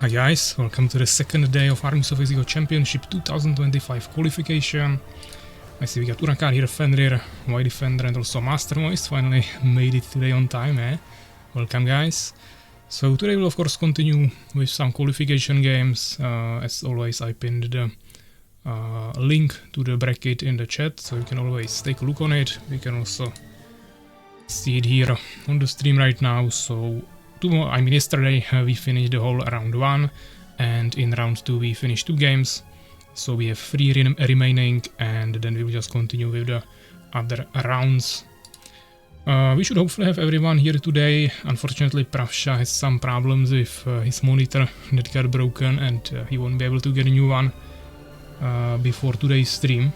Hi guys, welcome to the second day of Armies of Exigo Championship 2025 qualification. I see we got Urakaar here, Fenrir, White Defender and also Master Moist finally made it today on time, eh? Welcome guys. So today we'll of course continue with some qualification games. As always I pinned the link to the bracket in the chat, so you can always take a look on it. We can also see it here on the stream right now. So yesterday we finished the whole round 1, and in round 2 we finished 2 games, so we have 3 remaining, and then we'll just continue with the other rounds. We should hopefully have everyone here today. Unfortunately Pravsha has some problems with his monitor that got broken, and he won't be able to get a new one before today's stream,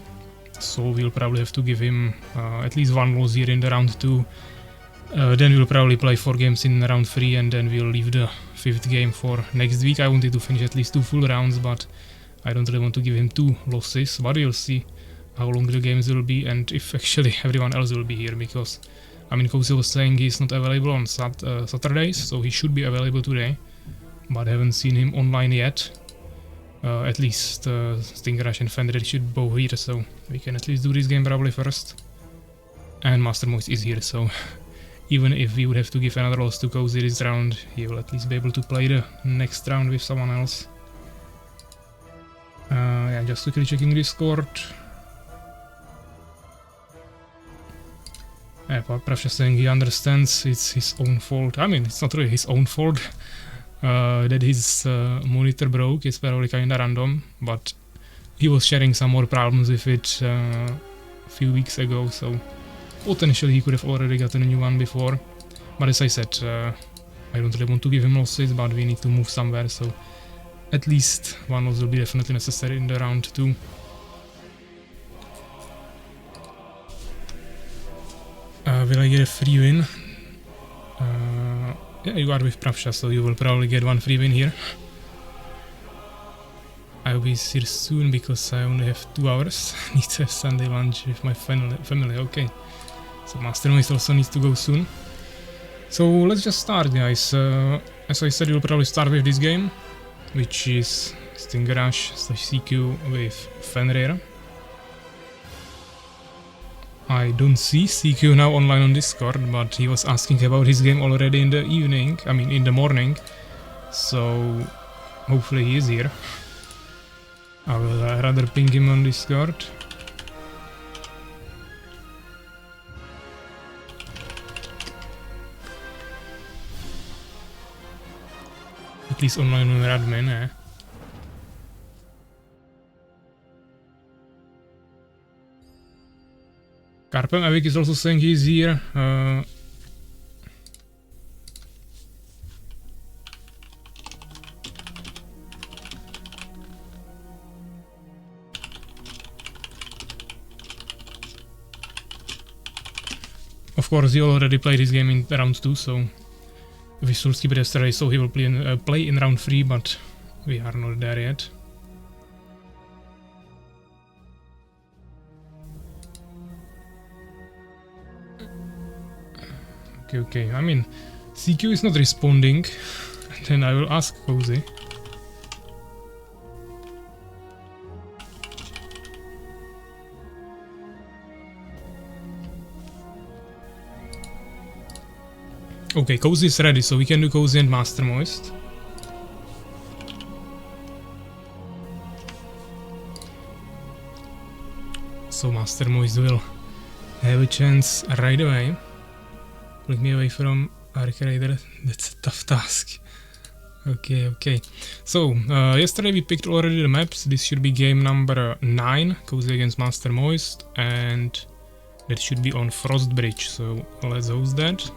so we'll probably have to give him at least one loss here in the round 2. Then we'll probably play 4 games in round 3, and then we'll leave the 5th game for next week. I wanted to finish at least 2 full rounds, but I don't really want to give him 2 losses, but we'll see how long the games will be and if actually everyone else will be here, because I mean Cozy was saying he's not available on Saturdays, so he should be available today, but I haven't seen him online yet. At least StingerRush and Fenrir should both here, so we can at least do this game probably first. And Master Moist is here, so even if we would have to give another loss to Cozy this round, he will at least be able to play the next round with someone else. Yeah, just quickly checking Discord. Yeah, Pravsha saying he understands it's his own fault. I mean, it's not really his own fault that his monitor broke. It's probably kinda random, but he was sharing some more problems with it a few weeks ago, so potentially he could have already gotten a new one before. But as I said, I don't really want to give him losses, but we need to move somewhere, so at least one loss will be definitely necessary in the round 2. Will I get a free win? Yeah, you are with Pravsha, so you will probably get 1 free win here. I will be here soon because I only have 2 hours. Need to have Sunday lunch with my family. Okay. So Master Moist also needs to go soon. So let's just start, guys. As I said, we'll probably start with this game, which is StingerRush / CQ with Fenrir. I don't see CQ now online on Discord, but he was asking about his game already in the evening, I mean in the morning, so hopefully he is here. I will rather ping him on Discord. At least online on admin, eh? KaerbEmEvig is also saying he's here. Of course, he already played his game in round 2, so we should skip it yesterday, so he will play in round 3, but we are not there yet. Okay, I mean, CQ is not responding, then I will ask Cozy. Okay, Cozy is ready, so we can do Cozy and Master Moist. So Master Moist will have a chance right away. Click me away from Arc Raider, that's a tough task. Okay. So, yesterday we picked already the maps. This should be game number 9, Cozy against Master Moist, and that should be on Frost Bridge, so let's host that.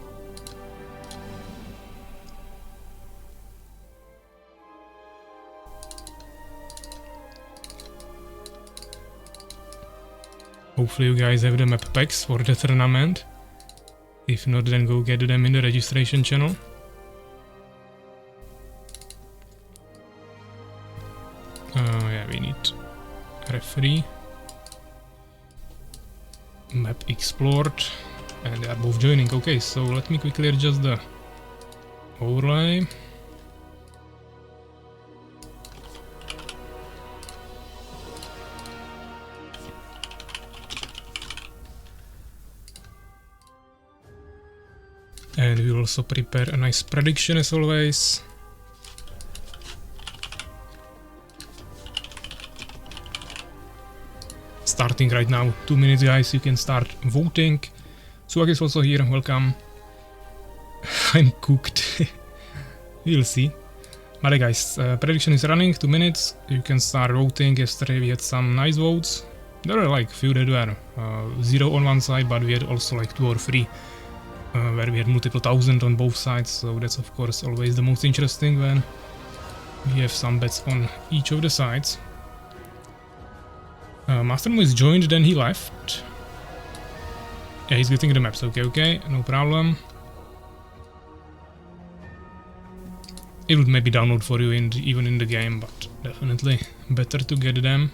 Hopefully you guys have the map packs for the tournament. If not, then go get them in the registration channel. Yeah, we need referee, map explored, and they are both joining. Okay, so let me quickly adjust the overlay. we will also prepare a nice prediction as always. Starting right now, 2 minutes guys, you can start voting. Suwak is also here, welcome. I'm cooked. We'll see. But guys, prediction is running, 2 minutes. You can start voting. Yesterday we had some nice votes. There were like few that were 0 on one side, but we had also like 2 or 3 where we had multiple thousand on both sides. So that's of course always the most interesting when we have some bets on each of the sides. Mastermo is joined, then he left. Yeah, he's getting the maps. Okay, no problem. It would maybe download for you even in the game, but definitely better to get them.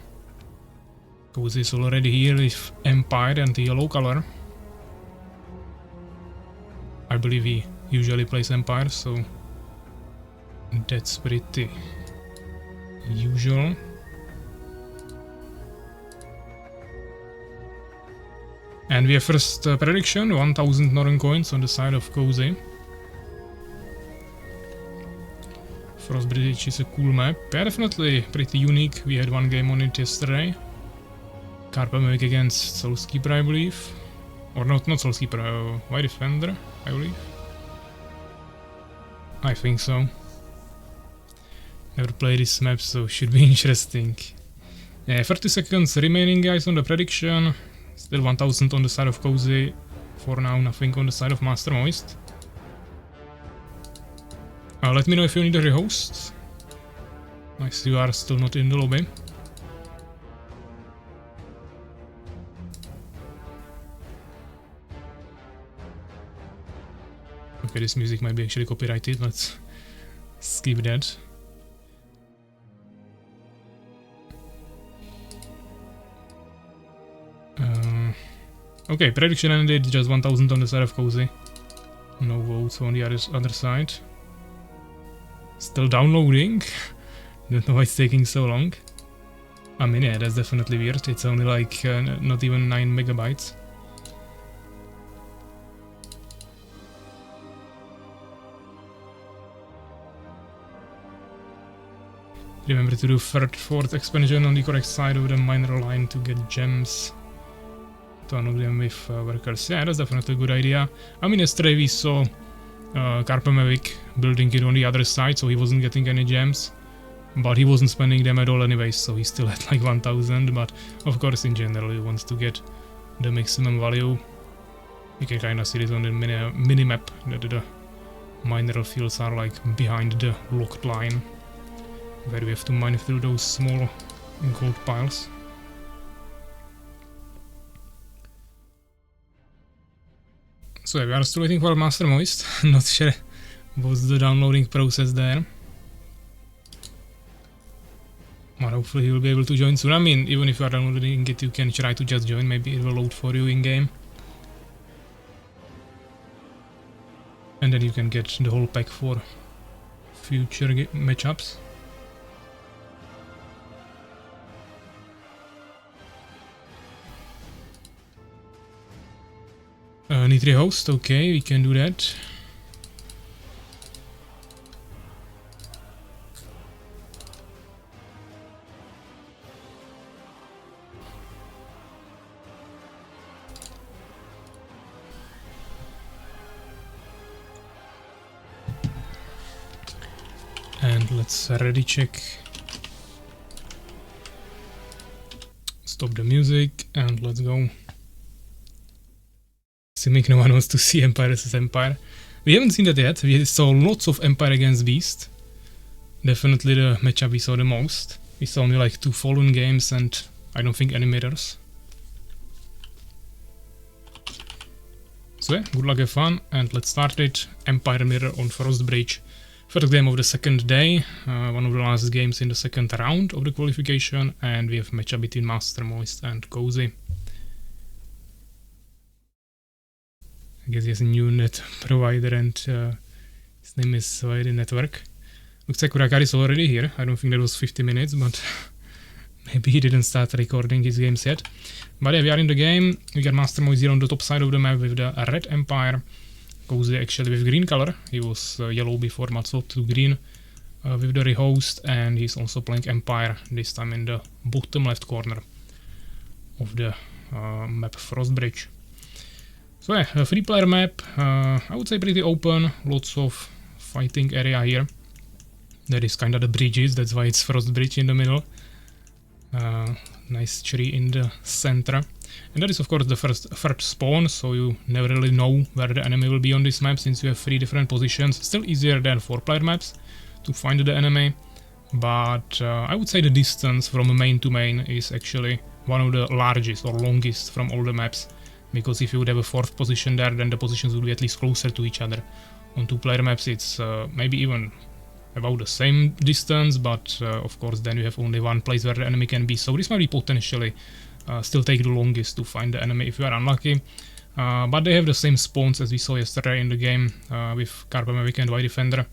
Cozy is already here with Empire and the yellow color. I believe he usually plays Empire, so that's pretty usual. And we have first prediction, 1000 Northern coins on the side of Cozy. Frost Bridge is a cool map, yeah, definitely pretty unique. We had one game on it yesterday. KaerbEmEvig against Soulskeeper, I believe. Or not Soulskeeper, White Defender, I believe. I think so. Never played this map, so should be interesting. Yeah, 30 seconds remaining guys on the prediction. Still 1000 on the side of Cozy. For now, nothing on the side of Master Moist. Let me know if you need a rehost. Nice, you are still not in the lobby. Okay, this music might be actually copyrighted, let's skip that. Okay, prediction ended, just 1000 on the side of Cozy. No votes on the other side. Still downloading. Don't know why it's taking so long. I mean, yeah, that's definitely weird. It's only like not even 9 megabytes. Remember to do fourth expansion on the correct side of the miner line to get gems. To unlock them with workers. Yeah, that's definitely a good idea. I mean, yesterday we saw KaerbEmEvig building it on the other side, so he wasn't getting any gems. But he wasn't spending them at all anyway, so he still had like 1000. But of course, in general, he wants to get the maximum value. You can kind of see this on the mini-map, that the mineral fields are like behind the locked line, where we have to mine through those small gold piles. So yeah, we are still waiting for Master Moist. Not sure what's the downloading process there. But hopefully he will be able to join soon. I mean, even if you are downloading it, you can try to just join. Maybe it will load for you in game. And then you can get the whole pack for future matchups. Need rehost, okay, we can do that. And let's ready check. Stop the music and let's go. Assuming no one wants to see Empire vs Empire. We haven't seen that yet. We saw lots of Empire against Beast. Definitely the matchup we saw the most. We saw only like 2 Fallen games and I don't think any mirrors. So yeah, good luck, have fun, and let's start it. Empire mirror on Frost Bridge. First game of the second day, one of the last games in the second round of the qualification, and we have a matchup between Master Moist and Cozy. I guess he has a new net provider and his name is Wired Network. Looks like Urakaar is already here. I don't think that was 50 minutes, but maybe he didn't start recording his games yet. But yeah, we are in the game. We got Master Moist here on the top side of the map with the Red Empire. Cozy actually with green color. He was yellow before, but swapped to green with the rehost, and he's also playing Empire, this time in the bottom left corner of the map Frostbridge. So yeah, a 3-player map, I would say pretty open, lots of fighting area here. That is kind of the bridges, that's why it's Frostbridge in the middle. Nice tree in the center. And that is of course the third spawn, so you never really know where the enemy will be on this map since you have 3 different positions. Still easier than 4-player maps to find the enemy, but I would say the distance from main to main is actually one of the largest or longest from all the maps, because if you would have a 4th position there, then the positions would be at least closer to each other. On 2-player maps it's maybe even about the same distance, but of course then you have only one place where the enemy can be, so this might be potentially still take the longest to find the enemy if you are unlucky. But they have the same spawns as we saw yesterday in the game with KaerbEmEvig and White Defender,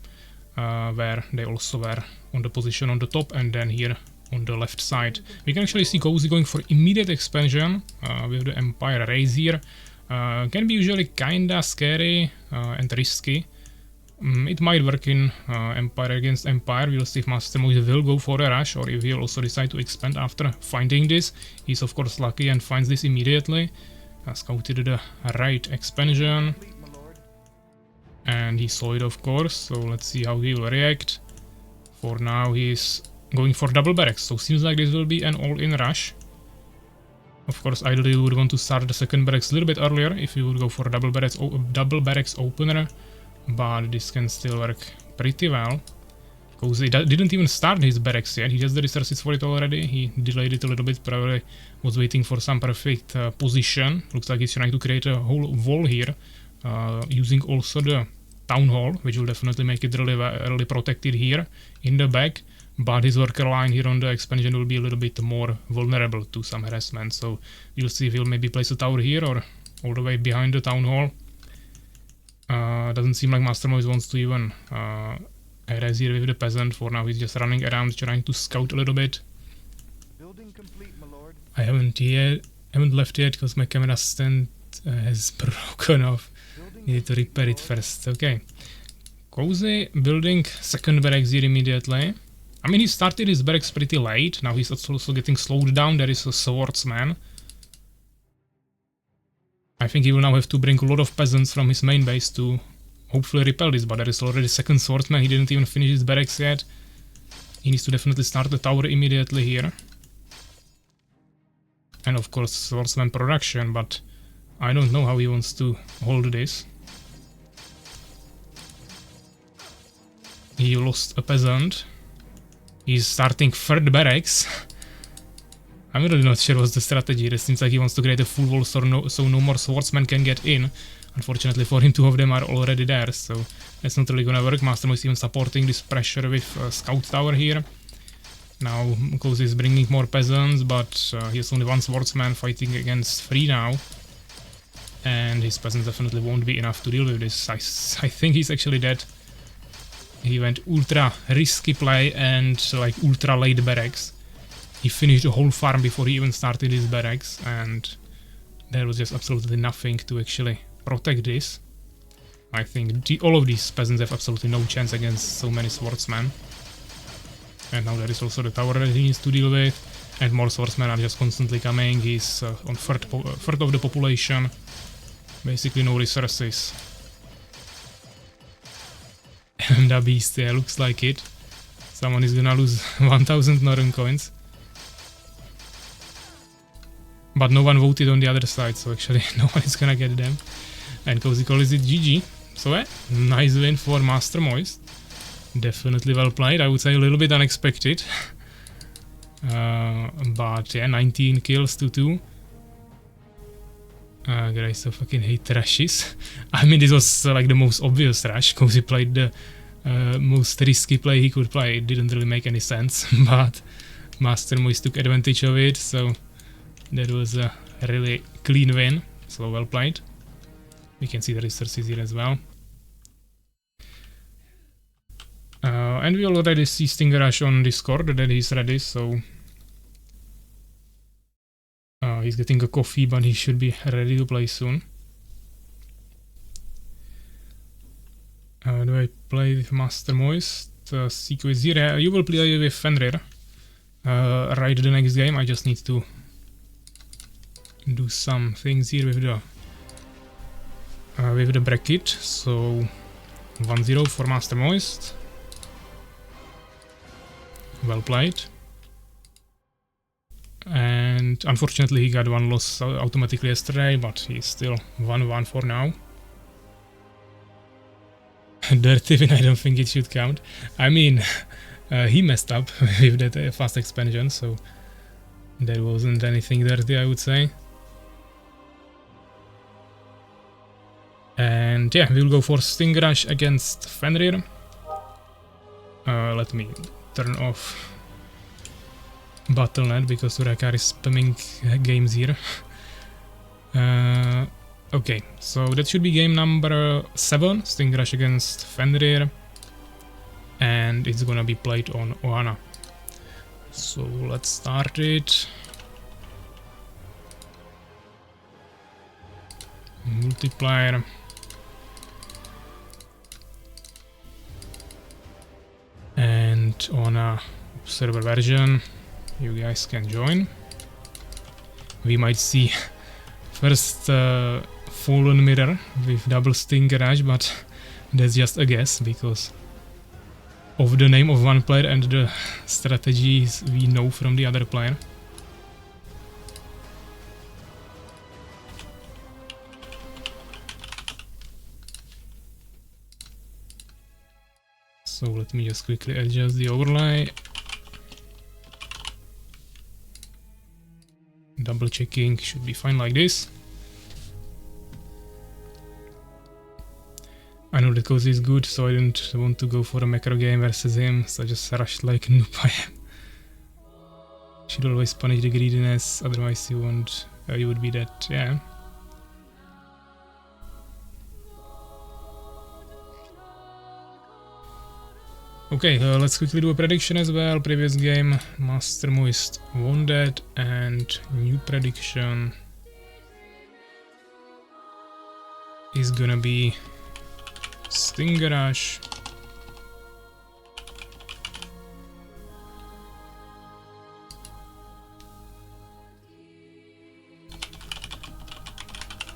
where they also were on the position on the top, and then here on the left side. We can actually see Cozy going for immediate expansion with the Empire raise here. Can be usually kinda scary and risky. It might work in Empire against Empire. We'll see if Master Moise will go for a rush, or if he'll also decide to expand after finding this. He's of course lucky and finds this immediately. Scouted the right expansion, and he saw it of course, so let's see how he will react. For now he's going for double barracks, so seems like this will be an all-in rush. Of course ideally you would want to start the second barracks a little bit earlier if you would go for double barracks opener, but this can still work pretty well. Cozy didn't even start his barracks yet, he has the resources for it already. He delayed it a little bit, probably was waiting for some perfect position. Looks like he's trying to create a whole wall here, using also the town hall, which will definitely make it really protected here in the back. But his worker line here on the expansion will be a little bit more vulnerable to some harassment, so you'll see if he'll maybe place a tower here or all the way behind the town hall. Doesn't seem like Master Moise wants to even harass here with the peasant. For now he's just running around trying to scout a little bit. Building complete, my lord. I haven't left yet because my camera stand has broken off. Need to repair it first. Okay. Cozy building second barracks here immediately. I mean, he started his barracks pretty late. Now he's also getting slowed down. There is a swordsman. I think he will now have to bring a lot of peasants from his main base to hopefully repel this, but there is already second swordsman. He didn't even finish his barracks yet. He needs to definitely start the tower immediately here. And of course swordsman production, but I don't know how he wants to hold this. He lost a peasant. He's starting third barracks. I'm really not sure what's the strategy. It seems like he wants to create a full wall so no more swordsmen can get in. Unfortunately for him, 2 of them are already there, so that's not really gonna work. Master Moise is even supporting this pressure with scout tower here. Now Cozy is bringing more peasants, but he has only 1 swordsman fighting against 3 now. And his peasants definitely won't be enough to deal with this. I think he's actually dead. He went ultra risky play and like ultra late barracks. He finished the whole farm before he even started his barracks, and there was just absolutely nothing to actually protect this. I think all of these peasants have absolutely no chance against so many swordsmen. And now there is also the tower that he needs to deal with, and more swordsmen are just constantly coming. He's on third of the population. Basically no resources. And a beast, yeah, looks like it. Someone is gonna lose 1000 Northern coins. But no one voted on the other side, so actually no one is gonna get them. And Cozy calls it GG. So yeah, nice win for Master Moise. Definitely well played, I would say a little bit unexpected. But yeah, 19 kills to 2. I so fucking hate rushes. I mean, this was like the most obvious rush. Cozy played the most risky play he could play. It didn't really make any sense, but Master Moise took advantage of it, so that was a really clean win. So well played. We can see the resources here as well. And we already see StingerRush on Discord that he's ready, so he's getting a coffee, but he should be ready to play soon. Do I play with Master Moist? Seco is here. You will play with Fenrir. Right the next game. I just need to do some things here with the bracket. So 1-0 for Master Moist. Well played. And unfortunately he got one loss automatically yesterday, but he's still 1-1 for now. Dirty win, I don't think it should count. I mean, he messed up with that fast expansion, so there wasn't anything dirty, I would say. And yeah, we'll go for StingerRush against Fenrir. Let me turn off Battle.net because Urakaar is spamming games here. Okay, so that should be game number 7, StingerRush against Fenrir. And it's gonna be played on Ohana. So let's start it. Multiplayer. And on a server version, you guys can join. We might see first Fallen Mirror with double StingerRush, but that's just a guess because of the name of one player and the strategies we know from the other player. So let me just quickly adjust the overlay. Double checking should be fine like this. I know the cause is good, so I didn't want to go for a macro game versus him, so I just rushed like a noob I am. Should always punish the greediness, otherwise you won't, you would be dead, yeah. Okay, let's quickly do a prediction as well. Previous game, Master Moist won that, and new prediction is gonna be StingerRush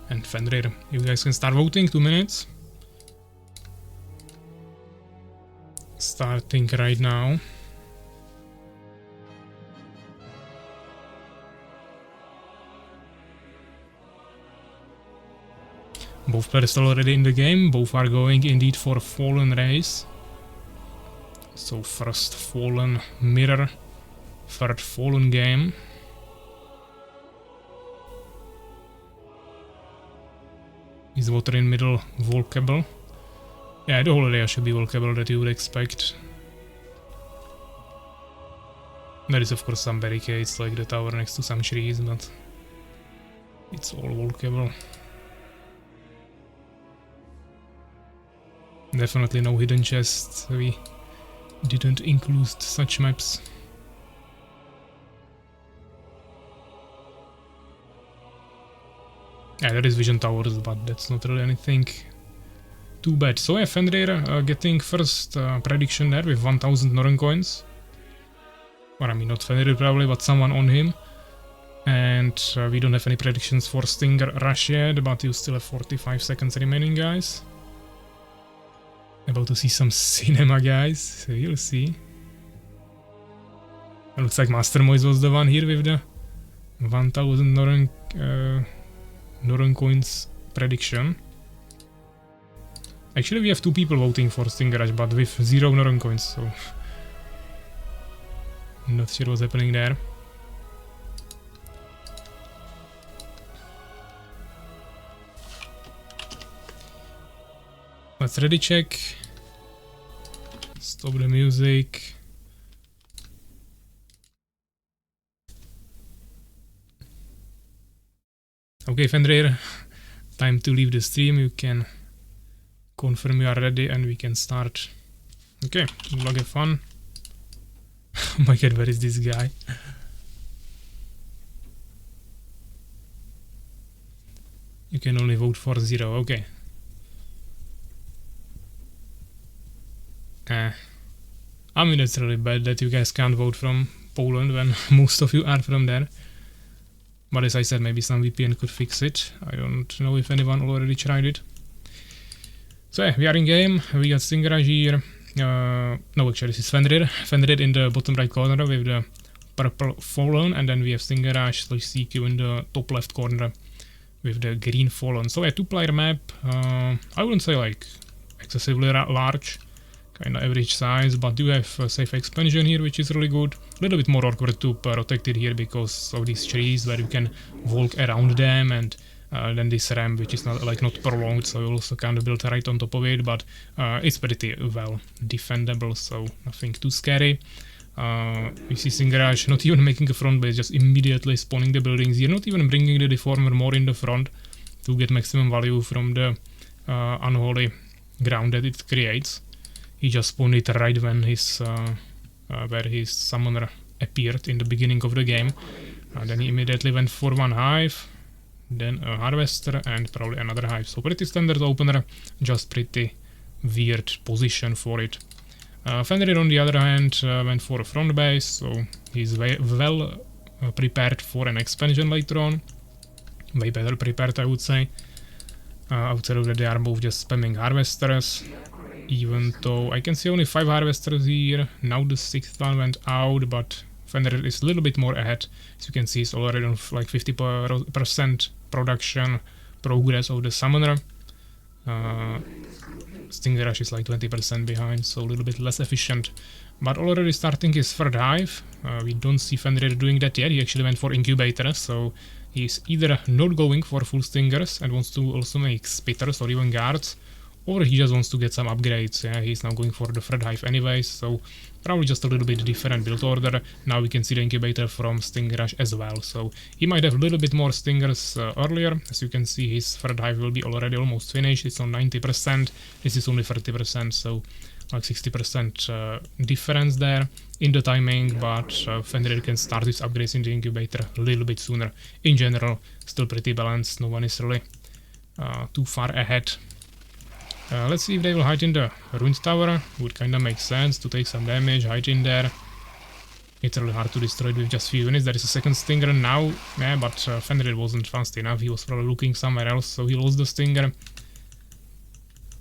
and Fenrir. You guys can start voting, 2 minutes. Starting right now. Both players are already in the game, both are going indeed for a Fallen race. So first Fallen Mirror, third Fallen game. Is water in middle volcable? Yeah, the whole area should be volcable that you would expect. There is of course some barricades like the tower next to some trees, but it's all volcable. Definitely no hidden chests, we didn't include such maps. Yeah, there is vision towers, but that's not really anything too bad. So yeah, Fenrir getting first prediction there with 1000 Norrøn coins. Or I mean not Fenrir probably, but someone on him. And we don't have any predictions for StingerRush yet, but you still have 45 seconds remaining, guys. About to see some cinema, guys, so you'll see. It looks like Master Moist was the one here with the 1000 Norrøn coins prediction. Actually, we have 2 people voting for StingerRush, but with 0 Norrøn coins, so not sure what's happening there. Let's ready check. Stop the music. Okay, Fenrir, time to leave the stream. You can confirm you are ready and we can start. Okay, good luck, have fun. Oh my god, where is this guy? You can only vote for 0, okay. I mean, it's really bad that you guys can't vote from Poland when most of you are from there. But as I said, maybe some VPN could fix it. I don't know if anyone already tried it. So yeah, we are in game. We got StingerRush here. No, actually, this is Fenrir. Fenrir in the bottom right corner with the purple Fallen, and then we have StingerRush / CQ in the top left corner with the green Fallen. So a 2-player map. I wouldn't say like excessively large, kind of average size, but do have a safe expansion here, which is really good. A little bit more awkward to protect it here because of these trees where you can walk around them, and then this ramp, which is not prolonged, so you also kind of build right on top of it, but it's pretty well defendable, so nothing too scary. We see StingerRush not even making a front base, just immediately spawning the buildings here, not even bringing the deformer more in the front to get maximum value from the unholy ground that it creates. He just spawned it right when where his summoner appeared in the beginning of the game. Then he immediately went for one hive, then a harvester, and probably another hive. So pretty standard opener, just pretty weird position for it. Fenrir on the other hand went for a front base, so he's well prepared for an expansion later on. Way better prepared, I would say. Outside of that, they are both just spamming harvesters. Even though I can see only 5 harvesters here. Now the 6th one went out, but Fenrir is a little bit more ahead. As you can see, it's already on like 50% production progress of the summoner. StingerRush is like 20% behind, so a little bit less efficient. But already starting his third hive. We don't see Fenrir doing that yet. He actually went for incubator, so he's either not going for full stingers and wants to also make spitters or even guards, or he just wants to get some upgrades. Yeah, he's now going for the third hive anyways, so probably just a little bit different build order. Now we can see the incubator from StingerRush as well, so he might have a little bit more stingers earlier. As you can see, his third hive will be already almost finished. It's on 90%, this is only 30%, so like 60% difference there in the timing, but Fenrir can start his upgrades in the incubator a little bit sooner. In general, still pretty balanced, no one is really too far ahead. Let's see if they will hide in the ruined tower. Would kinda make sense to take some damage, hide in there. It's really hard to destroy it with just few units. There is a second stinger now, yeah, but Fenrir wasn't fast enough. He was probably looking somewhere else, so he lost the stinger.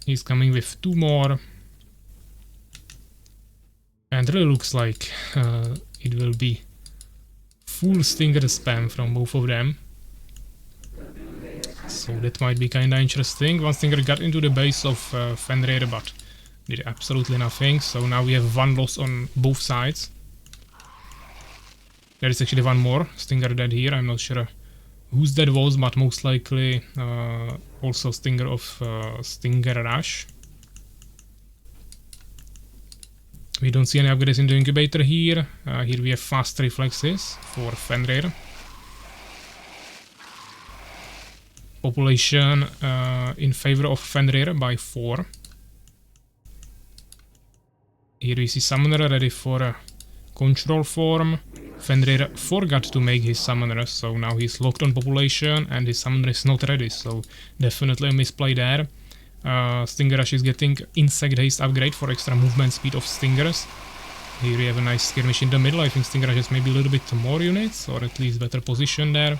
He's coming with 2 more. And really looks like it will be full stinger spam from both of them. So that might be kinda interesting. One stinger got into the base of Fenrir, but did absolutely nothing. So now we have 1 loss on both sides. There is actually 1 more stinger dead here. I'm not sure whose that was, but most likely also stinger of StingerRush. We don't see any upgrades in the incubator here. Here we have fast reflexes for Fenrir. Population in favor of Fenrir by 4. Here we see Summoner ready for a control form. Fenrir forgot to make his Summoner, so now he's locked on population and his Summoner is not ready, so definitely a misplay there. StingerRush is getting Insect Haste upgrade for extra movement speed of Stingers. Here we have a nice skirmish in the middle. I think StingerRush has maybe a little bit more units, or at least better position there.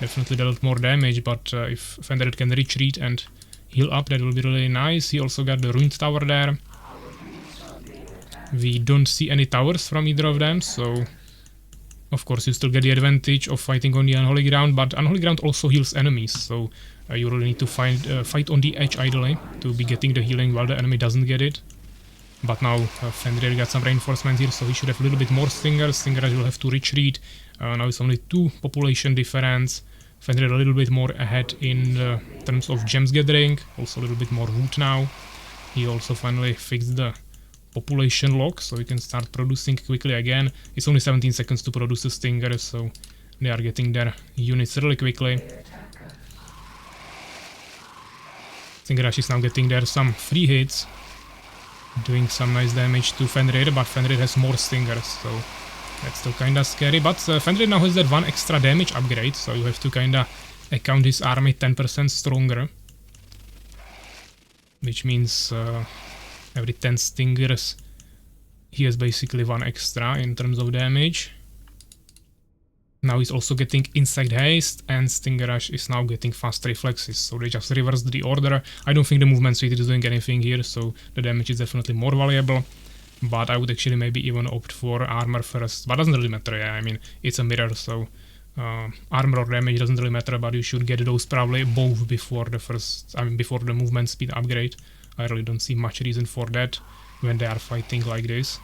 Definitely dealt more damage, but if Fenrir can retreat and heal up, that will be really nice. He also got the ruined tower there. We don't see any towers from either of them, so of course you still get the advantage of fighting on the unholy ground, but unholy ground also heals enemies, so you really need to fight on the edge ideally to be getting the healing while the enemy doesn't get it. But now Fenrir got some reinforcements here, so he should have a little bit more stingers. StingerRush will have to retreat. Now it's only 2 population difference. Fenrir a little bit more ahead in terms of gems gathering, also a little bit more wood now. He also finally fixed the population lock, so we can start producing quickly again. It's only 17 seconds to produce a stinger, so they are getting their units really quickly. StingerRush is now getting there some free hits, doing some nice damage to Fenrir, but Fenrir has more stingers, so that's still kinda scary. But Fenrir now has that 1 extra damage upgrade, so you have to kinda account his army 10% stronger. Which means every 10 stingers he has basically 1 extra in terms of damage. Now he's also getting Insect Haste, and StingerRush is now getting Fast Reflexes, so they just reversed the order. I don't think the movement speed is doing anything here, so the damage is definitely more valuable. But I would actually maybe even opt for armor first, but doesn't really matter, yeah, I mean, it's a mirror, so armor or damage doesn't really matter, but you should get those probably both before the first, before the movement speed upgrade. I really don't see much reason for that when they are fighting like this.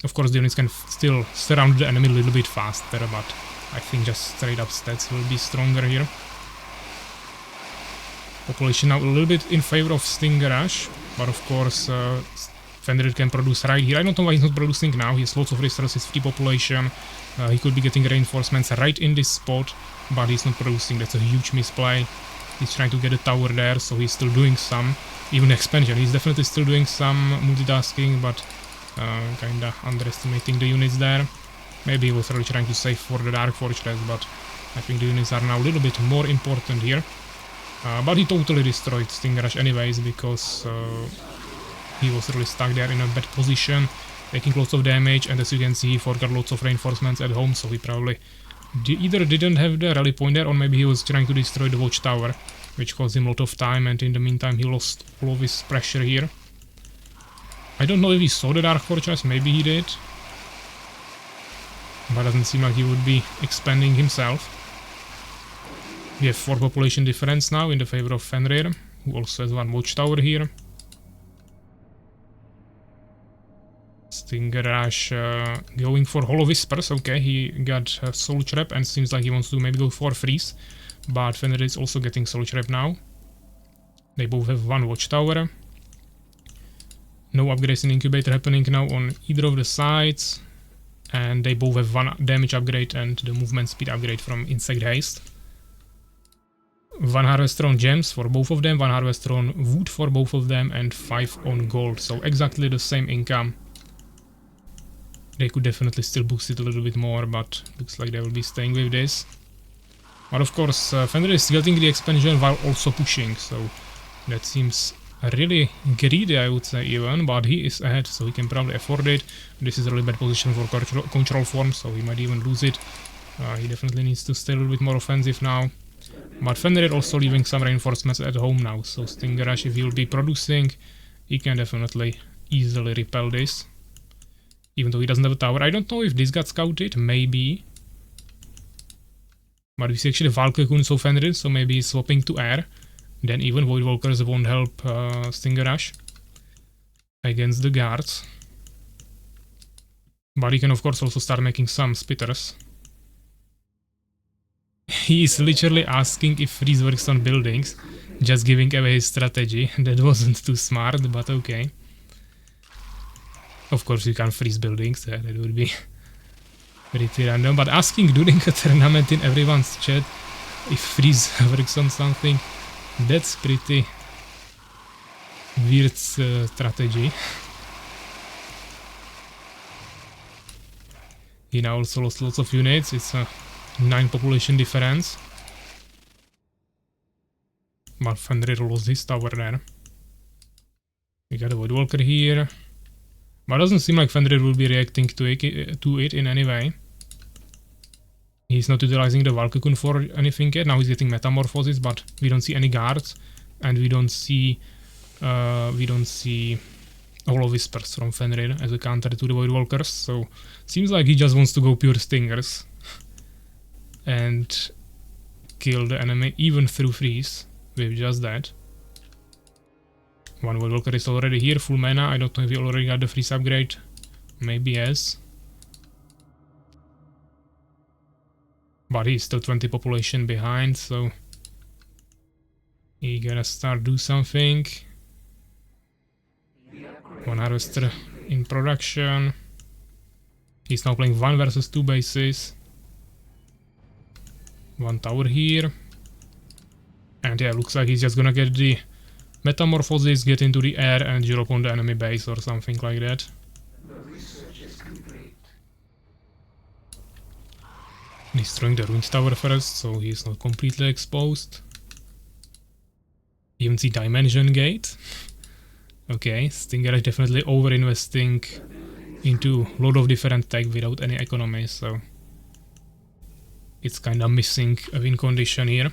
Of course, the units can still surround the enemy a little bit faster, but I think just straight up stats will be stronger here. Population now a little bit in favor of StingerRush, but of course Fenrir can produce right here. I don't know why he's not producing now. He has lots of resources, free population. He could be getting reinforcements right in this spot, but he's not producing. That's a huge misplay. He's trying to get a tower there, so he's still doing some. Even expansion, he's definitely still doing some multitasking, but kinda underestimating the units there. Maybe he was really trying to save for the Dark Fortress, but I think the units are now a little bit more important here. But he totally destroyed StingerRush anyways, because he was really stuck there in a bad position, taking lots of damage, and as you can see, he forgot lots of reinforcements at home, so he probably either didn't have the rally point there, or maybe he was trying to destroy the watchtower, which caused him a lot of time, and in the meantime he lost all of his pressure here. I don't know if he saw the Dark Fortress, maybe he did. But doesn't seem like he would be expanding himself. We have 4 population difference now in the favor of Fenrir, who also has 1 watchtower here. StingerRush going for Hollow Whispers. Okay, he got Soul Trap and seems like he wants to maybe go for Freeze. But Fenrir is also getting Soul Trap now. They both have 1 watchtower. No upgrades in Incubator happening now on either of the sides. And they both have 1 damage upgrade and the movement speed upgrade from Insect Haste. 1 Harvester on gems for both of them, 1 Harvester on wood for both of them, and 5 on gold. So exactly the same income. They could definitely still boost it a little bit more, but looks like they will be staying with this. But of course, Fenrir is getting the expansion while also pushing, so that seems really greedy, I would say even, but he is ahead, so he can probably afford it. This is a really bad position for control form, so he might even lose it. He definitely needs to stay a little bit more offensive now. But Fenrir also leaving some reinforcements at home now, so StingerRush, if he'll be producing, he can definitely easily repel this. Even though he doesn't have a tower. I don't know if this got scouted, maybe. But we see actually Valkyrie so Fenrir, so maybe he's swapping to air. Then even Void Walkers won't help StingerRush against the guards. But he can of course also start making some spitters. He is literally asking if freeze works on buildings, just giving away his strategy. That wasn't too smart, but okay. Of course you can't freeze buildings, that would be pretty random, but asking during a tournament in everyone's chat if freeze works on something, that's pretty weird strategy. He now also lost lots of units, it's a 9 population difference. But Fenrir lost his tower there. We got a Void Walker here. But it doesn't seem like Fenrir will be reacting to it in any way. He's not utilizing the Valkyrie for anything yet. Now he's getting Metamorphosis, but we don't see any guards, and we don't see Hollow Whispers from Fenrir as a counter to the Void Walkers. So seems like he just wants to go pure stingers and kill the enemy even through freeze with just that. 1 Void Walker is already here, full mana. I don't know if he already got the freeze upgrade. Maybe yes. But he's still 20 population behind, so he gotta start do something. 1 Harvester in production. He's now playing 1 versus 2 bases. 1 tower here. And yeah, looks like he's just gonna get the Metamorphosis, get into the air and drop on the enemy base or something like that. Destroying the ruined tower first, so he's not completely exposed. Even the Dimension Gate. Okay, StingerRush definitely over-investing into a lot of different tech without any economy, so it's kinda missing a win condition here.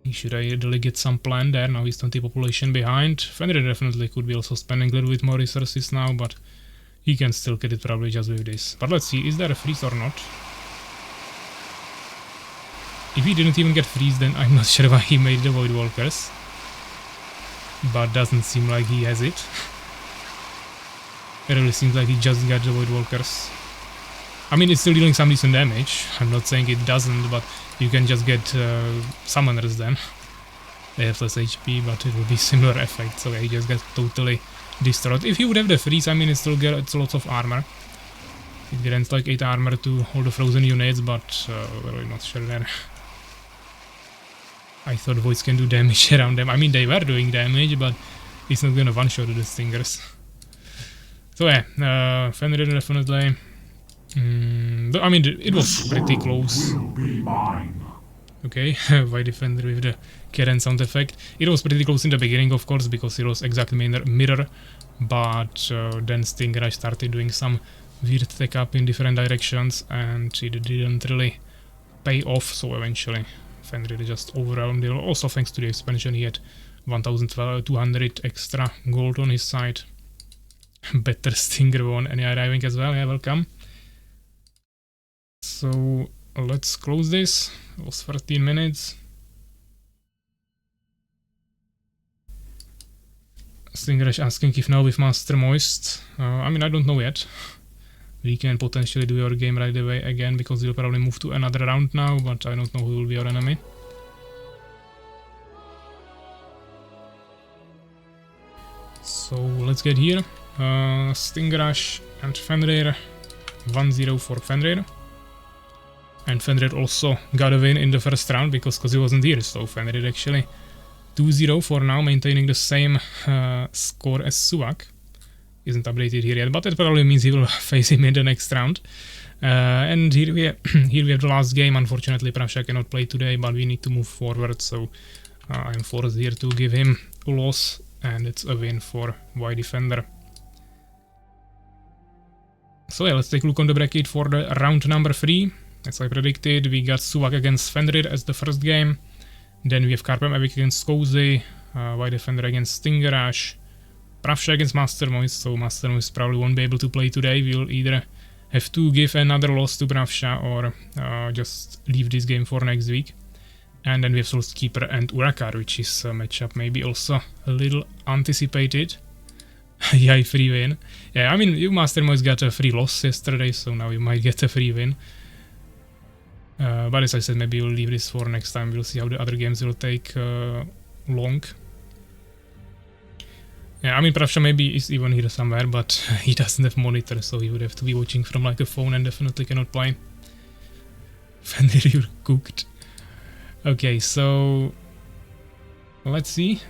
He should ideally get some plan there. Now he's 20 population behind. Fenrir definitely could be also spending a little bit more resources now, but he can still get it probably just with this. But let's see, is there a freeze or not? If he didn't even get freeze, then I'm not sure why he made the Void Walkers. But doesn't seem like he has it. It really seems like he just got the Void Walkers. I mean, it's still dealing some decent damage. I'm not saying it doesn't, but you can just get summoners then. They have less HP, but it will be similar effect, so yeah, he just gets totally destroyed. If he would have the freeze, I mean, it still gets lots of armor. It grants like 8 armor to all the frozen units, but really not sure there. I thought voids can do damage around them. I mean, they were doing damage, but it's not gonna one-shot the Stingers. So yeah, Fenrir definitely. But, I mean, it was pretty close. Okay, why Defender with the Karen sound effect? It was pretty close in the beginning, of course, because it was exactly mirror. But then StingerRush started doing some weird tech up in different directions, and it didn't really pay off. So eventually, Fenrir just overwhelmed it. Also, thanks to the expansion, he had 1,200 extra gold on his side. Better Stinger one, any arriving as well. Yeah, welcome. So let's close this. It was 13 minutes. StingerRush asking if now with Master Moist. I mean, I don't know yet. We can potentially do your game right away again, because we'll probably move to another round now, but I don't know who will be our enemy. So let's get here. StingerRush and Fenrir. 1-0 for Fenrir. And Fenrir also got a win in the first round because he wasn't here, so Fenrir actually 2-0 for now, maintaining the same score as Suwak. Isn't updated here yet, but it probably means he will face him in the next round. And here we have the last game. Unfortunately, Pravsha cannot play today, but we need to move forward, so I'm forced here to give him a loss, and it's a win for Y Defender. So yeah, let's take a look on the bracket for the round number 3. As I predicted, we got Suwak against Fenrir as the first game. Then we have KaerbEmEvig against Cozy, Y Defender against StingerRush, Pravsha against Master Moist, so Master Moist probably won't be able to play today. We'll either have to give another loss to Pravsha or just leave this game for next week. And then we have Soulkeeper and Urakaar, which is a matchup maybe also a little anticipated. Yeah, free win. Yeah, I mean, you Master Moist got a free loss yesterday, so now you might get a free win. But as I said, maybe we'll leave this for next time. We'll see how the other games will take long. Yeah, I mean, Pravsha maybe is even here somewhere, but he doesn't have monitor, so he would have to be watching from like a phone and definitely cannot play. Fenrir, you're cooked. Okay, so let's see.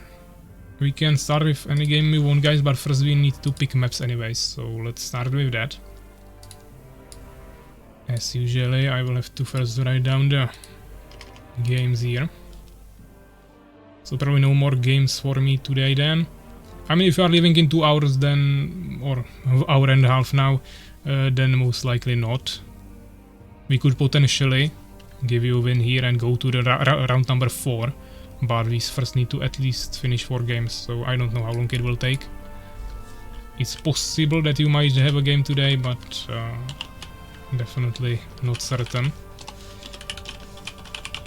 We can start with any game we want, guys, but first we need to pick maps anyways, so let's start with that. As usually, I will have to first write down the games here. So probably no more games for me today then. I mean, if you are leaving in 2 hours then, or an hour and a half now, then most likely not. We could potentially give you a win here and go to the round number 4. But we first need to at least finish 4 games, so I don't know how long it will take. It's possible that you might have a game today, but definitely not certain.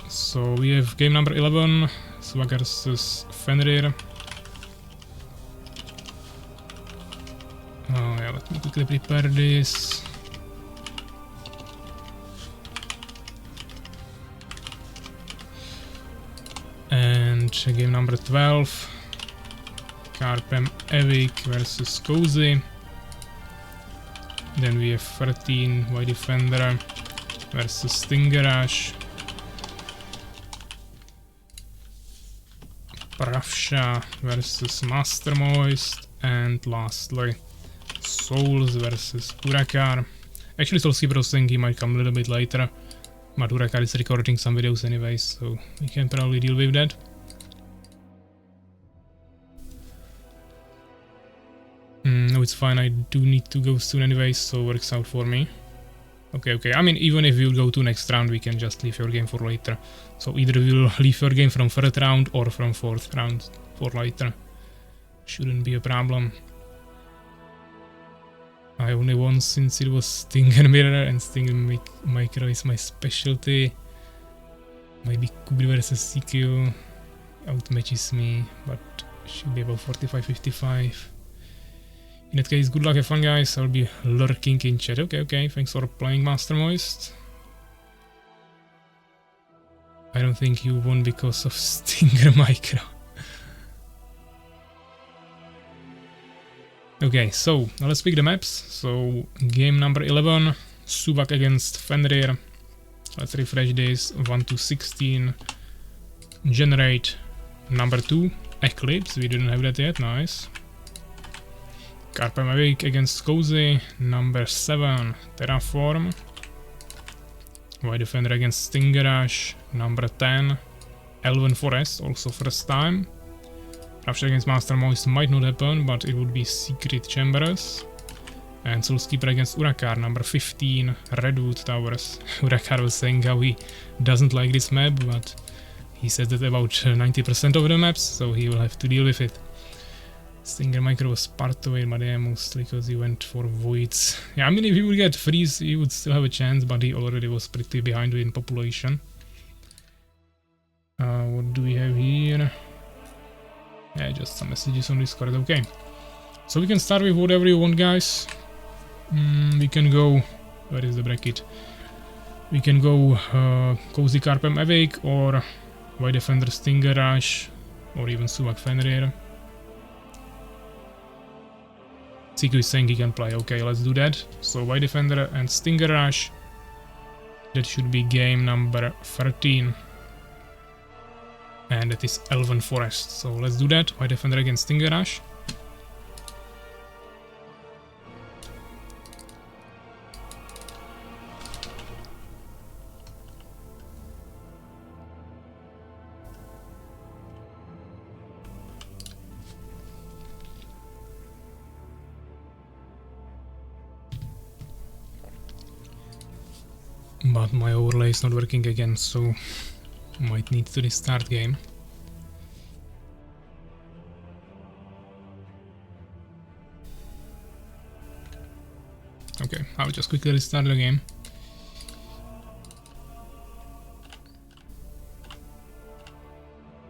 So we have game number 11, Suwak versus Fenrir. Oh yeah, let me quickly prepare this. And game number 12, KaerbEmEvig versus Cozy. Then we have 13, Y Defender versus StingerRush. Pravsha versus Master Moist. And lastly, Souls versus Urakaar. Actually, Soulkeeper was saying he might come a little bit later, but Urakaar is recording some videos anyways, so we can probably deal with that. No, it's fine, I do need to go soon anyways, so works out for me. Okay, I mean, even if you go to next round, we can just leave your game for later. So either we'll leave your game from 3rd round or from 4th round for later. Shouldn't be a problem. I only won since it was Stinger Mirror, and Stinger Micro is my specialty. Maybe Kubri versus CQ outmatches me, but should be about 45-55. In that case, good luck, have fun guys, I'll be lurking in chat. Okay, thanks for playing, Master Moist. I don't think you won because of Stinger Micro. Okay, so now let's pick the maps. So game number 11, Suwak against Fenrir. Let's refresh this, 1 to 16. Generate number 2, Eclipse, we didn't have that yet, nice. KaerbEmEvig against Cozy, number 7, Terraform. White Defender against StingerRush, number 10, Elven Forest, also first time. Rapture against Master Moist might not happen, but it would be Secret Chambers. And Soulskeeper against Urakaar, number 15, Redwood Towers. Urakaar was saying how he doesn't like this map, but he said that about 90% of the maps, so he will have to deal with it. Stinger Micro was part of it, but yeah, mostly because he went for Voids. Yeah, I mean, if he would get Freeze, he would still have a chance, but he already was pretty behind in population. What do we have here? Yeah, just some messages on Discord, okay. So we can start with whatever you want, guys. We can go... Where is the bracket? We can go Cozy KaerbEmEvig, or White Defender StingerRush, or even Suwak Fenrir. Siku is saying he can play, okay, let's do that. So White Defender and StingerRush. That should be game number 13. And that is Elven Forest. So let's do that. White Defender against StingerRush. But my overlay is not working again, so might need to restart game. Okay, I'll just quickly restart the game.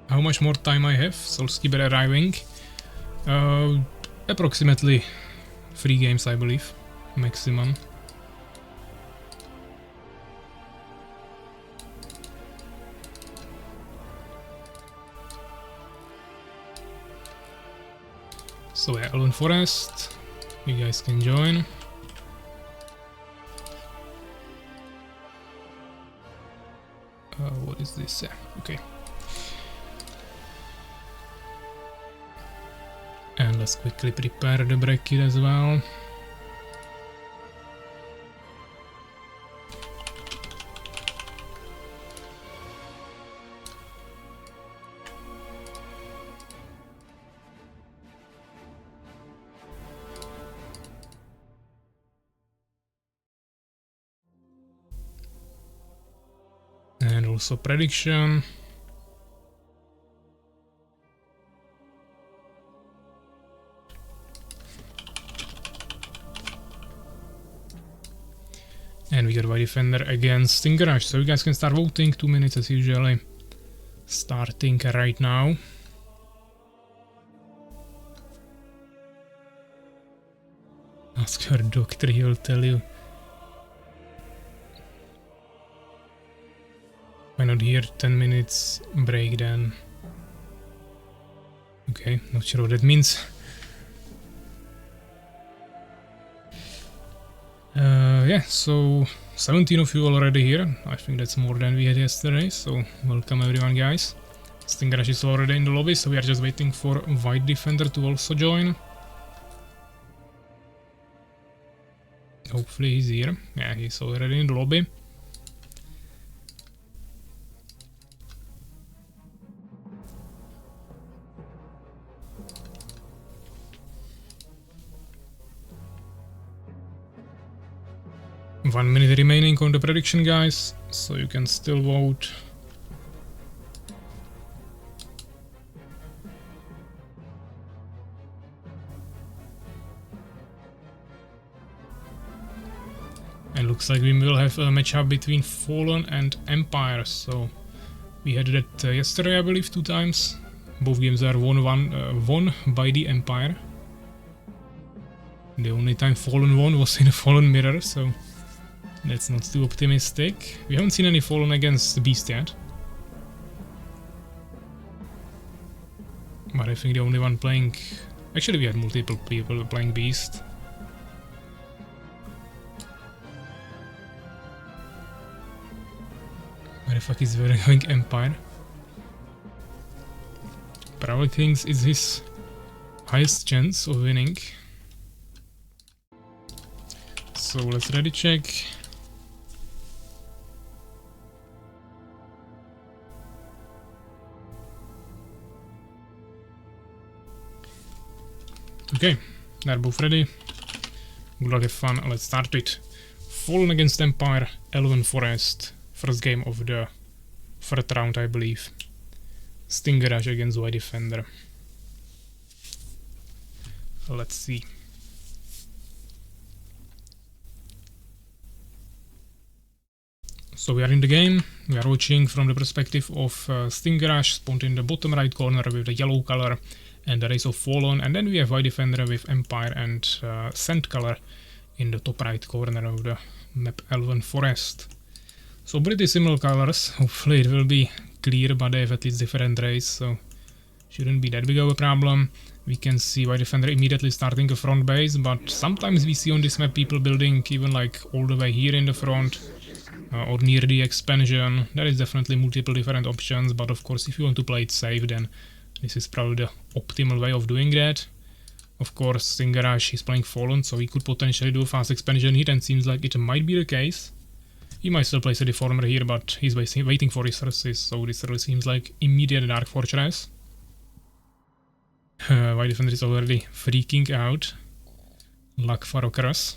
How much more time I have? Soulskeeper arriving. Approximately 3 games, I believe, maximum. So yeah, Elven Forest, you guys can join. What is this? Yeah, okay. And let's quickly prepare the bracket as well. And also prediction. And we got White Defender against StingerRush. So you guys can start voting, 2 minutes as usually. Starting right now. Ask your doctor, he'll tell you. Why not here? 10 minutes break then. Okay, not sure what that means. Yeah, so 17 of you already here. I think that's more than we had yesterday, so welcome everyone, guys. StingerRush is already in the lobby, so we are just waiting for White Defender to also join. Hopefully he's here. Yeah, he's already in the lobby. 1 minute remaining on the prediction, guys, so you can still vote. And looks like we will have a matchup between Fallen and Empire, so we had that yesterday, I believe, 2 times. Both games are won by the Empire. The only time Fallen won was in a Fallen mirror, so that's not too optimistic. We haven't seen any Fallen against the Beast yet. But I think the only one playing... Actually, we had multiple people playing Beast. Where the fuck is going Empire? Probably thinks it's his highest chance of winning. So let's ready check. Okay, they're both ready. Good luck, have fun, let's start it. Fallen against Empire, Elven Forest. First game of the first round, I believe. StingerRush against White Defender. Let's see. So we are in the game. We are watching from the perspective of StingerRush, spawned in the bottom right corner with the yellow color and the Race of Fallen, and then we have White Defender with Empire and Sand color in the top right corner of the map Elven Forest. So pretty similar colors. Hopefully it will be clear, but they have at least different race, so shouldn't be that big of a problem. We can see White Defender immediately starting a front base, but sometimes we see on this map people building even like all the way here in the front or near the expansion. There is definitely multiple different options, but of course if you want to play it safe, then this is probably the optimal way of doing that. Of course StingerRush is playing Fallen, so he could potentially do a fast expansion here, and seems like it might be the case. He might still place a Deformer here, but he's waiting for resources, so this really seems like immediate Dark Fortress. White Defender is already freaking out. Luck for Urakaar.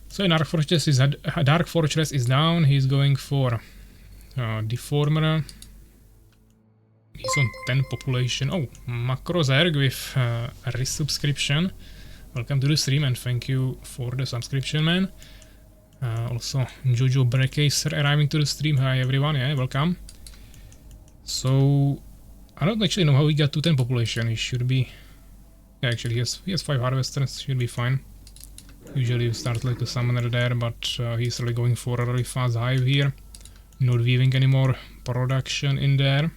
So Dark Fortress is down. He's going for Deformer. He's on 10 population. Oh, Macrozerg with a resubscription. Welcome to the stream and thank you for the subscription, man. Also, Jojo Brecaser arriving to the stream. Hi everyone, yeah, welcome. So, I don't actually know how he got to 10 population. He should be... Yeah, actually he has 5 harvesters, should be fine. Usually you start like a summoner there, but he's really going for a really fast hive here. Not weaving any more production in there.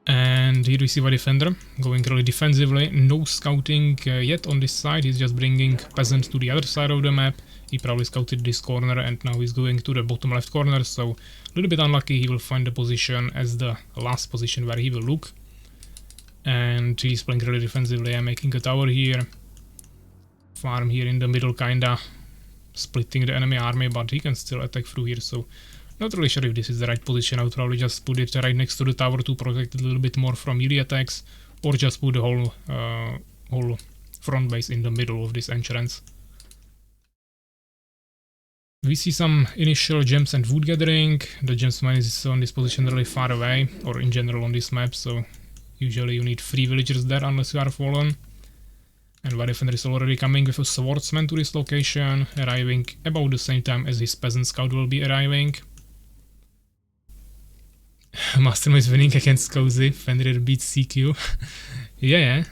And here we see White Defender going really defensively. No scouting yet on this side. He's just bringing peasants to the other side of the map. He probably scouted this corner and now he's going to the bottom left corner. So a little bit unlucky. He will find the position as the last position where he will look. And he's playing really defensively and making a tower here. Farm here in the middle, kinda splitting the enemy army, but he can still attack through here. So not really sure if this is the right position. I would probably just put it right next to the tower to protect it a little bit more from melee attacks, or just put the whole front base in the middle of this entrance. We see some initial gems and wood gathering. The gems mine is on this position really far away, or in general on this map, so usually you need 3 villagers there unless you are Fallen. And White Defender is already coming with a swordsman to this location, arriving about the same time as his peasant scout will be arriving. Mastermind is winning against Cozy. Fenrir beats CQ. Yeah,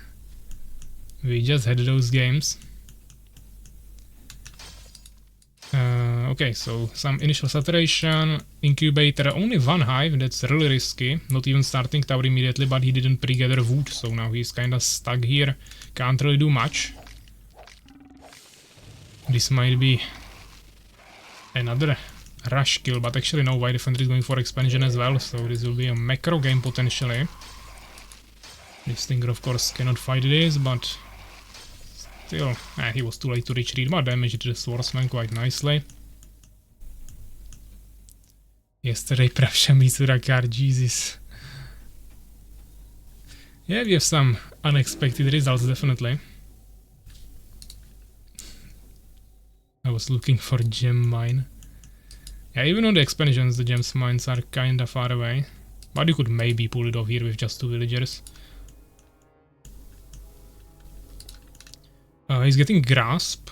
we just had those games. Okay, so some initial saturation, incubator, only 1 hive, that's really risky. Not even starting tower immediately, but he didn't pre-gather wood, so now he's kinda stuck here. Can't really do much. This might be another rush kill, but actually no, White Defender is going for expansion as well, so this will be a macro game potentially. This Stinger of course cannot fight this, but still, he was too late to retreat, but damaged the swordsman quite nicely. Yesterday Pravsha meets Urakaar, Jesus. Yeah, we have some unexpected results, definitely. I was looking for gem mine. Yeah, even on the expansions, the gems mines are kinda far away. But you could maybe pull it off here with just 2 villagers. He's getting grasp.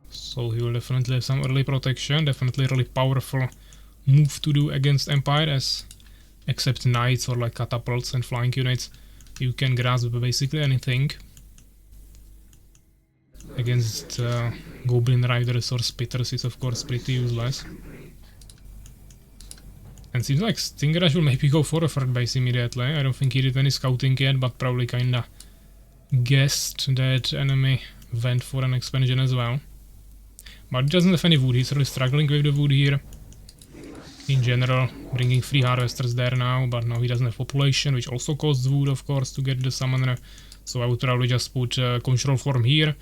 So he will definitely have some early protection. Definitely a really powerful move to do against Empire, as except knights or like catapults and flying units, you can grasp basically anything. Against Goblin Riders or Spitters is of course pretty useless. And seems like StingerRush will maybe go for a third base immediately. I don't think he did any scouting yet, but probably kinda guessed that enemy went for an expansion as well. But he doesn't have any wood, he's really struggling with the wood here. In general, bringing 3 harvesters there now, but now he doesn't have population, which also costs wood of course to get the summoner. So I would probably just put control form here,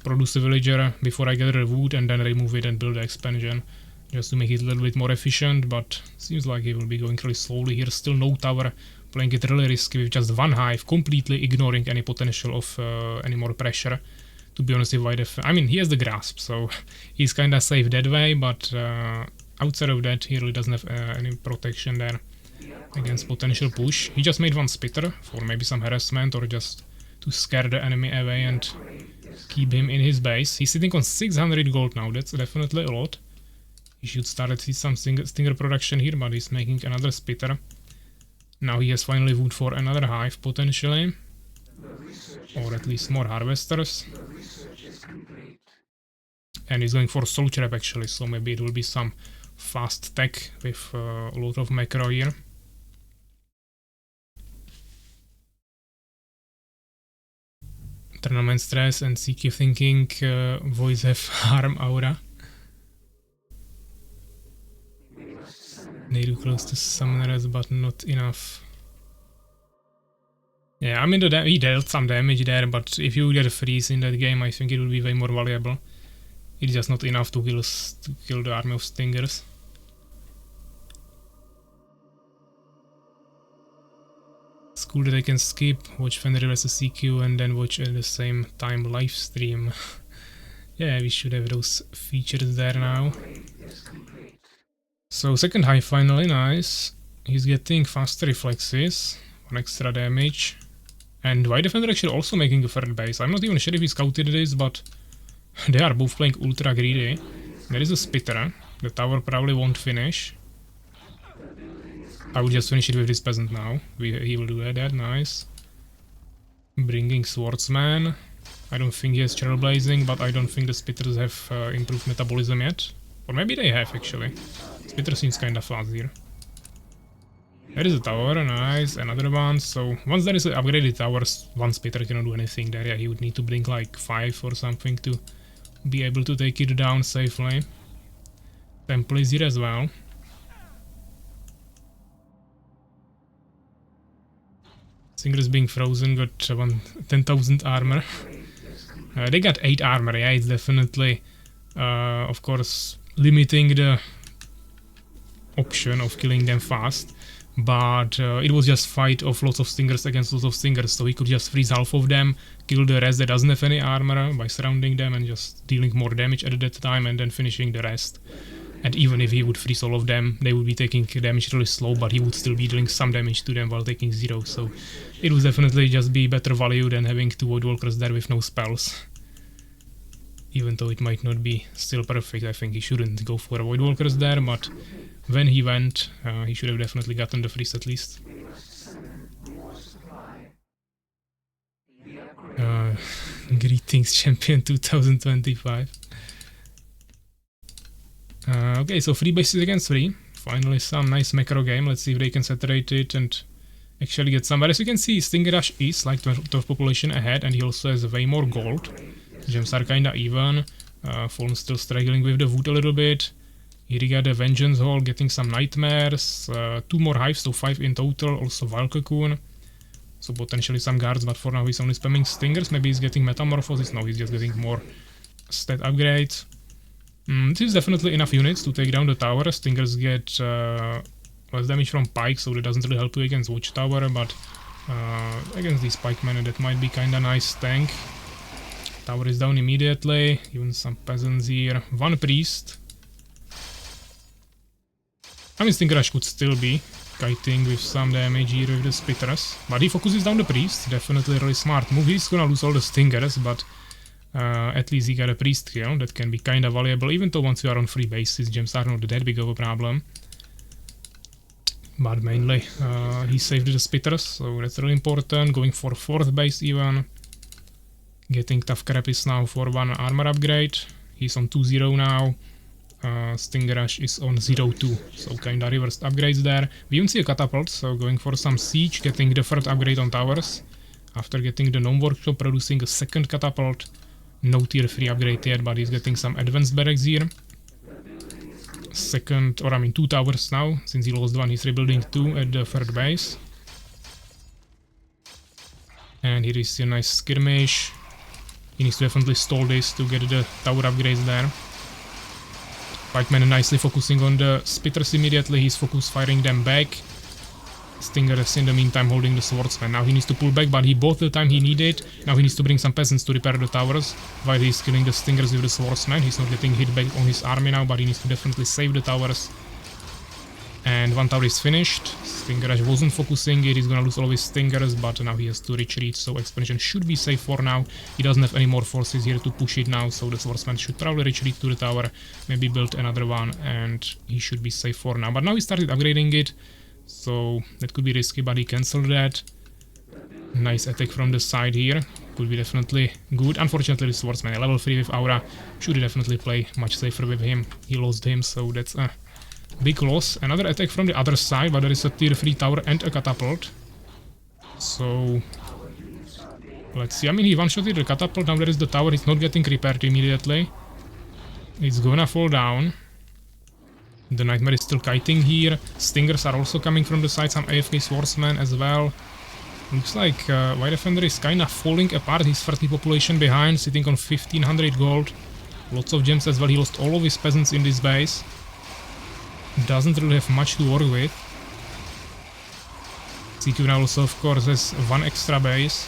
produce a villager before I gather the wood, and then remove it and build the expansion. Just to make it a little bit more efficient, but seems like he will be going really slowly here. Still no tower, playing it really risky with just 1 hive, completely ignoring any potential of any more pressure. To be honest, I mean, he has the grasp, so he's kinda safe that way, but outside of that, he really doesn't have any protection there against potential push. He just made 1 spitter for maybe some harassment or just to scare the enemy away and keep him in his base. He's sitting on 600 gold now, that's definitely a lot. He should start to see some stinger production here, but he's making another spitter. Now he has finally wood for another hive potentially. Or at least more harvesters. And he's going for soul trap actually, so maybe it will be some fast tech with a lot of macro here. Tournament stress and CQ thinking, voice have harm aura. They do close to summoners, but not enough. Yeah, I mean he dealt some damage there, but if you get a freeze in that game, I think it will be way more valuable. It's just not enough to kill the army of stingers. It's cool that I can skip, watch Fenrir vs CQ, and then watch at the same time live stream. Yeah, we should have those features there now. So second hive finally, nice. He's getting faster reflexes, 1 extra damage. And White Defender actually also making a third base. I'm not even sure if he scouted this, but they are both playing ultra greedy. There is a spitter. The tower probably won't finish. I will just finish it with this peasant now. He will do that, nice. Bringing swordsman. I don't think he has trailblazing, but I don't think the spitters have improved metabolism yet. Or maybe they have actually. Spitter seems kinda fast here. There is a tower, nice, another one. So once there is an upgraded tower, 1 spitter cannot do anything there. Yeah, he would need to bring like 5 or something to be able to take it down safely. Temple is here as well. Singer is being frozen, got 10,000 armor. They got 8 armor, yeah, it's definitely, of course, limiting the option of killing them fast. But it was just fight of lots of stingers against lots of stingers, so he could just freeze half of them, kill the rest that doesn't have any armor by surrounding them and just dealing more damage at that time and then finishing the rest. And even if he would freeze all of them, they would be taking damage really slow, but he would still be dealing some damage to them while taking 0, so it would definitely just be better value than having 2 Void Walkers there with no spells. Even though it might not be still perfect, I think he shouldn't go for Void Walkers there, but when he went, he should have definitely gotten the freeze at least. Greetings, Champion 2025. Okay, so 3 bases against 3. Finally some nice macro game. Let's see if they can saturate it and actually get some. But as you can see, StingerRush is like 12 population ahead, and he also has way more gold. Gems are kinda even. Fallen still struggling with the wood a little bit. Here he got a Vengeance Hall, getting some Nightmares. 2 more hives, so 5 in total. Also Wild Cocoon. So potentially some guards, but for now he's only spamming stingers. Maybe he's getting Metamorphosis. No, he's just getting more stat upgrades. This is definitely enough units to take down the tower. Stingers get less damage from pikes, so that doesn't really help you against Watchtower, but against these pikemen that might be kinda nice tank. Tower is down immediately, even some peasants here. One priest. I mean, StingerRush could still be kiting with some damage here with the spitters. But he focuses down the priest, definitely a really smart move. He's gonna lose all the stingers, but at least he got a priest kill. That can be kinda valuable, even though once you are on free bases, gems are not that big of a problem. But mainly, he saved the spitters, so that's really important. Going for 4th base even. Getting tough Carapace now for 1 armor upgrade. He's on 2-0 now. StingerRush is on 0-2, so kinda reversed upgrades there. We even see a catapult, so going for some siege, getting the 3rd upgrade on towers. After getting the gnome workshop, producing a 2nd catapult. No tier 3 upgrade yet, but he's getting some advanced barracks here. 2 towers now. Since he lost 1, he's rebuilding 2 at the 3rd base. And here is a nice skirmish. He needs to definitely stall this to get the tower upgrades there. Pikeman nicely focusing on the spitters immediately. He's focus firing them back. Stinger is in the meantime holding the swordsman. Now he needs to pull back, but he bought the time he needed. Now he needs to bring some peasants to repair the towers while he's killing the stingers with the swordsman. He's not getting hit back on his army now, but he needs to definitely save the towers. And 1 tower is finished. StingerRush wasn't focusing it, he's gonna lose all of his stingers, but now he has to retreat, so expansion should be safe for now. He doesn't have any more forces here to push it now, so the swordsman should probably retreat to the tower, maybe build another one, and he should be safe for now. But now he started upgrading it, so that could be risky, but he cancelled that. Nice attack from the side here, could be definitely good. Unfortunately the swordsman, level 3 with aura, should definitely play much safer with him. He lost him, so that's a big loss. Another attack from the other side, but there is a tier 3 tower and a catapult. So let's see. I mean, he one-shotted the catapult, now there is the tower, it's not getting repaired immediately. It's gonna fall down. The Nightmare is still kiting here. Stingers are also coming from the side, some AFK swordsmen as well. Looks like White Defender is kinda falling apart, his 30 population behind, sitting on 1500 gold. Lots of gems as well, he lost all of his peasants in this base. Doesn't really have much to work with. CQ now also of course has 1 extra base.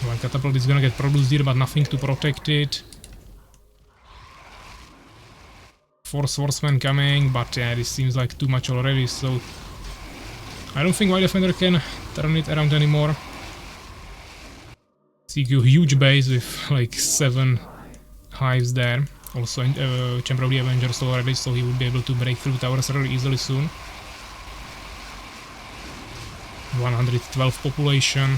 1 catapult is gonna get produced here, but nothing to protect it. 4 swordsmen coming, but yeah, this seems like too much already, so I don't think White Defender can turn it around anymore. CQ huge base with like 7 hives there. Also Chamber of the Avengers already, so he would be able to break through towers really easily soon. 112 population.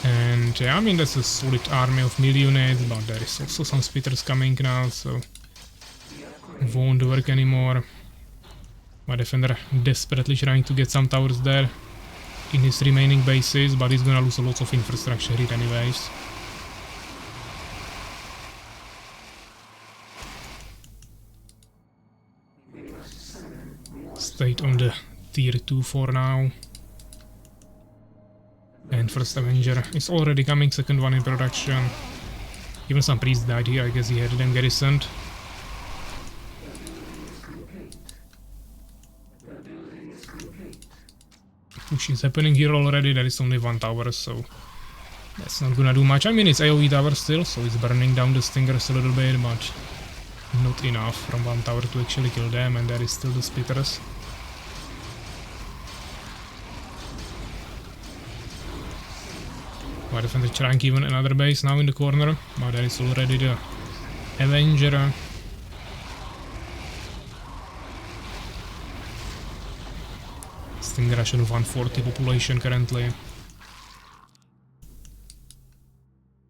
And yeah, I mean that's a solid army of millionaires, but there is also some spitters coming now, so won't work anymore. My Defender desperately trying to get some towers there in his remaining bases, but he's gonna lose a lot of infrastructure here anyways. Stayed on the tier 2 for now. And first Avenger is already coming, second one in production. Even some priests died here, I guess he had them garrisoned. Push is happening here already, there is only 1 tower, so that's not gonna do much. I mean, it's AoE tower still, so it's burning down the stingers a little bit, but not enough from 1 tower to actually kill them, and there is still the spitters. White Defender trying even another base now in the corner, but there is already the Avenger. StingerRush on 140 population currently.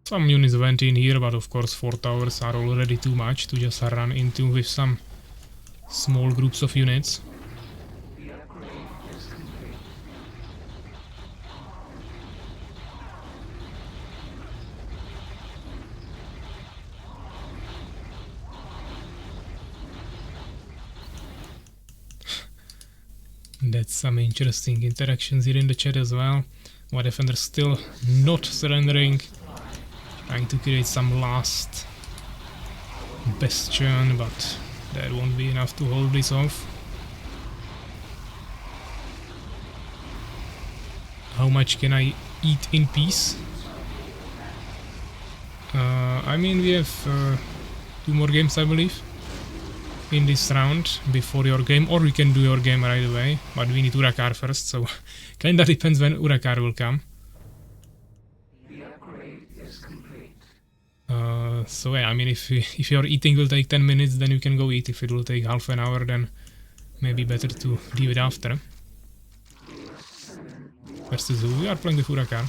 Some units went in here, but of course 4 towers are already too much to just run into with some small groups of units. That's some interesting interactions here in the chat as well. White Defender still not surrendering, trying to create some last Bastion, but that won't be enough to hold this off. How much can I eat in peace? I mean, we have 2 more games, I believe, in this round before your game, or we can do your game right away, but we need Urakaar first, so kinda depends when Urakaar will come. So yeah, I mean, if your eating will take 10 minutes, then you can go eat. If it will take half an hour, then maybe better to leave it after. Versus who? We are playing with Urakaar.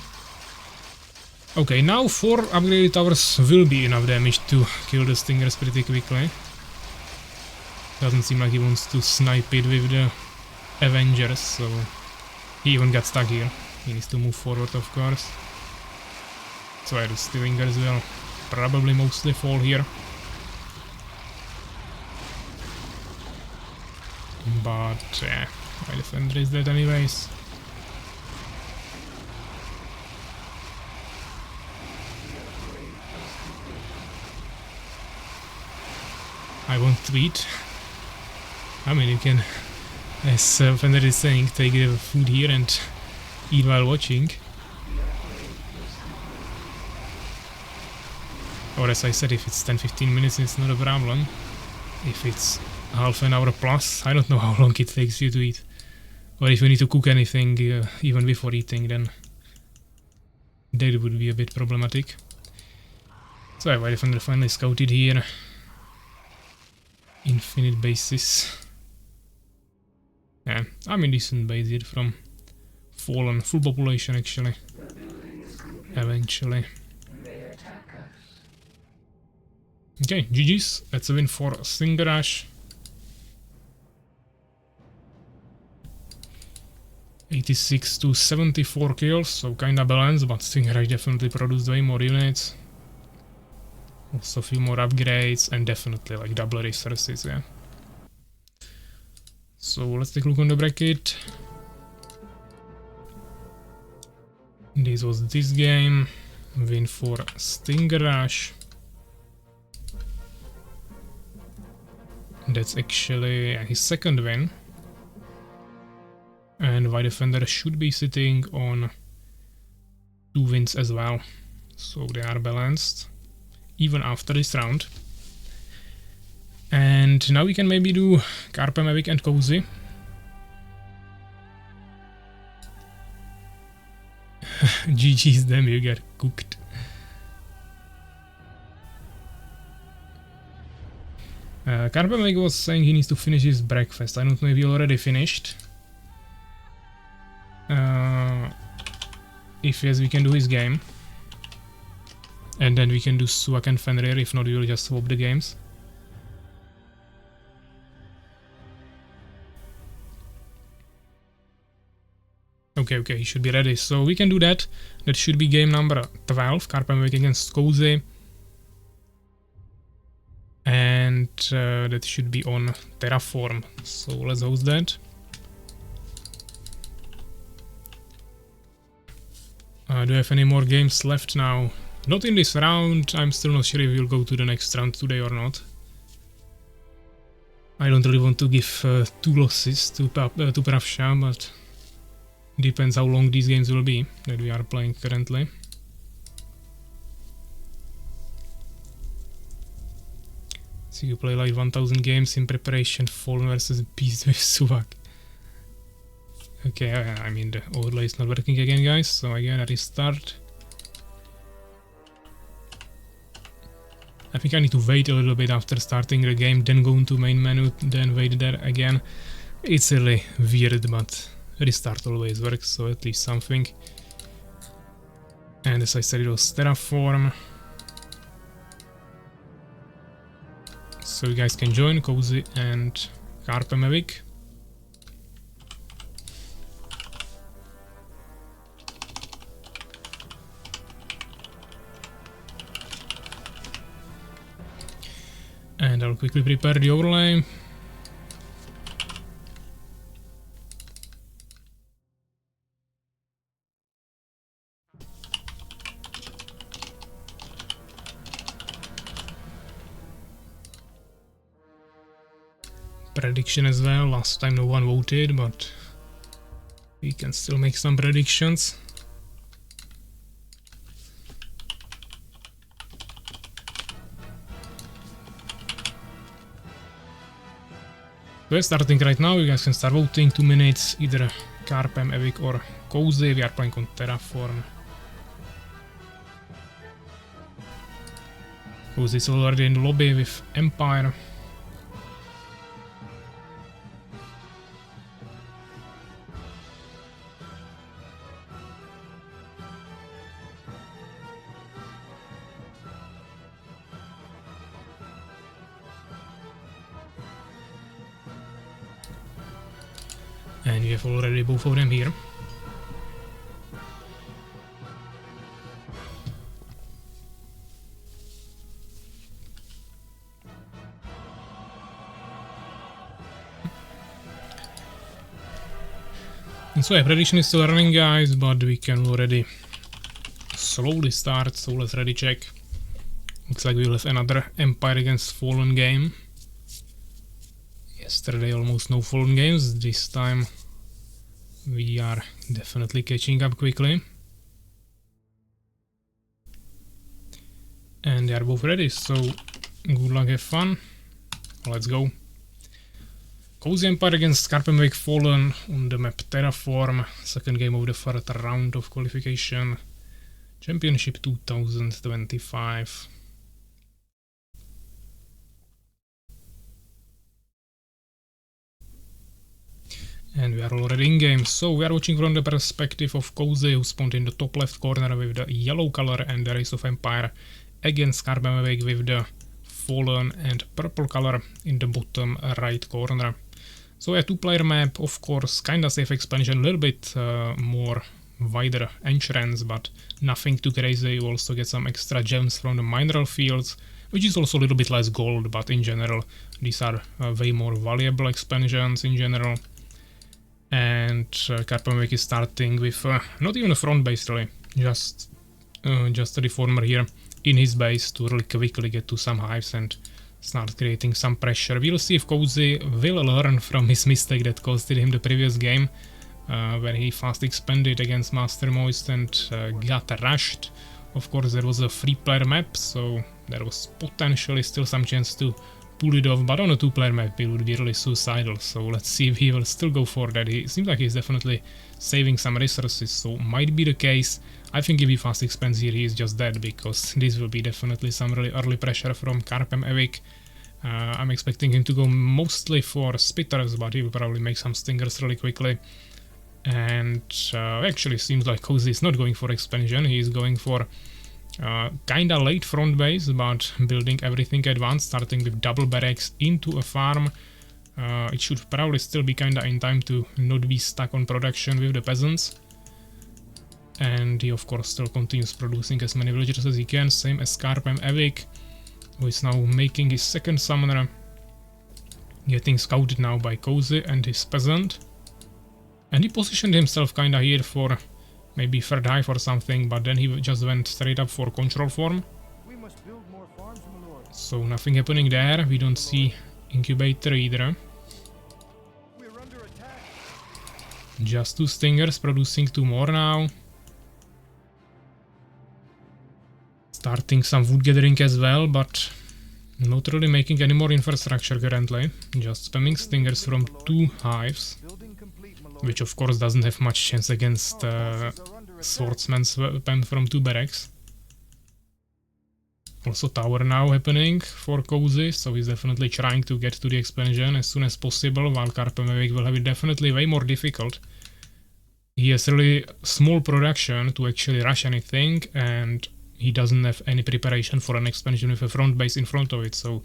Okay, now 4 upgraded towers will be enough damage to kill the Stingers pretty quickly. Doesn't seem like he wants to snipe it with the Avengers, so he even got stuck here. He needs to move forward, of course. So yeah, the Stingers will probably mostly fall here. But yeah, my defender is dead anyways. I won't tweet. I mean, you can, as Fender is saying, take the food here and eat while watching. Or as I said, if it's 10-15 minutes, it's not a problem. If it's half an hour plus, I don't know how long it takes you to eat. Or if you need to cook anything even before eating, then that would be a bit problematic. So yeah, my defender finally scouted here. Infinite bases. Yeah, I'm in decent base here from fallen full population actually. Eventually. Okay, GG's. That's a win for StingerRush. 86 to 74 kills, so kinda balanced, but StingerRush definitely produced way more units. Also a few more upgrades and definitely like double resources, yeah. So let's take a look on the bracket. This was this game. Win for StingerRush. That's actually his second win. And White Defender should be sitting on 2 wins as well. So they are balanced even after this round. And now we can maybe do KaerbEmEvig and Cozy. GG's them, you get cooked. KaerbEmEvig was saying he needs to finish his breakfast. I don't know if he already finished. If yes, we can do his game. And then we can do Suwak and Fenrir. If not, we will just swap the games. Okay, he should be ready. So we can do that. That should be game number 12. KaerbEmEvig against Cozy. And that should be on Terraform. So let's host that. Do I have any more games left now? Not in this round. I'm still not sure if we'll go to the next round today or not. I don't really want to give 2 losses to Pravsha, but depends how long these games will be that we are playing currently. So you play like 1000 games in preparation, Fallen versus Beast with Suwak. Okay, I mean the overlay is not working again, guys, so again I restart. I think I need to wait a little bit after starting the game, then go into main menu, then wait there again. It's really weird, but restart always works, so at least something. And as I said, it was Terraform. So you guys can join Cozy and KaerbEmEvig. And I'll quickly prepare the overlay. prediction as well. Last time no one voted, but we can still make some predictions. We're starting right now. You guys can start voting. 2 minutes, either KaerbEmEvig or Cozy. We are playing on Terraform. Cozy is already in the lobby with Empire. And you have already both of them here. And so yeah, prediction is still running, guys, but we can already slowly start, so let's ready check. Looks like we'll have another Empire against Fallen game. Yesterday almost no Fallen games, this time we are definitely catching up quickly. And they are both ready, so good luck, have fun. Let's go. Cozy Empire against KaerbEmEvig Fallen on the map Terraform. Second game of the third round of Qualification. Championship 2025. And we are already in game, so we are watching from the perspective of Cozy, who spawned in the top left corner with the yellow color and the Race of Empire, against KaerbEmEvig with the Fallen and purple color in the bottom right corner. So a 2-player map, of course, kinda safe expansion, a little bit more wider entrance, but nothing too crazy. You also get some extra gems from the mineral fields, which is also a little bit less gold, but in general these are way more valuable expansions in general. And KaerbEmEvig is starting with not even a front base really, just a reformer here in his base to really quickly get to some hives and start creating some pressure. We'll see if Cozy will learn from his mistake that costed him the previous game, where he fast expanded against Master Moist and got rushed. Of course there was a 3-player map, so there was potentially still some chance to pull it off, but on a 2-player map it would be really suicidal, so let's see if he will still go for that. He seems like he's definitely saving some resources, so might be the case. I think if he fast expands here he is just dead, because this will be definitely some really early pressure from KaerbEmEvig. I'm expecting him to go mostly for spitters, but he will probably make some stingers really quickly. And actually seems like Cozy is not going for expansion, he is going for kinda late front base, but building everything at once, starting with double barracks into a farm. It should probably still be kinda in time to not be stuck on production with the peasants. And he of course still continues producing as many villagers as he can, same as KaerbEmEvig, who is now making his second summoner, getting scouted now by Cozy and his peasant. And he positioned himself kinda here for maybe third hive or something, but then he just went straight up for control form. So nothing happening there, we don't see incubator either. Just 2 stingers producing 2 more now. Starting some wood gathering as well, but not really making any more infrastructure currently. Just spamming stingers from 2 hives, which of course doesn't have much chance against swordsman's weapon from 2 barracks. Also tower now happening for Cozy, so he's definitely trying to get to the expansion as soon as possible, while KaerbEmEvig will have it definitely way more difficult. He has really small production to actually rush anything, and he doesn't have any preparation for an expansion with a front base in front of it, so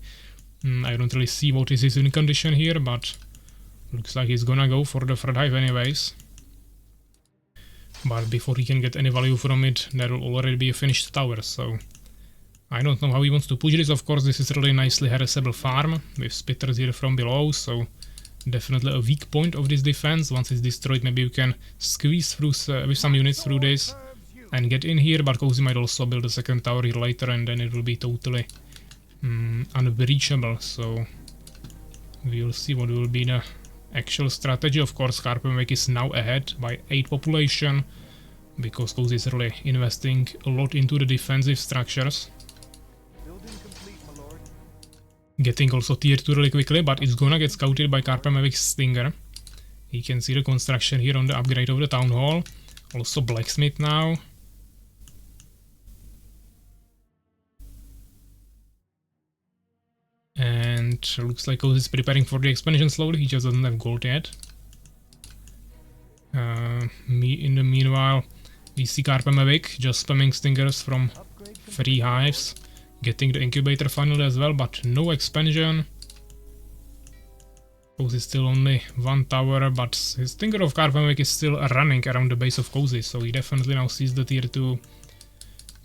I don't really see what is his win condition here, but looks like he's gonna go for the third hive anyways. But before he can get any value from it, there will already be a finished tower, so I don't know how he wants to push this. Of course this is really nicely harassable farm, with spitters here from below, so definitely a weak point of this defense. Once it's destroyed, maybe you can squeeze through with some units through this and get in here, but Cozy might also build a second tower here later, and then it will be totally unbreachable, so We'll see what will be the actual strategy. Of course, KaerbEmEvig is now ahead by 8 population, because Cozy is really investing a lot into the defensive structures. Building complete, my lord. Getting also tier 2 really quickly, but it's gonna get scouted by KaerbEmEvig's Stinger. You can see the construction here on the upgrade of the town hall. Also blacksmith now. And looks like Cozy is preparing for the expansion slowly. He just doesn't have gold yet. In the meanwhile, we see KaerbEmEvig just spamming Stingers from 3 hives, getting the incubator finally as well, but no expansion. Cozy is still only 1 tower, but his Stinger of KaerbEmEvig is still running around the base of Cozy, so he definitely now sees the tier 2.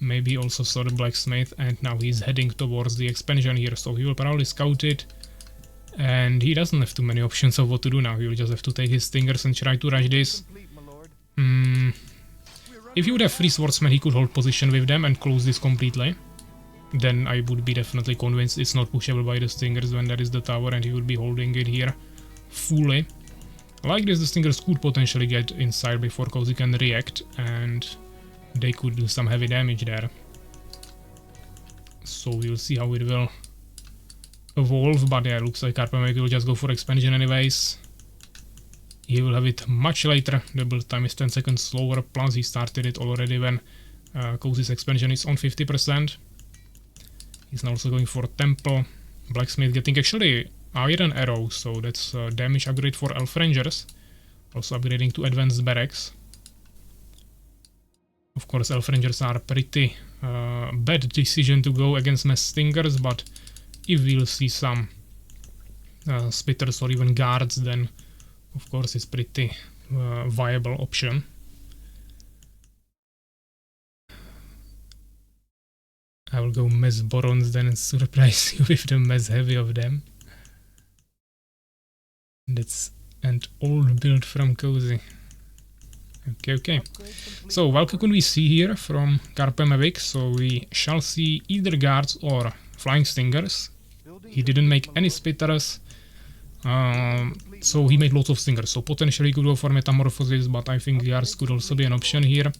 Maybe also saw the blacksmith, and now he's heading towards the expansion here, so he will probably scout it. And he doesn't have too many options of what to do now. He will just have to take his Stingers and try to rush this. Complete, my lord. If he would have 3 swordsmen, he could hold position with them and close this completely. Then I would be definitely convinced it's not pushable by the Stingers when there is the tower, and he would be holding it here fully. Like this, the Stingers could potentially get inside before Cozy can react, and they could do some heavy damage there. So we'll see how it will evolve, but yeah, looks like KaerbEmEvig will just go for expansion anyways. He will have it much later. The build time is 10 seconds slower, plus he started it already when Cozy's expansion is on 50%. He's now also going for temple. Blacksmith getting actually iron arrow, so that's a damage upgrade for elf rangers. Also upgrading to advanced barracks. Of course, elf rangers are pretty bad decision to go against mass Stingers, but if we'll see some spitters or even guards, then of course it's pretty viable option. I will go mass Borons then and surprise you with the mass heavy of them. That's an old build from Cozy. Okay. So Valkakun we see here from KaerbEmEvig, so we shall see either guards or flying Stingers. He didn't make any spitters, so he made lots of Stingers, so potentially he could go for metamorphosis, but I think guards could also be an option here.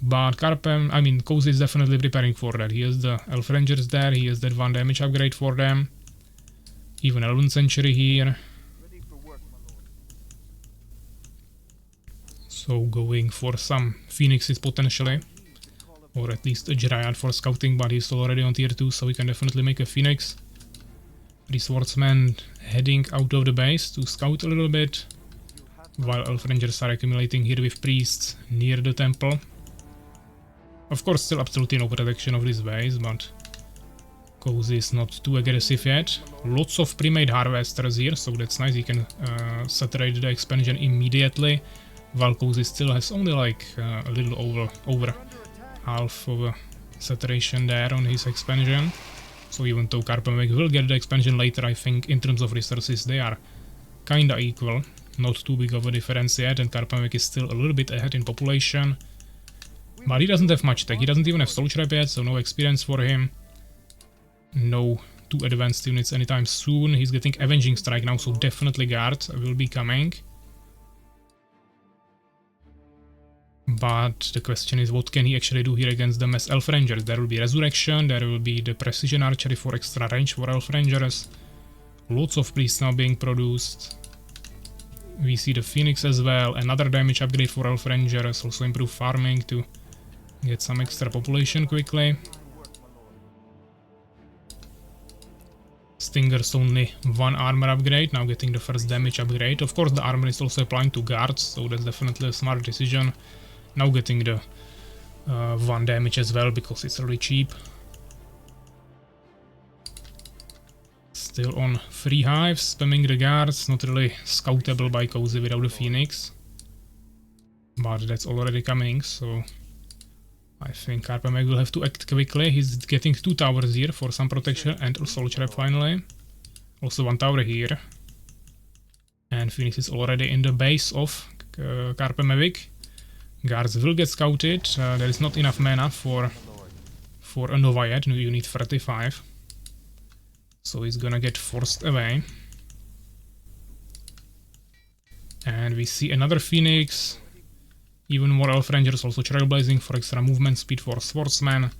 But Cozy is definitely preparing for that. He has the elf rangers there, he has that 1 damage upgrade for them. Even Elven Century here. Ready for work, my lord. So going for some phoenixes potentially, or at least a Dryad for scouting, but he's already on tier 2, so we can definitely make a phoenix. 3 swordsmen heading out of the base to scout a little bit, while elf rangers are accumulating here with priests near the temple. Of course, still absolutely no protection of this base, but Cozy is not too aggressive yet. Lots of pre-made harvesters here, so that's nice. He can saturate the expansion immediately, while Cozy still has only like a little over half of a saturation there on his expansion. So even though KaerbEmEvig will get the expansion later, I think in terms of resources they are kinda equal. Not too big of a difference yet, and KaerbEmEvig is still a little bit ahead in population. But he doesn't have much tech, he doesn't even have Soul Trap yet, so no experience for him. No 2 advanced units anytime soon. He's getting Avenging Strike now, so definitely guard will be coming. But the question is, what can he actually do here against the mass elf rangers? There will be resurrection, there will be the precision archery for extra range for elf rangers. Lots of priests now being produced. We see the phoenix as well, another damage upgrade for elf rangers, also improve farming to get some extra population quickly. Stinger's only 1 armor upgrade, now getting the first damage upgrade. Of course the armor is also applying to guards, so that's definitely a smart decision. Now getting the 1 damage as well, because it's really cheap. Still on 3 hives, spamming the guards, not really scoutable by Cozy without the phoenix. But that's already coming, so I think KaerbEmEvig will have to act quickly. He's getting 2 towers here for some protection and a soul trap finally. Also 1 tower here. And Phoenix is already in the base of KaerbEmEvig. Guards will get scouted. There is not enough mana for a Nova yet. You need 35. So he's gonna get forced away. And we see another Phoenix, even more Elf Rangers, also Trailblazing for extra movement speed for Swordsman,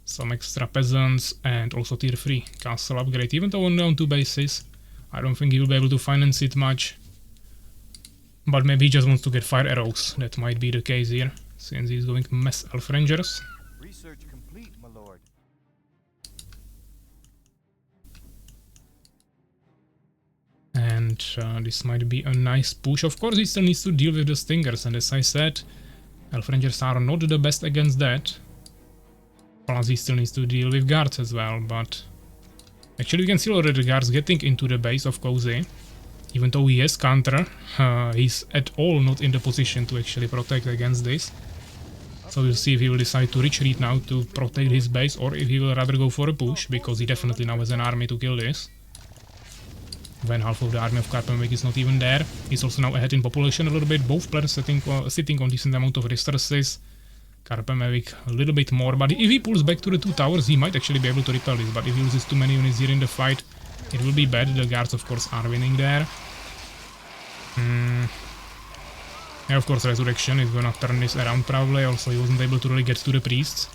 some extra Peasants, and also Tier 3 Castle upgrade, even though only on 2 bases. I don't think he will be able to finance it much. But maybe he just wants to get Fire Arrows, that might be the case here, since he's going mass Elf Rangers. Research complete, my lord. And this might be a nice push. Of course, he still needs to deal with the Stingers, and as I said, Elf Rangers are not the best against that. Plus, he still needs to deal with guards as well, but... Actually, we can see already the guards getting into the base of Cozy. Even though he has counter, he's at all not in the position to actually protect against this. So we'll see if he will decide to retreat now to protect his base, or if he will rather go for a push, because he definitely now has an army to kill this. When half of the army of KaerbEmEvig is not even there. He's also now ahead in population a little bit, both players sitting on decent amount of resources. KaerbEmEvig a little bit more, but if he pulls back to the 2 towers, he might actually be able to repel this, but if he loses too many units here in the fight, it will be bad. The guards, of course, are winning there. Yeah, of course, Resurrection is gonna turn this around probably. Also, he wasn't able to really get to the priests.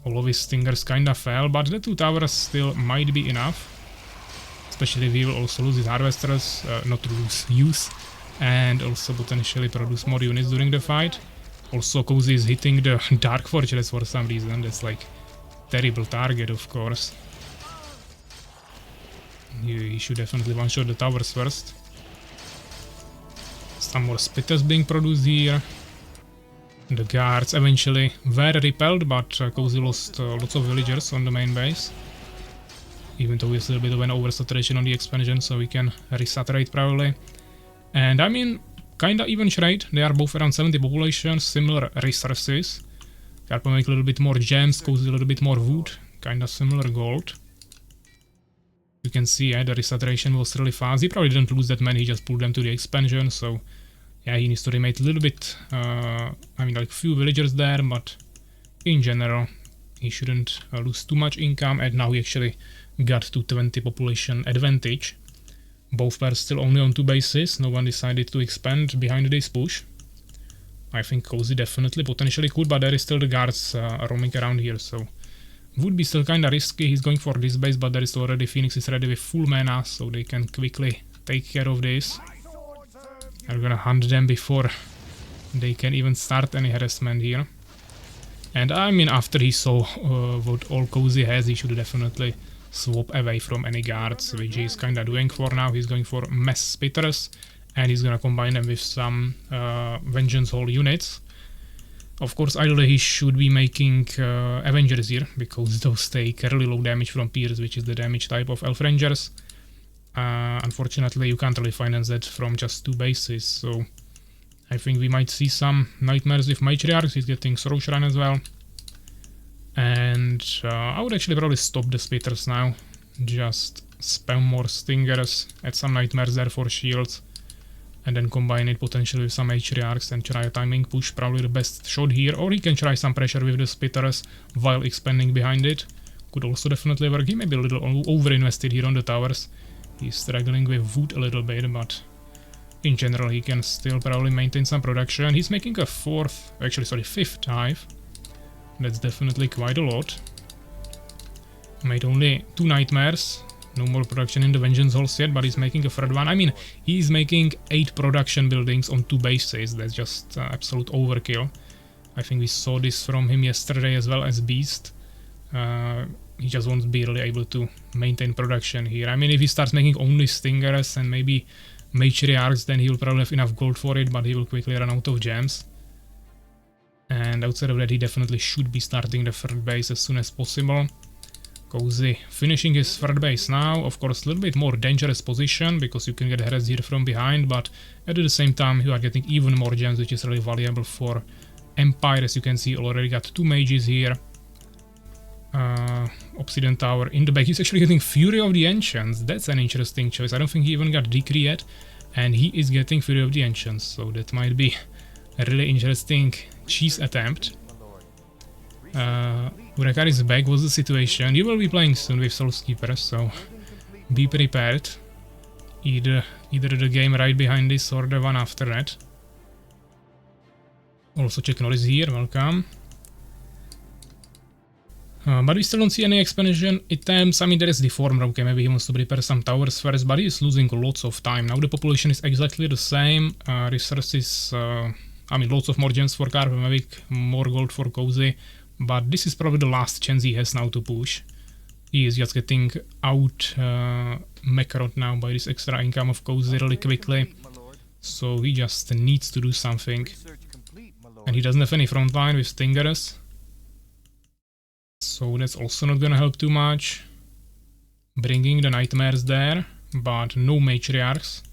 All of his Stingers kinda fell, but the 2 towers still might be enough. Especially if he will also lose his Harvesters, not lose, use, and also potentially produce more units during the fight. Also, Cozy is hitting the Dark Fortress for some reason. That's like terrible target, of course. He should definitely one-shot the towers first. Some more Spitters being produced here. The guards eventually were repelled, but Cozy lost lots of villagers on the main base. Even though there's a little bit of an oversaturation on the expansion, so we can resaturate probably. And I mean, kinda even trade. They are both around 70 population, similar resources. KaerbEmEvig a little bit more gems, Cozy a little bit more wood, kinda similar gold. You can see, yeah, the resaturation was really fast. He probably didn't lose that many, he just pulled them to the expansion, so yeah, he needs to remake a little bit, I mean, like few villagers there, but in general, he shouldn't lose too much income, and now he actually got to 20 population advantage. Both players still only on 2 bases, no one decided to expand behind this push. I think Cozy definitely potentially could, but there is still the guards roaming around here, so would be still kinda risky. He's going for this base, but there is already Phoenixes ready with full mana, so they can quickly take care of this. I'm gonna hunt them before they can even start any harassment here. And I mean, after he saw what all Cozy has, he should definitely swap away from any guards, which he's kinda doing for now. He's going for mass Spitters, and he's gonna combine them with some Vengeance Hall units. Of course, ideally he should be making Avengers here, because those take really low damage from Pierce, which is the damage type of Elf Rangers. Unfortunately, you can't really finance that from just 2 bases, so I think we might see some nightmares with Matriarchs. He's getting Sorosharan as well. And I would actually probably stop the Spitters now. Just spam more Stingers, add some Nightmares there for shields, and then combine it potentially with some Matriarchs and try a timing push, probably the best shot here. Or he can try some pressure with the Spitters while expanding behind it. Could also definitely work. He may be a little over-invested here on the towers. He's struggling with wood a little bit, but in general he can still probably maintain some production. He's making a 5th hive. That's definitely quite a lot. Made only 2 Nightmares. No more production in the Vengeance Halls yet, but he's making a 3rd one. I mean, he's making 8 production buildings on 2 bases. That's just absolute overkill. I think we saw this from him yesterday as well as Beast. He just won't be really able to maintain production here. I mean, if he starts making only Stingers and maybe Matriarchs, then he'll probably have enough gold for it, but he will quickly run out of gems. And outside of that, he definitely should be starting the 3rd base as soon as possible. Cozy finishing his 3rd base now. Of course, a little bit more dangerous position, because you can get harassed here from behind, but at the same time, you are getting even more gems, which is really valuable for Empire. As you can see, already got 2 mages here. Obsidian Tower in the back. He's actually getting Fury of the Ancients. That's an interesting choice. I don't think he even got Decree yet, and he is getting Fury of the Ancients, so that might be a really interesting cheese attempt. Urakaar is back. What's the situation? You will be playing soon with Soulskeeper, so be prepared. either the game right behind this or the one after that. Also Czech Norris here, welcome. But we still don't see any expansion items. I mean, there is the former, okay, maybe he wants to prepare some towers first, but he is losing lots of time. Now the population is exactly the same, resources, I mean, lots of more gems for KaerbEmEvig, more gold for Cozy, but this is probably the last chance he has now to push. He is just getting out macroed now by this extra income of Cozy really quickly, so he just needs to do something. And he doesn't have any front line with Stingers, so that's also not gonna help too much. Bringing the nightmares there, but no matriarchs.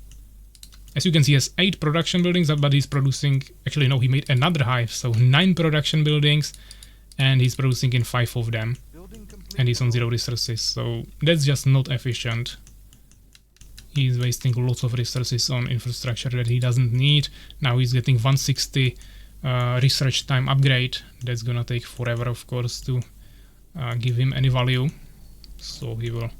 As you can see, he has 8 production buildings, but he's producing... Actually, no, he made another hive, so 9 production buildings, and he's producing in 5 of them. And he's on 0 resources, so that's just not efficient. He's wasting lots of resources on infrastructure that he doesn't need. Now he's getting 160 research time upgrade. That's gonna take forever, of course, to give him any value. So he will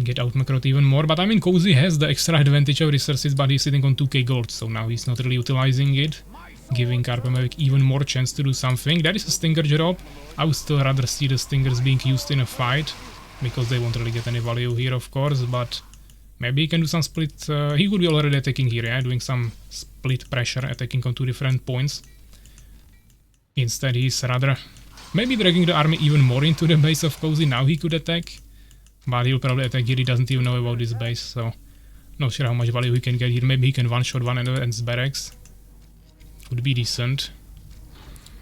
get out macroed even more. But I mean, Cozy has the extra advantage of resources, but he's sitting on 2k gold, so now he's not really utilizing it, giving KaerbEmEvig even more chance to do something. That is a Stinger job. I would still rather see the Stingers being used in a fight, because they won't really get any value here, of course, but maybe he can do some split... he could be already attacking here, yeah, doing some split pressure, attacking on 2 different points. Instead, he's rather maybe dragging the army even more into the base of Cozy. Now he could attack, but he'll probably attack here. He doesn't even know about this base, so not sure how much value he can get here. Maybe he can one-shot one of its barracks. Would be decent.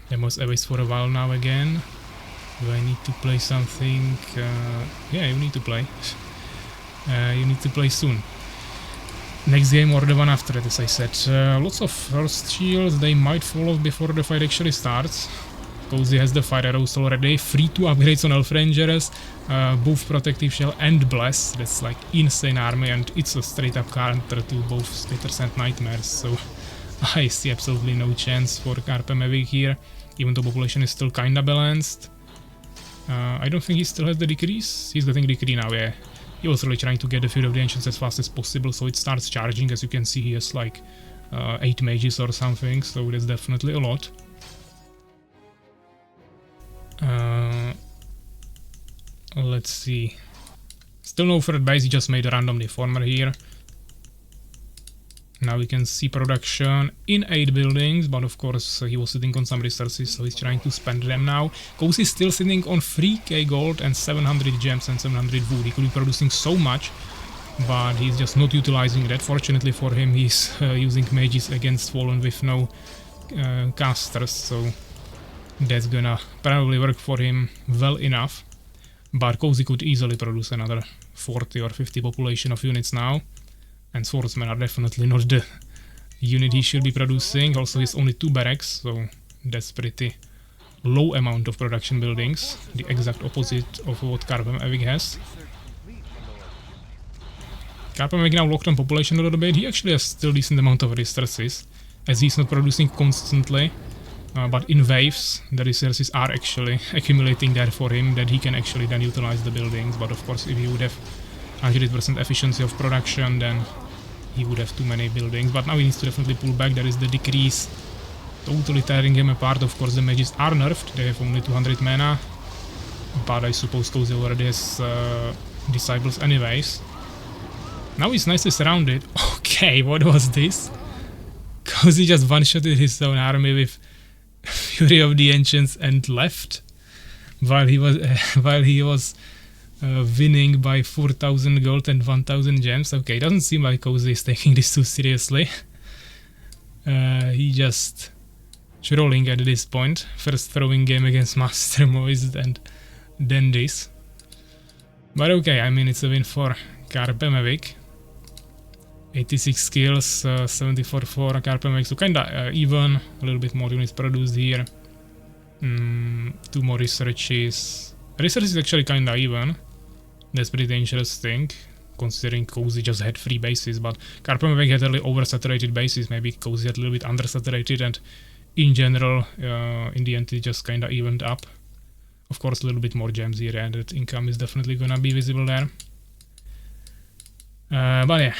Demos aways for a while now again. Do I need to play something? Yeah, you need to play. You need to play soon. Next game or the one after it, as I said. Lots of first shields, they might fall off before the fight actually starts. Cozy has the fire arrows already, free 2 upgrades on Elf Rangers, both Protective Shell and Bless. That's like insane army, and it's a straight up counter to both Splitters and Nightmares, so I see absolutely no chance for KaerbEmEvig here, even though population is still kinda balanced. I don't think he still has the decrease. He's getting decree now, yeah. He was really trying to get the Field of the Ancients as fast as possible, so it starts charging. As you can see, he has like 8 mages or something, so that's definitely a lot. Let's see. Still no third base, he just made a random deformer here. Now we can see production in 8 buildings, but of course he was sitting on some resources, so he's trying to spend them now. Cozy is still sitting on 3k gold and 700 gems and 700 wood. He could be producing so much, but he's just not utilizing that. Fortunately for him, he's using mages against Fallen with no casters, so that's gonna probably work for him well enough. But Cozy could easily produce another 40 or 50 population of units now. And swordsmen are definitely not the unit he should be producing. Also, he's only 2 barracks, so that's pretty low amount of production buildings. The exact opposite of what KaerbEmEvig has. KaerbEmEvig now locked on population a little bit. He actually has still decent amount of resources, as he's not producing constantly. But in waves, the resources are actually accumulating there for him, that he can actually then utilize the buildings. But of course, if he would have 100% efficiency of production, then he would have too many buildings. But now he needs to definitely pull back. There is the decrease, totally tearing him apart. Of course, the mages are nerfed. They have only 200 mana. But I suppose Cozy already has disciples anyways. Now he's nicely surrounded. Okay, what was this? Cozy just one-shotted his own army with Fury of the Ancients and left, while he was winning by 4,000 gold and 1,000 gems. Okay, doesn't seem like Cozy is taking this too seriously. He just trolling at this point. First throwing game against Master Moist and then this. But okay, I mean, it's a win for KaerbEmEvig. 86 skills, 74 for KaerbEmEvig, so kinda even. A little bit more units produced here. 2 more researches. Research is actually kinda even. That's pretty interesting, considering Cozy just had 3 bases, but KaerbEmEvig had a little oversaturated bases. Maybe Cozy had a little bit undersaturated, and in general, in the end, it just kinda evened up. Of course, a little bit more gems here, and that income is definitely gonna be visible there. But yeah,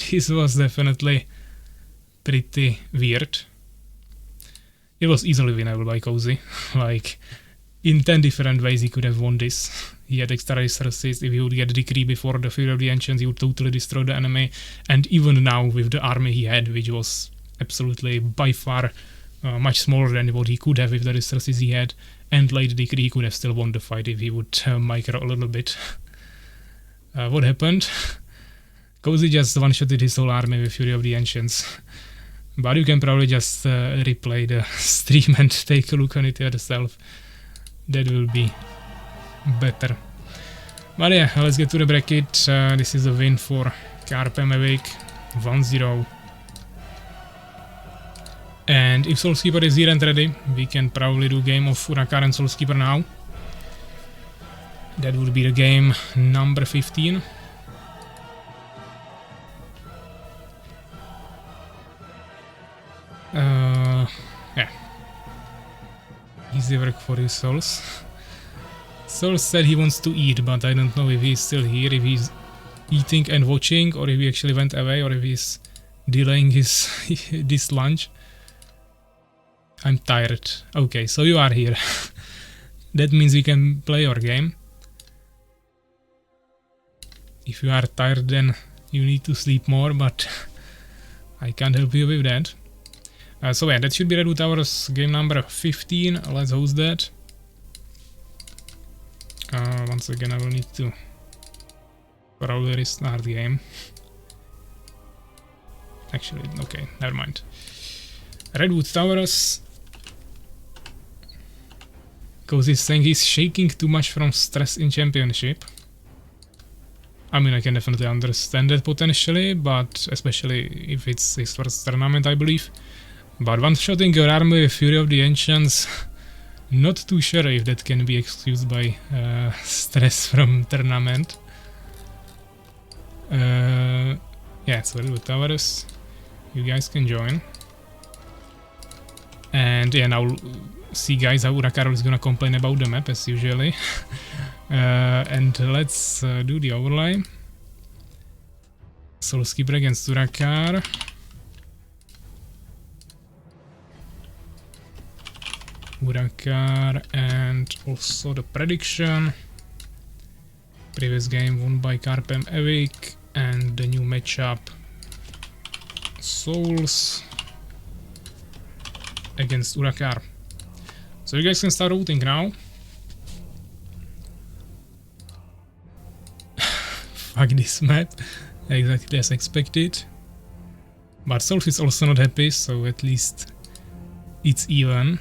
this was definitely pretty weird. It was easily winnable by Cozy. Like, in 10 different ways he could have won this. He had extra resources. If he would get Decree before the Fury of the Ancients, he would totally destroy the enemy. And even now, with the army he had, which was absolutely by far much smaller than what he could have with the resources he had, and late Decree, he could have still won the fight if he would micro a little bit. What happened? Cozy just one-shotted his whole army with Fury of the Ancients. But you can probably just replay the stream and take a look on it yourself. That will be better. But yeah, let's get to the bracket. This is a win for KaerbEmEvig, 1-0. And if Soulskeeper is here and ready, we can probably do game of Urakaar and Soulskeeper now. That would be the game number 15. Yeah. Easy work for you, Souls. Souls said he wants to eat, but I don't know if he's still here, if he's eating and watching, or if he actually went away, or if he's delaying his this lunch. I'm tired. Okay, so you are here. That means we can play our game. If you are tired, then you need to sleep more, but I can't help you with that. So yeah, that should be Red Wood Towers game number 15. Let's host that. Once again, I will need to probably restart the game. Actually, okay, never mind. Red Wood Towers. Because he's saying he's shaking too much from stress in championship. I mean, I can definitely understand that potentially, but especially if it's his first tournament, I believe. But one-shotting your army with Fury of the Ancients, not too sure if that can be excused by stress from tournament. Yeah, so Red Wood Towers, you guys can join. And yeah, now see guys how Urakaar is gonna complain about the map as usually. And let's do the overlay. Soulskeeper against Urakaar. Urakaar and also the prediction. Previous game won by KaerbEmEvig, and the new matchup Souls against Urakaar. So you guys can start voting now. Fuck this map, exactly as expected. But Souls is also not happy, so at least it's even.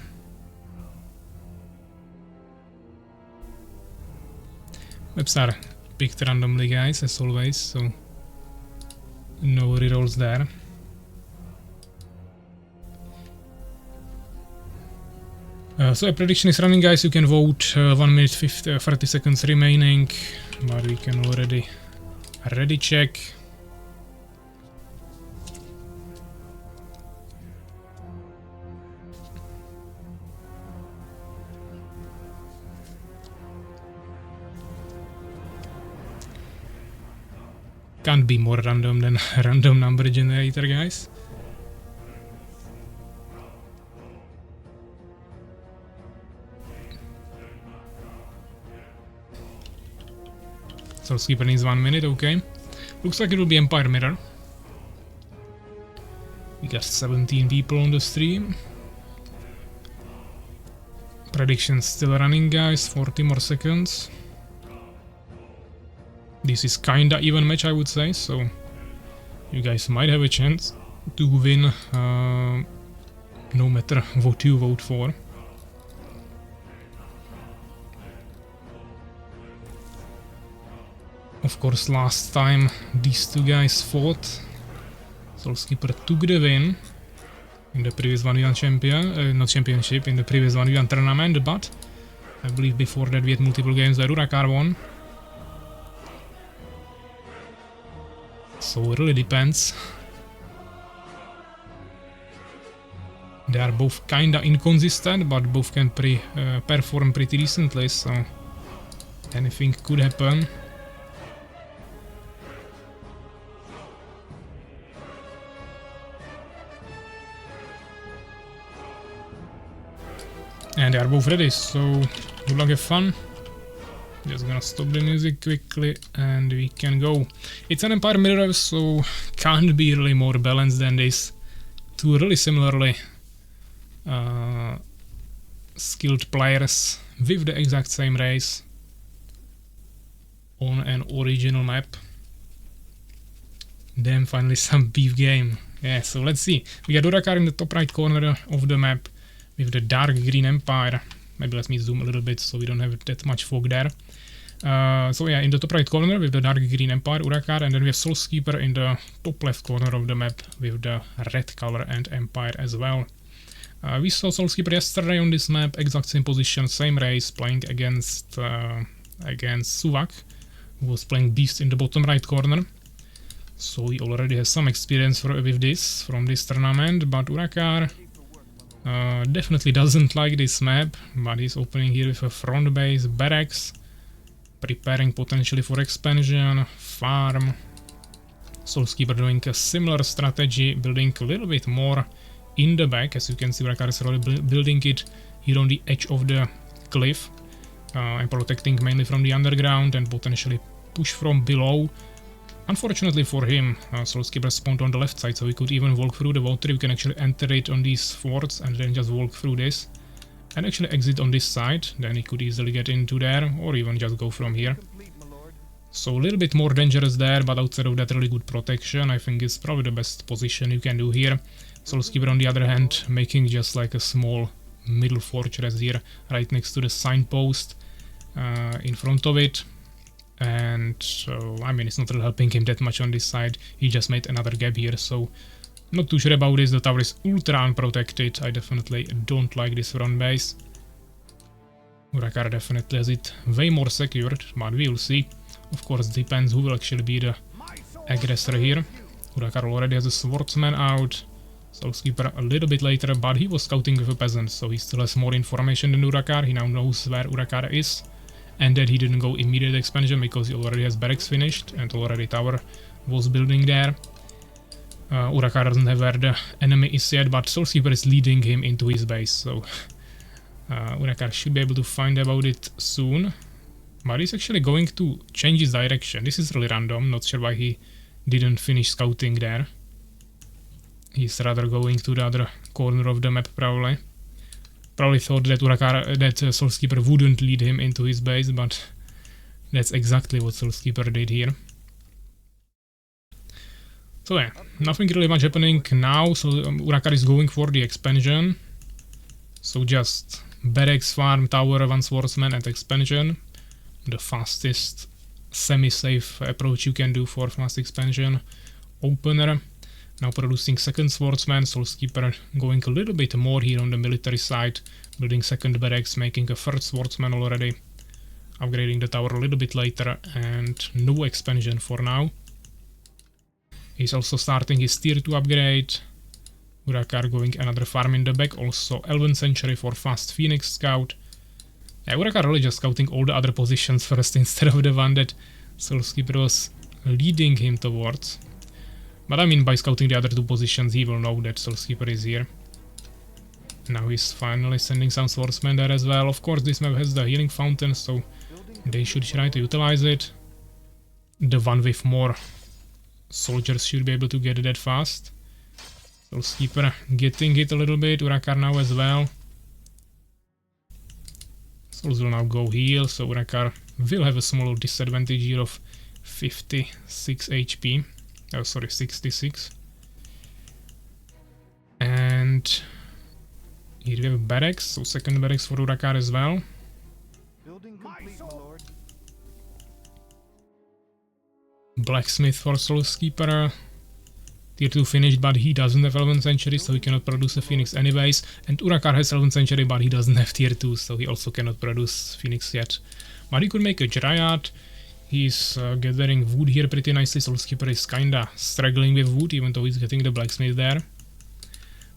Maps are picked randomly, guys, as always, so no rerolls there. So a prediction is running, guys. You can vote. 1 minute 30 seconds remaining, but we can already check. Can't be more random than a random number generator, guys. Soulskeeper needs 1 minute, okay. Looks like it will be Empire Mirror. We got 17 people on the stream. Predictions still running, guys, 40 more seconds. This is kinda even match, I would say, so you guys might have a chance to win no matter what you vote for. Of course, last time these two guys fought, Soulskeeper took the win in the previous 1v1 champion, not championship, in the previous 1v1 tournament, but I believe before that we had multiple games where Urakaar won. So it really depends. They are both kinda inconsistent, but both can perform pretty decently, so anything could happen. And they are both ready, so good luck, have fun. Just gonna stop the music quickly and we can go. It's an Empire mirror, so can't be really more balanced than this. Two really similarly skilled players with the exact same race on an original map. Then finally some beef game. Yeah, so let's see. We got Urakaar in the top right corner of the map with the dark green Empire. Maybe let me zoom a little bit so we don't have that much fog there. So yeah, in the top right corner with the dark green Empire, Urakaar, and then we have Soulskeeper in the top left corner of the map with the red color and Empire as well. We saw Soulskeeper yesterday on this map, exact same position, same race, playing against Suwak, who was playing Beast in the bottom right corner. So he already has some experience with this from this tournament, but Urakaar definitely doesn't like this map, but he's opening here with a front base, barracks, preparing potentially for expansion, farm. Soulskeeper doing a similar strategy, building a little bit more in the back. As you can see, Urakaar is already building it here on the edge of the cliff and protecting mainly from the underground and potentially push from below. Unfortunately for him, Soulskeeper spawned on the left side, so he could even walk through the water. We can actually enter it on these forts and then just walk through this and actually exit on this side. Then he could easily get into there or even just go from here. So a little bit more dangerous there, but outside of that, really good protection. I think is probably the best position you can do here. Soulskeeper on the other hand, making just like a small middle fortress here, right next to the signpost in front of it. And so, I mean, it's not really helping him that much on this side. He just made another gap here, so not too sure about this. The tower is ultra unprotected. I definitely don't like this front base. Urakaar definitely has it way more secured, but we'll see. Of course, depends who will actually be the aggressor here. Urakaar already has a swordsman out. Soulskeeper a little bit later, but he was scouting with a peasant, so he still has more information than Urakaar. He now knows where Urakaar is. And that he didn't go immediate expansion because he already has barracks finished and already tower was building there. Urakaar doesn't have where the enemy is yet, but Soulskeeper is leading him into his base, so Urakaar should be able to find about it soon. But he's actually going to change his direction. This is really random, not sure why he didn't finish scouting there. He's rather going to the other corner of the map probably. Probably thought that Soulskeeper wouldn't lead him into his base, but that's exactly what Soulskeeper did here. So yeah, nothing really much happening now, so Urakaar is going for the expansion. So just barracks, farm, tower, one swordsman and expansion. The fastest semi-safe approach you can do for fast expansion. Opener. Now producing second swordsman, Soulskeeper going a little bit more here on the military side, building second barracks, making a third swordsman already, upgrading the tower a little bit later, and no expansion for now. He's also starting his tier 2 upgrade. Urakaar going another farm in the back, also 11th century for fast Phoenix scout. Yeah, Urakaar really just scouting all the other positions first instead of the one that Soulskeeper was leading him towards. But I mean, by scouting the other two positions, he will know that Soulskeeper is here. Now he's finally sending some swordsmen there as well. Of course, this map has the healing fountain, so they should try to utilize it. The one with more soldiers should be able to get it that fast. Soulskeeper getting hit a little bit, Urakaar now as well. Souls will now go heal, so Urakaar will have a small disadvantage here of 56 HP. Oh, sorry, 66. And here we have barracks, so second barracks for Urakaar as well. Building complete, my lord. Blacksmith for Soulskeeper. Tier 2 finished, but he doesn't have 11th century, so he cannot produce a Phoenix anyways. And Urakaar has 11th century, but he doesn't have tier 2, so he also cannot produce Phoenix yet. But he could make a Dryad. He's gathering wood here pretty nicely. Soulskeeper is kinda struggling with wood, even though he's getting the blacksmith there.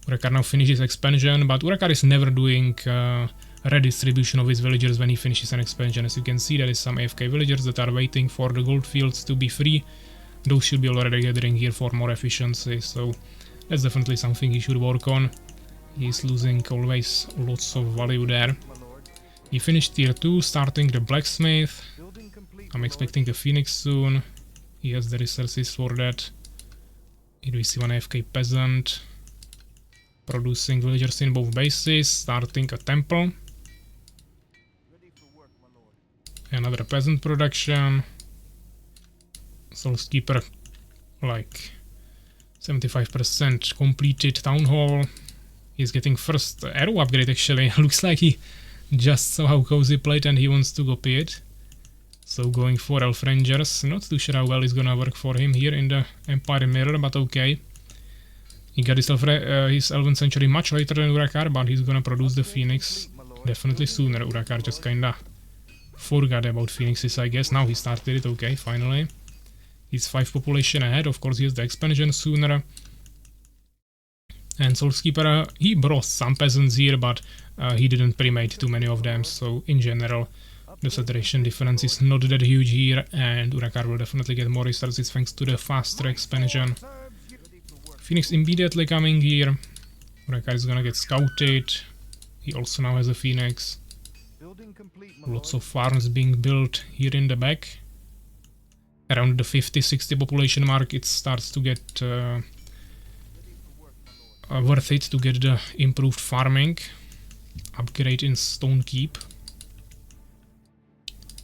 Urakaar now finishes expansion, but Urakaar is never doing redistribution of his villagers when he finishes an expansion. As you can see, there is some AFK villagers that are waiting for the gold fields to be free. Those should be already gathering here for more efficiency, so that's definitely something he should work on. He's losing always lots of value there. He finished tier 2, starting the blacksmith. I'm expecting a phoenix soon. He has the resources for that. Here we see one AFK peasant. Producing villagers in both bases, starting a temple. Another peasant production. Soulskeeper, like 75% completed town hall. He's getting first arrow upgrade actually. Looks like he just saw how Cozy played and he wants to copy it. So going for Elf Rangers. Not too sure how well it's gonna work for him here in the Empire Mirror, but okay. He got his Elven Century much later than Urakaar, but he's gonna produce the Phoenix definitely sooner. Urakaar just kinda forgot about Phoenixes, I guess. Now he started it, okay, finally. He's 5 population ahead, of course he has the expansion sooner. And Soulskeeper, he brought some peasants here, but he didn't pre-mate too many of them, so in general the saturation difference is not that huge here, and Urakaar will definitely get more resources thanks to the faster expansion. Phoenix immediately coming here. Urakaar is gonna get scouted. He also now has a Phoenix. Lots of farms being built here in the back. Around the 50-60 population mark it starts to get worth it to get the improved farming. Upgrade in Stone Keep.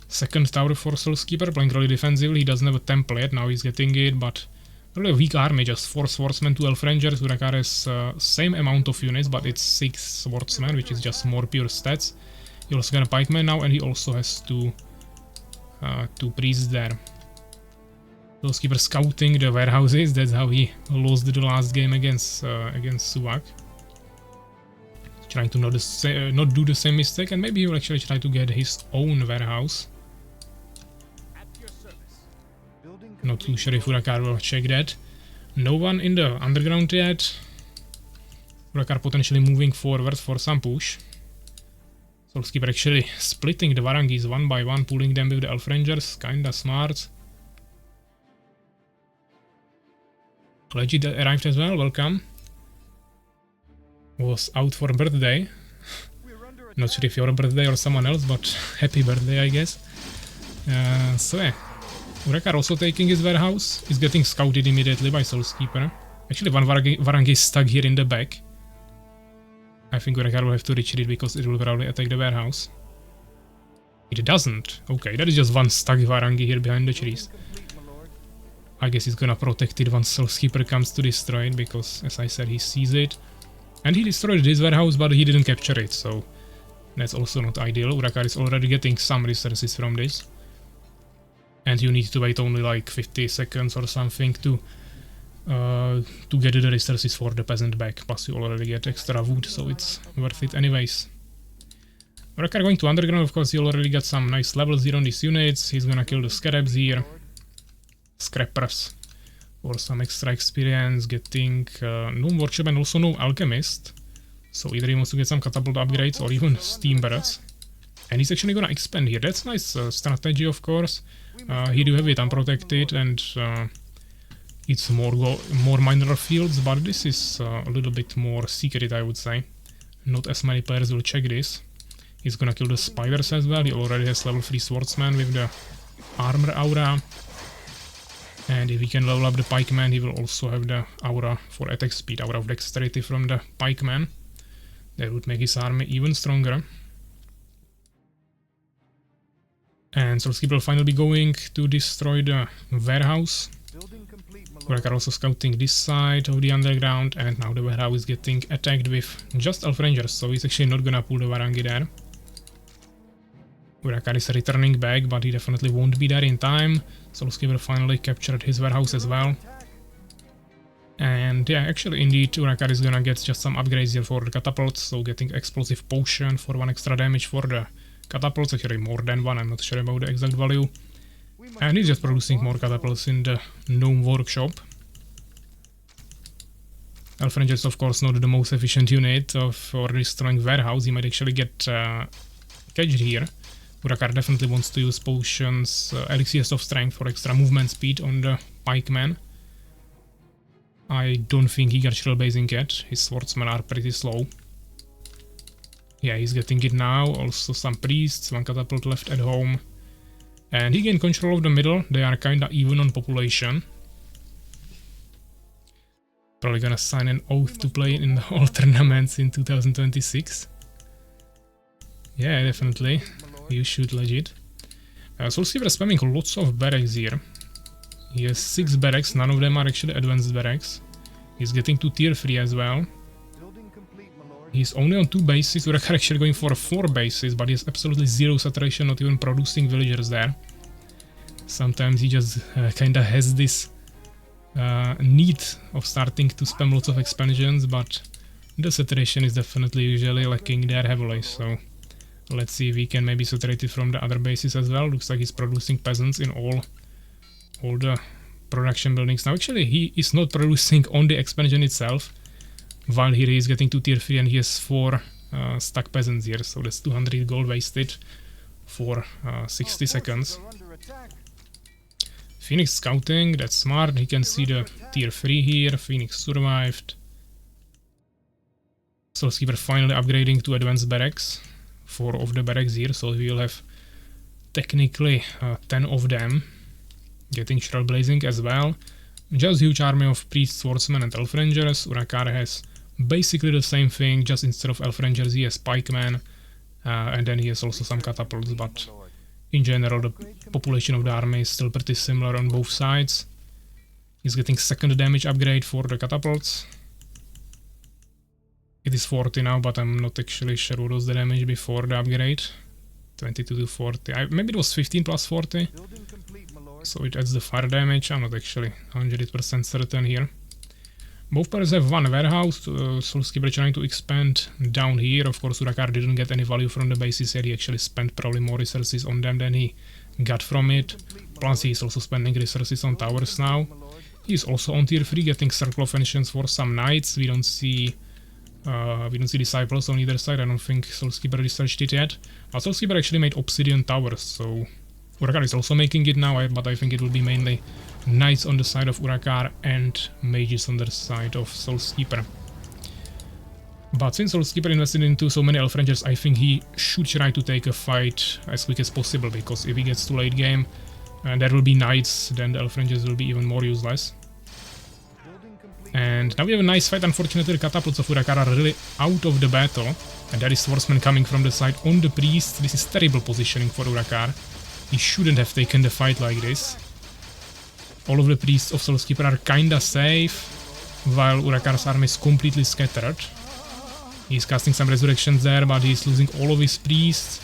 Second tower for Soulskeeper, playing really defensively. He doesn't have a temple yet, now he's getting it, but really a weak army, just 4 swordsmen, 2 elf rangers. Urakaar has same amount of units, but it's 6 swordsmen, which is just more pure stats. He also got a pikeman now, and he also has 2 priests there. Soulskeeper scouting the warehouses, that's how he lost the last game against Suwak. Trying to not do the same mistake, and maybe he will actually try to get his own warehouse. Not too sure if Urakaar will check that. No one in the underground yet. Urakaar potentially moving forward for some push. Soulskeeper actually splitting the Varangis one by one, pulling them with the Elf Rangers, kinda smart. Legit arrived as well, welcome. Was out for birthday. Not sure if your birthday or someone else, but happy birthday, I guess. So yeah. Urakaar also taking his warehouse. Is getting scouted immediately by Soulskeeper. Actually, one Varangi is stuck here in the back. I think Urakaar will have to retreat because it will probably attack the warehouse. It doesn't. Okay, that is just one stuck Varangi here behind the trees. I guess he's gonna protect it once Soulskeeper comes to destroy it, because, as I said, he sees it. And he destroyed this warehouse, but he didn't capture it, so that's also not ideal. Urakaar is already getting some resources from this. And you need to wait only like 50 seconds or something to get the resources for the peasant back. Plus you already get extra wood, so it's worth it anyways. Urakaar going to underground, of course he already got some nice levels here on these units. He's gonna kill the scarabs here. Scrappers. For some extra experience, getting no workshop and also no alchemist. So either he wants to get some catapult upgrades or even steam barrels. And he's actually gonna expand here. That's nice strategy, of course. He do have it unprotected, and it's more mineral fields, but this is a little bit more secret, I would say. Not as many players will check this. He's gonna kill the spiders as well. He already has level 3 swordsman with the armor aura. And if he can level up the pikeman, he will also have the aura for attack speed, aura of dexterity from the pikeman. That would make his army even stronger. And Soulskeeper will finally be going to destroy the warehouse. Urakaar also scouting this side of the underground, and now the warehouse is getting attacked with just Elf Rangers, so he's actually not gonna pull the Varangi there. Urakaar is returning back, but he definitely won't be there in time. Soulskeeper finally captured his warehouse as well. And yeah, actually indeed Urakaar is gonna get just some upgrades here for the catapults, so getting explosive potion for 1 extra damage for the catapults, actually more than 1, I'm not sure about the exact value. And he's just producing more catapults in the gnome workshop. Elf Rangers of course not the most efficient unit for destroying warehouse, he might actually get caged here. Urakaar definitely wants to use potions, elixirs of strength for extra movement speed on the pikeman. I don't think he got shell basing yet. His swordsmen are pretty slow. Yeah, he's getting it now. Also some priests, one catapult left at home. And he gained control of the middle. They are kinda even on population. Probably gonna sign an oath to play in all tournaments in 2026. Yeah, definitely. You should legit. Soulskeeper is spamming lots of barracks here. He has 6 barracks, none of them are actually advanced barracks. He's getting to tier 3 as well. He's only on 2 bases. Urakaar actually going for 4 bases, but he has absolutely 0 saturation, not even producing villagers there. Sometimes he just kinda has this need of starting to spam lots of expansions, but the saturation is definitely usually lacking there heavily, so let's see if we can maybe saturate it from the other bases as well. Looks like he's producing peasants in all the production buildings. Now actually he is not producing on the expansion itself, while here he is getting to tier 3 and he has 4 stuck peasants here, so that's 200 gold wasted for 60 seconds. Phoenix scouting, that's smart, he can see the tier 3 here. Phoenix survived. Soulskeeper finally upgrading to advanced barracks. 4 of the barracks here, so we will have technically 10 of them. Getting shell blazing as well. Just huge army of priests, swordsmen and elf rangers. Urakaar has basically the same thing, just instead of elf rangers he has pikemen. And then he has also some catapults, but in general the population of the army is still pretty similar on both sides. He's getting second damage upgrade for the catapults. It is 40 now, but I'm not actually sure what was the damage before the upgrade. 22 to 40. Maybe it was 15 plus 40. So it adds the fire damage. I'm not actually 100% certain here. Both players have 1 warehouse. Soulskeeper trying to expand down here. Of course, Urakaar didn't get any value from the bases here. He actually spent probably more resources on them than he got from it. Plus, he's also spending resources on towers now. He's also on tier 3, getting Circle of Ancients for some knights. We don't see disciples on either side. I don't think Soulskeeper researched it yet. But Soulskeeper actually made obsidian towers, so Urakaar is also making it now, but I think it will be mainly knights on the side of Urakaar and mages on the side of Soulskeeper. But since Soulskeeper invested into so many elf rangers, I think he should try to take a fight as quick as possible, because if he gets to late game and there will be knights, then the elf rangers will be even more useless. And now we have a nice fight. Unfortunately, the catapults of Urakaar are really out of the battle, and there is swordsman coming from the side on the priest. This is terrible positioning for Urakaar. He shouldn't have taken the fight like this. All of the priests of Soulskeeper are kinda safe, while Urakaar's army is completely scattered. He's casting some resurrections there, but he's losing all of his priests.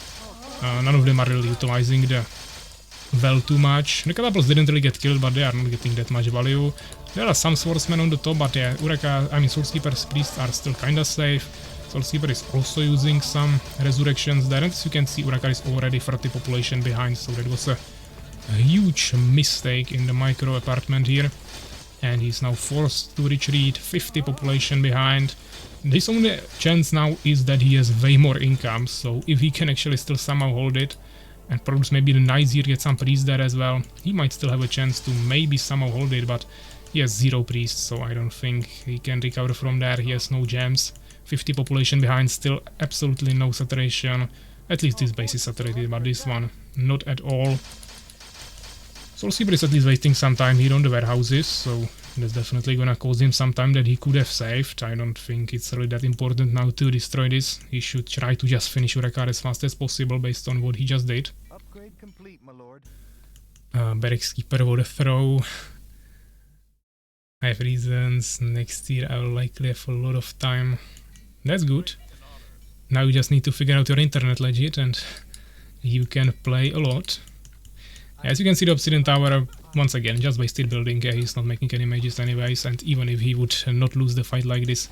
None of them are really utilizing the well too much. The catapults didn't really get killed, but they are not getting that much value. There are some swordsmen on the top, but yeah, Soulskeeper's priests are still kinda safe. Soulskeeper is also using some resurrections there, and as you can see, Urakaar is already 30 population behind, so that was a huge mistake in the micro apartment here. And he's now forced to retreat, 50 population behind. His only chance now is that he has way more income, so if he can actually still somehow hold it and produce maybe the knights here, get some priests there as well, he might still have a chance to maybe somehow hold it, but he has 0 priests, so I don't think he can recover from there. He has no gems. 50 population behind, still absolutely no saturation. At least this base is saturated, but this one not at all. Soulskeeper is at least wasting some time here on the warehouses, so that's definitely gonna cost him some time that he could have saved. I don't think it's really that important now to destroy this. He should try to just finish Urakaar as fast as possible based on what he just did. Upgrade complete, my lord. Barracks keeper would throw. I have reasons. Next year I will likely have a lot of time. That's good. Now you just need to figure out your internet legit and you can play a lot. As you can see, the Obsidian Tower, once again, just by still building, he's not making any mages anyways, and even if he would not lose the fight like this,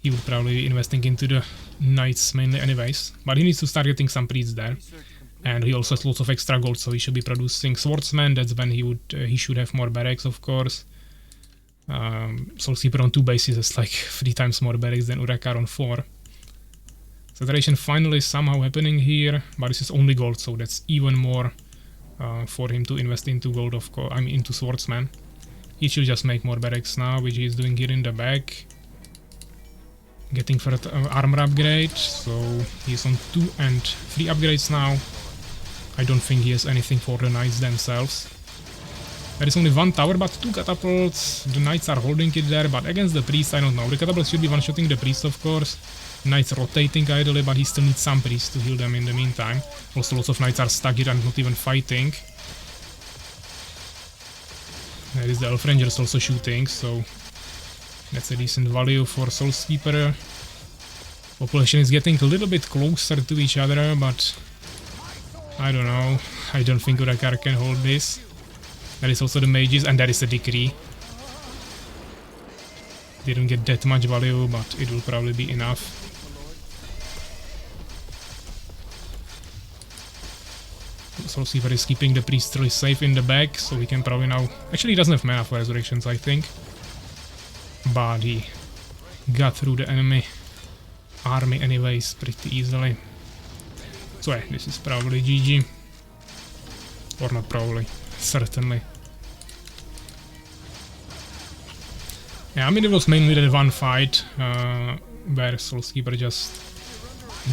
he would probably be investing into the knights mainly anyways. But he needs to start getting some priests there. And he also has lots of extra gold, so he should be producing swordsmen. That's when he should have more barracks, of course. Soulskeeper on 2 bases is like 3 times more barracks than Urakaar on 4. Saturation finally somehow happening here, but this is only gold, so that's even more for him to invest into gold, of course. I mean, into swordsmen. He should just make more barracks now, which he's doing here in the back. Getting third armor upgrade, so he's on 2 and 3 upgrades now. I don't think he has anything for the knights themselves. There is only 1 tower, but 2 catapults. The knights are holding it there, but against the priest, I don't know. The catapults should be one-shotting the priest, of course. Knights rotating idly, but he still needs some priests to heal them in the meantime. Also, lots of knights are stuck here and not even fighting. There is the Elf Rangers also shooting, so that's a decent value for Soulskeeper. Population is getting a little bit closer to each other, but I don't know. I don't think Urakaar can hold this. There is also the mages, and there is a decree. Didn't get that much value, but it will probably be enough. Soulskeeper is keeping the priest really safe in the back, so we can probably now... Actually, he doesn't have mana for resurrections, I think. But he got through the enemy army anyways pretty easily. So yeah, this is probably GG. Or not probably, certainly. Yeah, I mean it was mainly that one fight where Soulskeeper just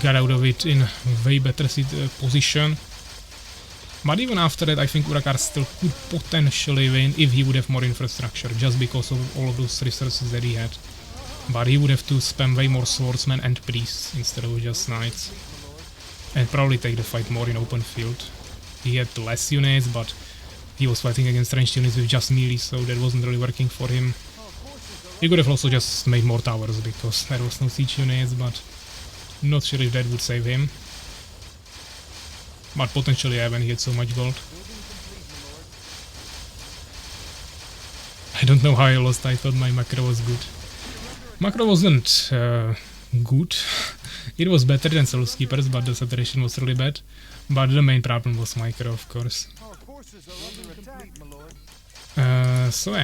got out of it in a way better position. But even after that, I think Urakaar still could potentially win if he would have more infrastructure, just because of all of those resources that he had. But he would have to spam way more swordsmen and priests instead of just knights. And probably take the fight more in open field. He had less units, but he was fighting against ranged units with just melee, so that wasn't really working for him. He could have also just made more towers, because there was no siege units, but not sure if that would save him. But potentially, yeah, when he had so much gold. I don't know how I lost, I thought my macro was good. Macro wasn't good. It was better than Soulskeeper's, but the saturation was really bad. But the main problem was micro, of course. So yeah,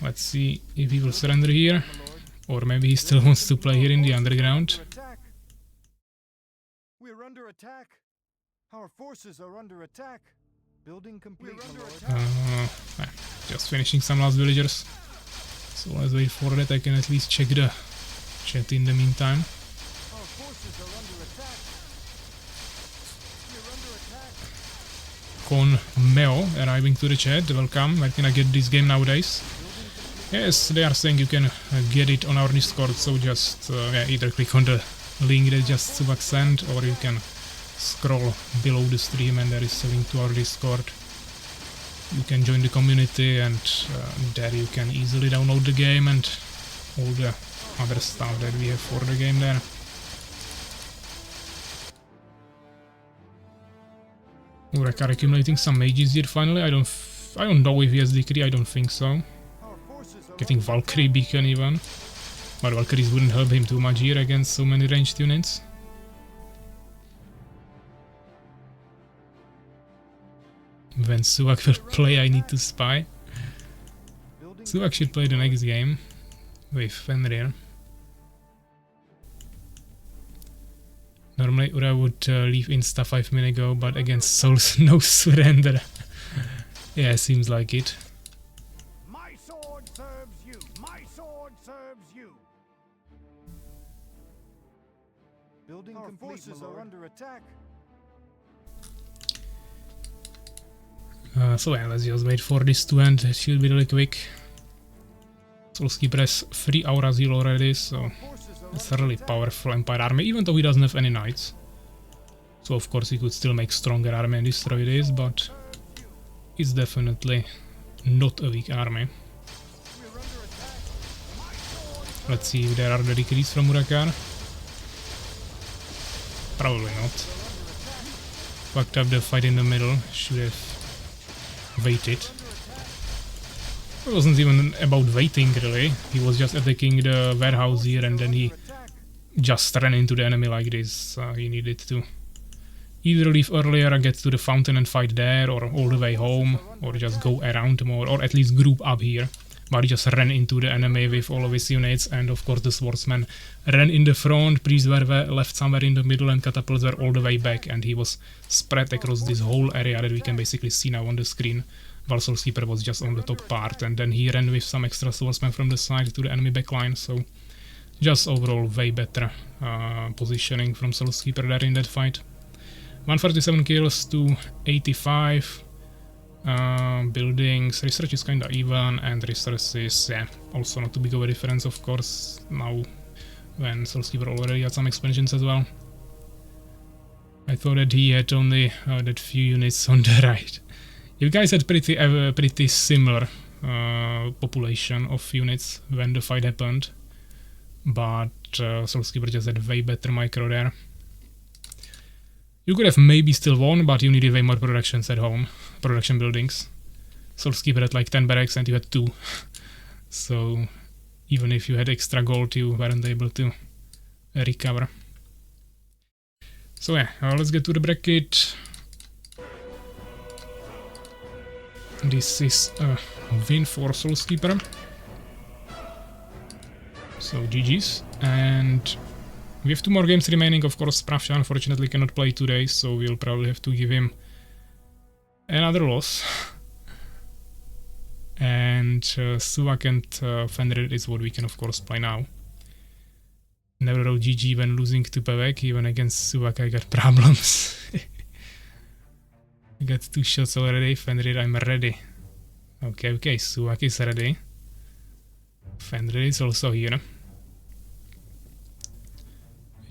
let's see if he will surrender here. Or maybe he still wants to play here in the underground. We're under attack. Our forces are under attack. Building complete, just finishing some last villagers. So let's wait for that. I can at least check the chat in the meantime. Our forces are under attack. We're under attack. Con Meo arriving to the chat. Welcome. Where can I get this game nowadays? Yes, they are saying you can get it on our Discord. So just yeah, either click on the link that just Suwak sent, or you can scroll below the stream and there is a link to our Discord. You can join the community, and there you can easily download the game and all the other stuff that we have for the game there. Urakaar accumulating some mages here finally. I don't know if he has decree, I don't think so. Getting Valkyrie beacon even. But Valkyries wouldn't help him too much here against so many ranged units. When Suwak will play, I need to spy. Suwak should play the next game with Fenrir. Normally Ura would leave Insta 5 minutes ago, but against Souls, no surrender. Yeah, seems like it. My sword serves you. My sword serves you. Building complete, forces are under attack. So yeah, let's just wait for this to end. It should be really quick. Soulskeeper has 3 auras heal already, so it's a really powerful Empire army, even though he doesn't have any knights. So of course he could still make stronger army and destroy this, but it's definitely not a weak army. Let's see if there are the decrees from Urakaar. Probably not. Fucked up the fight in the middle, should have waited. It wasn't even about waiting really, he was just attacking the warehouse here and then he just ran into the enemy like this. He needed to either leave earlier and get to the fountain and fight there, or all the way home, or just go around more, or at least group up here. But he just ran into the enemy with all of his units, and of course the swordsman ran in the front, priests were left somewhere in the middle, and catapults were all the way back, and he was spread across this whole area that we can basically see now on the screen. while Soulskeeper was just on the top part, and then he ran with some extra swordsmen from the side to the enemy backline, so just overall way better positioning from Soulskeeper there in that fight. 147 kills to 85. Buildings, research is kinda even, and resources, yeah, also not too big of a difference, of course, now when Soulskeeper already had some expansions as well. I thought that he had only that few units on the right. You guys had pretty similar population of units when the fight happened, but Soulskeeper just had way better micro there. You could have maybe still won, but you needed way more productions at home, production buildings. Soulskeeper had like 10 barracks and you had 2. So even if you had extra gold, you weren't able to recover. So yeah, let's get to the bracket. This is a win for Soulskeeper. So GG's, and we have 2 more games remaining. Of course, Pravsha unfortunately cannot play today, so we'll probably have to give him another loss. And Suwak and Fenrir is what we can of course play now. Never wrote GG when losing to Pevek, even against Suwak I got problems. I got 2 shots already. Fenrir, I'm ready. Okay, Suwak is ready. Fenrir is also here.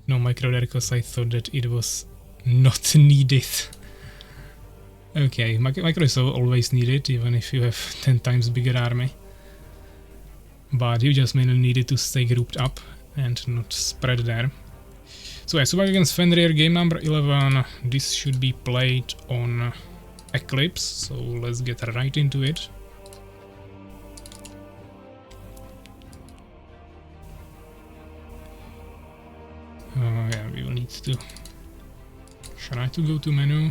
No micro there because I thought that it was not needed. Okay, micro is always needed, even if you have 10 times bigger army. But you just mainly needed to stay grouped up and not spread there. So yeah, Suwak against Fenrir, game number 11. This should be played on Eclipse, so let's get right into it. Yeah, we will need to try to go to menu.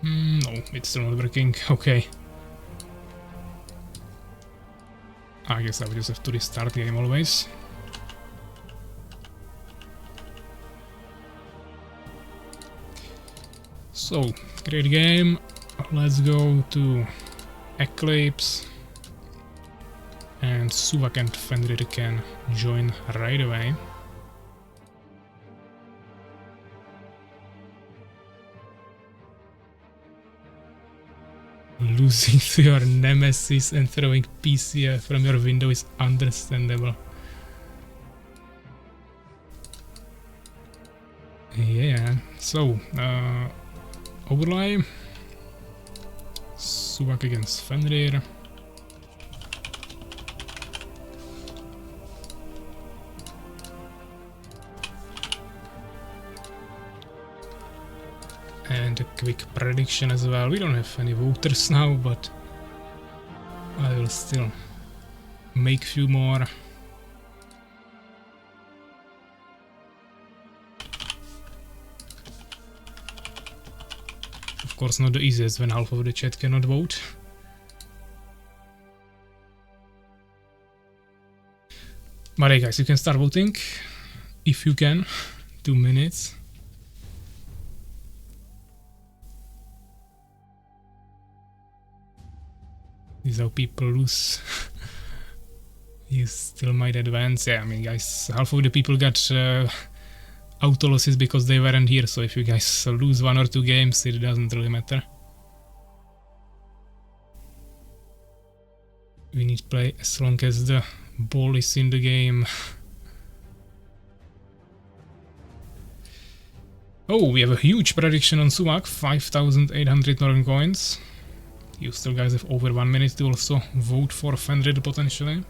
No, it's still not working. Okay. I guess I will just have to restart the game always. So, great game. Let's go to Eclipse. And Suwak and Fenrir can join right away. Losing to your nemesis and throwing PCF from your window is understandable. Yeah, so overlay. Suwak against Fenrir. And a quick prediction as well. We don't have any voters now, but I will still make few more. Of course, not the easiest when half of the chat cannot vote. But hey guys, you can start voting if you can. 2 minutes. This is how people lose. You still might advance. Yeah, I mean guys, half of the people got auto losses because they weren't here, so if you guys lose 1 or 2 games, it doesn't really matter. We need to play as long as the ball is in the game. Oh, we have a huge prediction on Suwak, 5,800 Northern coins. You still guys have over 1 minute to also vote for Fenrir potentially.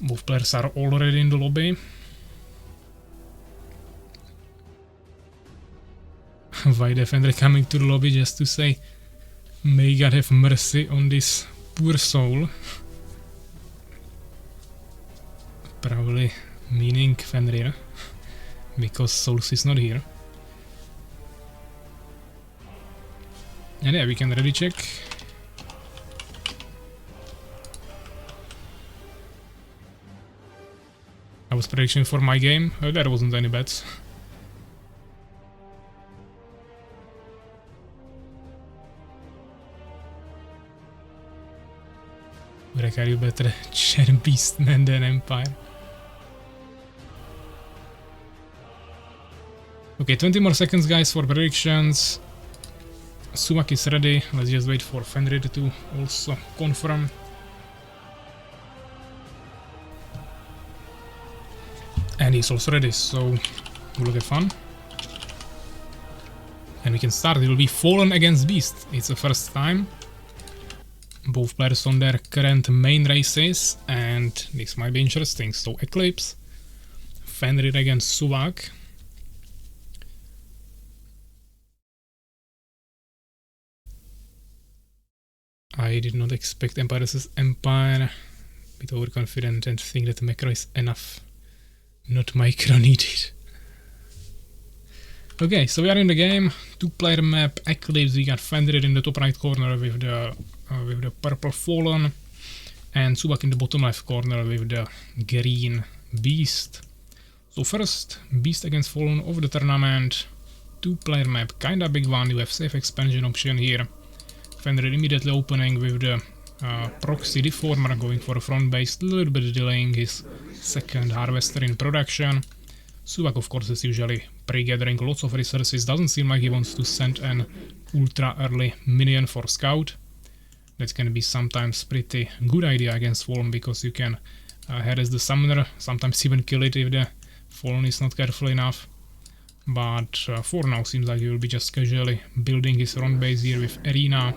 Both players are already in the lobby. Why the Fenrir coming to the lobby just to say, may God have mercy on this poor soul. Probably meaning Fenrir, because Souls is not here. And yeah, we can ready check. I was prediction for my game. There wasn't any bets. Urakaar, you better share Beastman than Empire. Okay, 20 more seconds, guys, for predictions. Suwak is ready. Let's just wait for Fenrir to also confirm. And he's also ready, so we'll get fun. And we can start. It will be Fallen against Beast. It's the first time. Both players on their current main races, and this might be interesting. So Eclipse, Fenrir against Suwak. I did not expect Empire vs Empire. A bit overconfident and think that macro is enough. Not micro needed. Okay, so we are in the game. 2-player map, Eclipse. We got Fenrir in the top right corner with the purple Fallen, and Suwak in the bottom left corner with the green Beast. So first, Beast against Fallen of the tournament. 2-player map, kinda big one. You have safe expansion option here. Fenrir immediately opening with the proxy deformer, going for a front base, a little bit delaying his second harvester in production. Suwak, of course, is usually pre-gathering lots of resources. Doesn't seem like he wants to send an ultra early minion for scout. That can be sometimes pretty good idea against Fallen, because you can harass the summoner, sometimes even kill it if the Fallen is not careful enough. But for now, seems like he will be just casually building his front base here with arena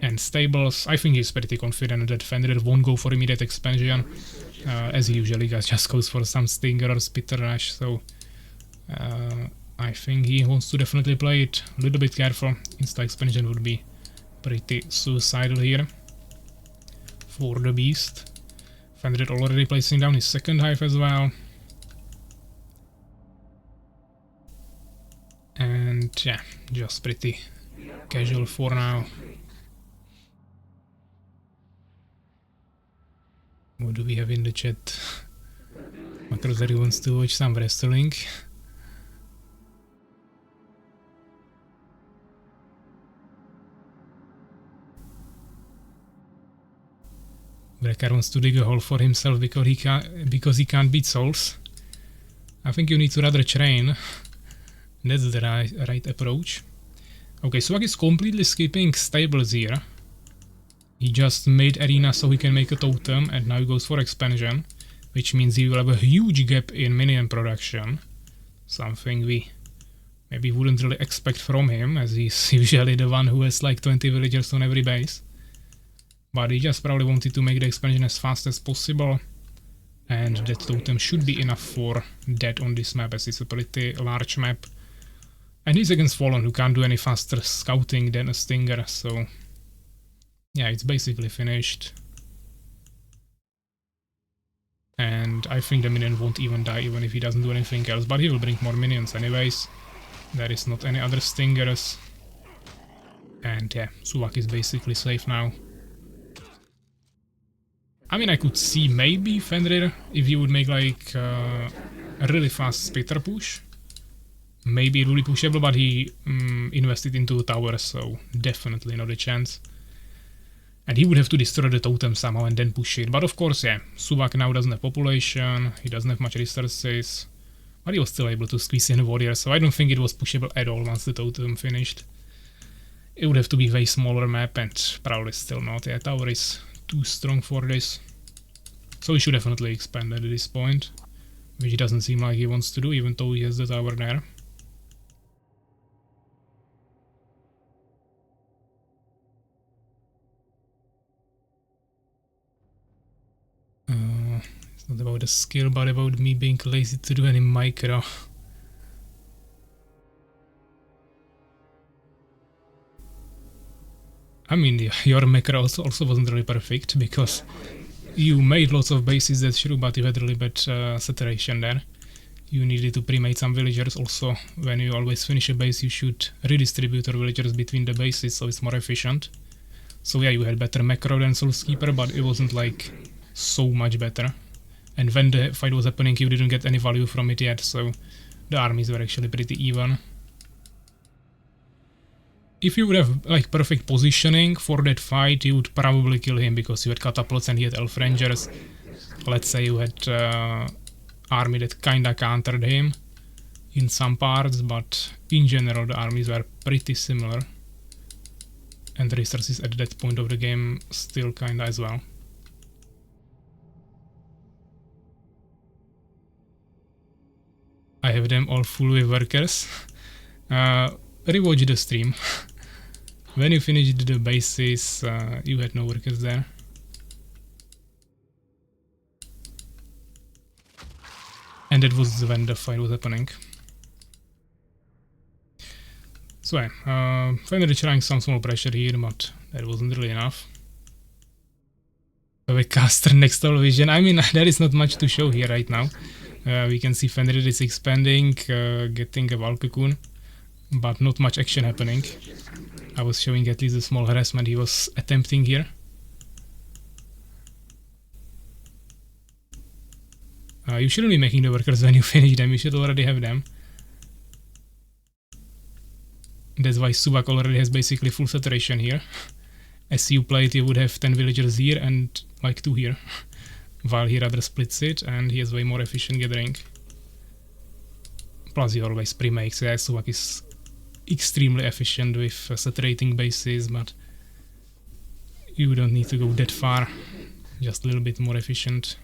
and stables. I think he's pretty confident that Fenrir won't go for immediate expansion, as he usually just goes for some Stinger or StingerRush. So I think he wants to definitely play it a little bit careful. Insta expansion would be pretty suicidal here for the Beast. Fenrir already placing down his second hive as well. And yeah, just pretty casual for now. What do we have in the chat? Macrozari wants to watch some wrestling. Urakaar wants to dig a hole for himself because he can't beat souls. I think you need to rather train. That's the right approach. Okay, Suwak is completely skipping stables here. He just made arena so he can make a totem, and now he goes for expansion, which means he will have a huge gap in minion production. Something we maybe wouldn't really expect from him, as he's usually the one who has like 20 villagers on every base. But he just probably wanted to make the expansion as fast as possible, and that totem should be enough for that on this map, as it's a pretty large map. And he's against Fallen, who can't do any faster scouting than a Stinger, so yeah, it's basically finished. And I think the minion won't even die, even if he doesn't do anything else, but he will bring more minions anyways. There is not any other Stingers. And yeah, Suwak is basically safe now. I mean, I could see maybe Fenrir, if he would make like a really fast splitter push. Maybe it would be pushable, but he invested into the tower, so definitely not a chance. And he would have to destroy the totem somehow and then push it. But of course, yeah, Suwak now doesn't have population, he doesn't have much resources, but he was still able to squeeze in a warrior, so I don't think it was pushable at all once the totem finished. It would have to be a way smaller map, and probably still not. Yeah, tower is too strong for this. So he should definitely expand at this point, which doesn't seem like he wants to do, even though he has the tower there. It's not about the skill, but about me being lazy to do any micro. I mean, your macro also wasn't really perfect, because you made lots of bases, that's true, but you had really bad saturation there. You needed to pre-mate some villagers. Also, when you always finish a base, you should redistribute your villagers between the bases, so it's more efficient. So yeah, you had better macro than Soulskeeper, but it wasn't like so much better. And when the fight was happening, you didn't get any value from it yet, so the armies were actually pretty even. if you would have like perfect positioning for that fight, you would probably kill him because you had catapults and he had elf rangers. Let's say you had army that kinda countered him in some parts, but in general the armies were pretty similar. And the resources at that point of the game still kinda as well. I have them all full with workers. Rewatch the stream. When you finished the bases, you had no workers there. And that was when the fight was happening. So yeah, Fenrir trying some small pressure here, but that wasn't really enough. A caster next television. I mean, there is not much to show here right now. We can see Fenrir is expanding, getting a Valkycoon, but not much action happening. I was showing at least a small harassment he was attempting here. You shouldn't be making the workers when you finish them, you should already have them. That's why Suwak already has basically full saturation here. As you play it, you would have 10 villagers here and like 2 here. While he rather splits it and he has way more efficient gathering. Plus he always pre-makes, yeah, Suwak is extremely efficient with saturating bases, but you don't need to go that far, just a little bit more efficient.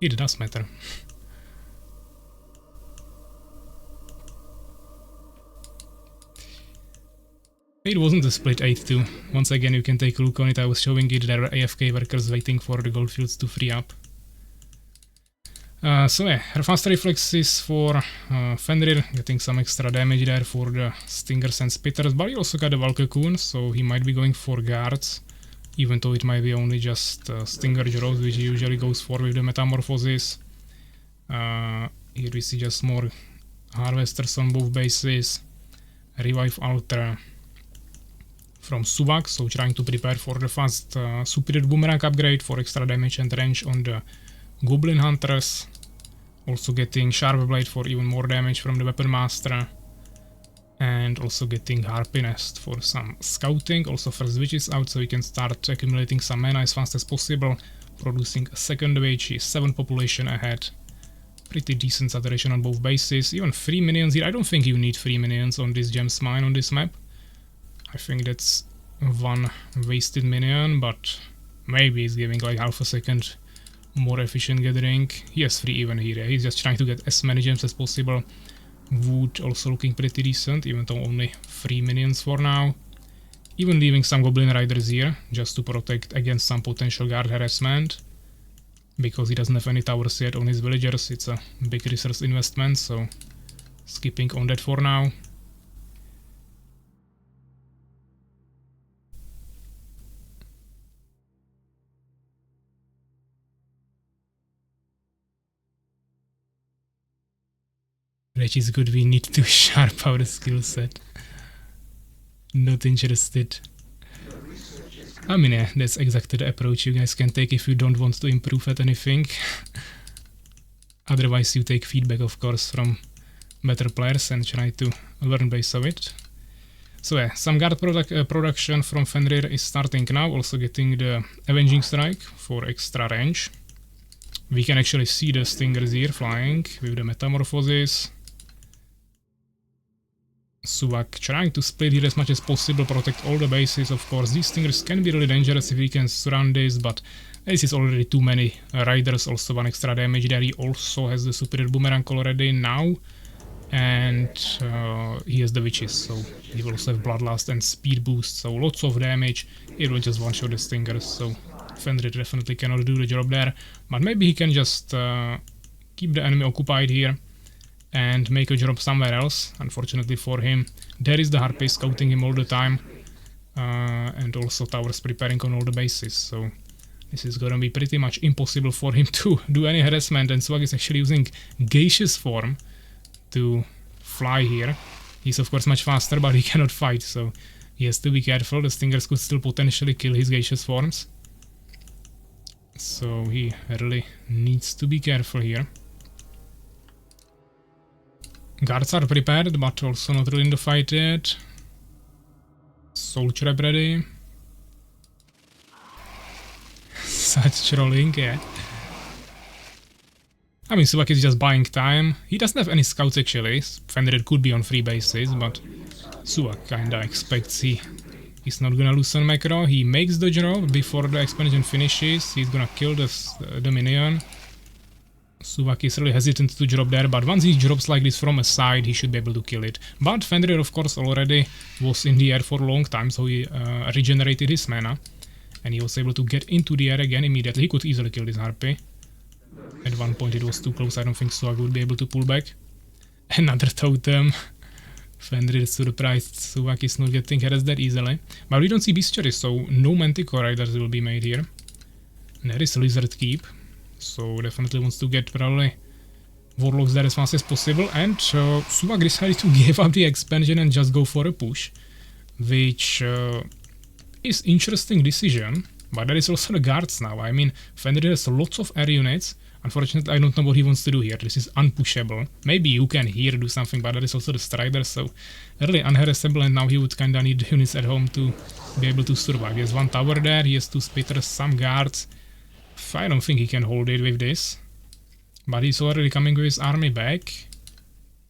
It does matter. It wasn't a split 8-2. Once again, you can take a look on it. I was showing it. There were AFK workers waiting for the goldfields to free up. So yeah, her faster reflexes for Fenrir, getting some extra damage there for the Stingers and Spitters, but he also got a Valkycoon, so he might be going for guards, even though it might be only just Stinger Jaws, which he usually goes for with the Metamorphosis. Here we see just more Harvesters on both bases. Revive Altar from Suwak, so trying to prepare for the fast Superior Boomerang upgrade for extra damage and range on the Goblin Hunters. Also getting Sharp Blade for even more damage from the Weapon Master. And also getting Harpy Nest for some scouting. Also first witch is out, so we can start accumulating some mana as fast as possible. Producing a second witch, 7 population ahead. Pretty decent saturation on both bases. Even 3 minions here. I don't think you need 3 minions on this Gems Mine on this map. I think that's 1 wasted minion, but maybe it's giving like half a second more efficient gathering. He has 3 even here. He's just trying to get as many gems as possible. Wood also looking pretty decent, even though only 3 minions for now. Even leaving some Goblin Riders here, just to protect against some potential guard harassment. Because he doesn't have any towers yet on his villagers, it's a big resource investment, so skipping on that for now. Which is good, we need to sharp our skill set. Not interested. I mean, yeah, that's exactly the approach you guys can take if you don't want to improve at anything. Otherwise you take feedback, of course, from better players and try to learn based on it. So yeah, some guard production from Fenrir is starting now, also getting the Avenging Strike for extra range. We can actually see the Stingers here flying with the Metamorphosis. Suwak trying to split here as much as possible, protect all the bases, of course. These Stingers can be really dangerous if we can surround this, but this is already too many riders, also 1 extra damage there. He also has the Superior Boomerang already now, and he has the Witches, so he will also have Bloodlust and Speed Boost, so lots of damage. It will just one-shot the Stingers, so Fenrir definitely cannot do the job there, but maybe he can just keep the enemy occupied here and make a job somewhere else. Unfortunately for him, there is the Harpy scouting him all the time, and also towers preparing on all the bases, so this is gonna be pretty much impossible for him to do any harassment. And Suwak is actually using Gaseous Form to fly here. He's of course much faster, but he cannot fight, so he has to be careful. The Stingers could still potentially kill his Gaseous Forms, so he really needs to be careful here. Guards are prepared, but also not really in the fight yet. Soldier ready. Such trolling, yeah. I mean, Suwak is just buying time. He doesn't have any scouts actually. Fenrir could be on 3 bases, but Suwak kinda expects he's not gonna lose on macro. He makes the drop before the expansion finishes. He's gonna kill the minion. Suwak is really hesitant to drop there, but once he drops like this from a side, he should be able to kill it. But Fenrir, of course, already was in the air for a long time, so he regenerated his mana. And he was able to get into the air again immediately. He could easily kill this Harpy. At one point it was too close, I don't think Suwak would be able to pull back. Another totem. Fenrir is surprised Suwak is not getting harassed that easily. But we don't see Bestiary, so no Manticore Riders will be made here. And there is Lizard Keep. So definitely wants to get probably Warlocks there as fast as possible. And Suwak decided to give up the expansion and just go for a push. Which is interesting decision. But there is also the guards now. I mean, Fenrir has lots of air units. Unfortunately, I don't know what he wants to do here. This is unpushable. Maybe you can here do something, but there is also the Strider, so really unharassable, and now he would kinda need units at home to be able to survive. He has 1 tower there, he has 2 spitters, some guards. I don't think he can hold it with this. But he's already coming with his army back.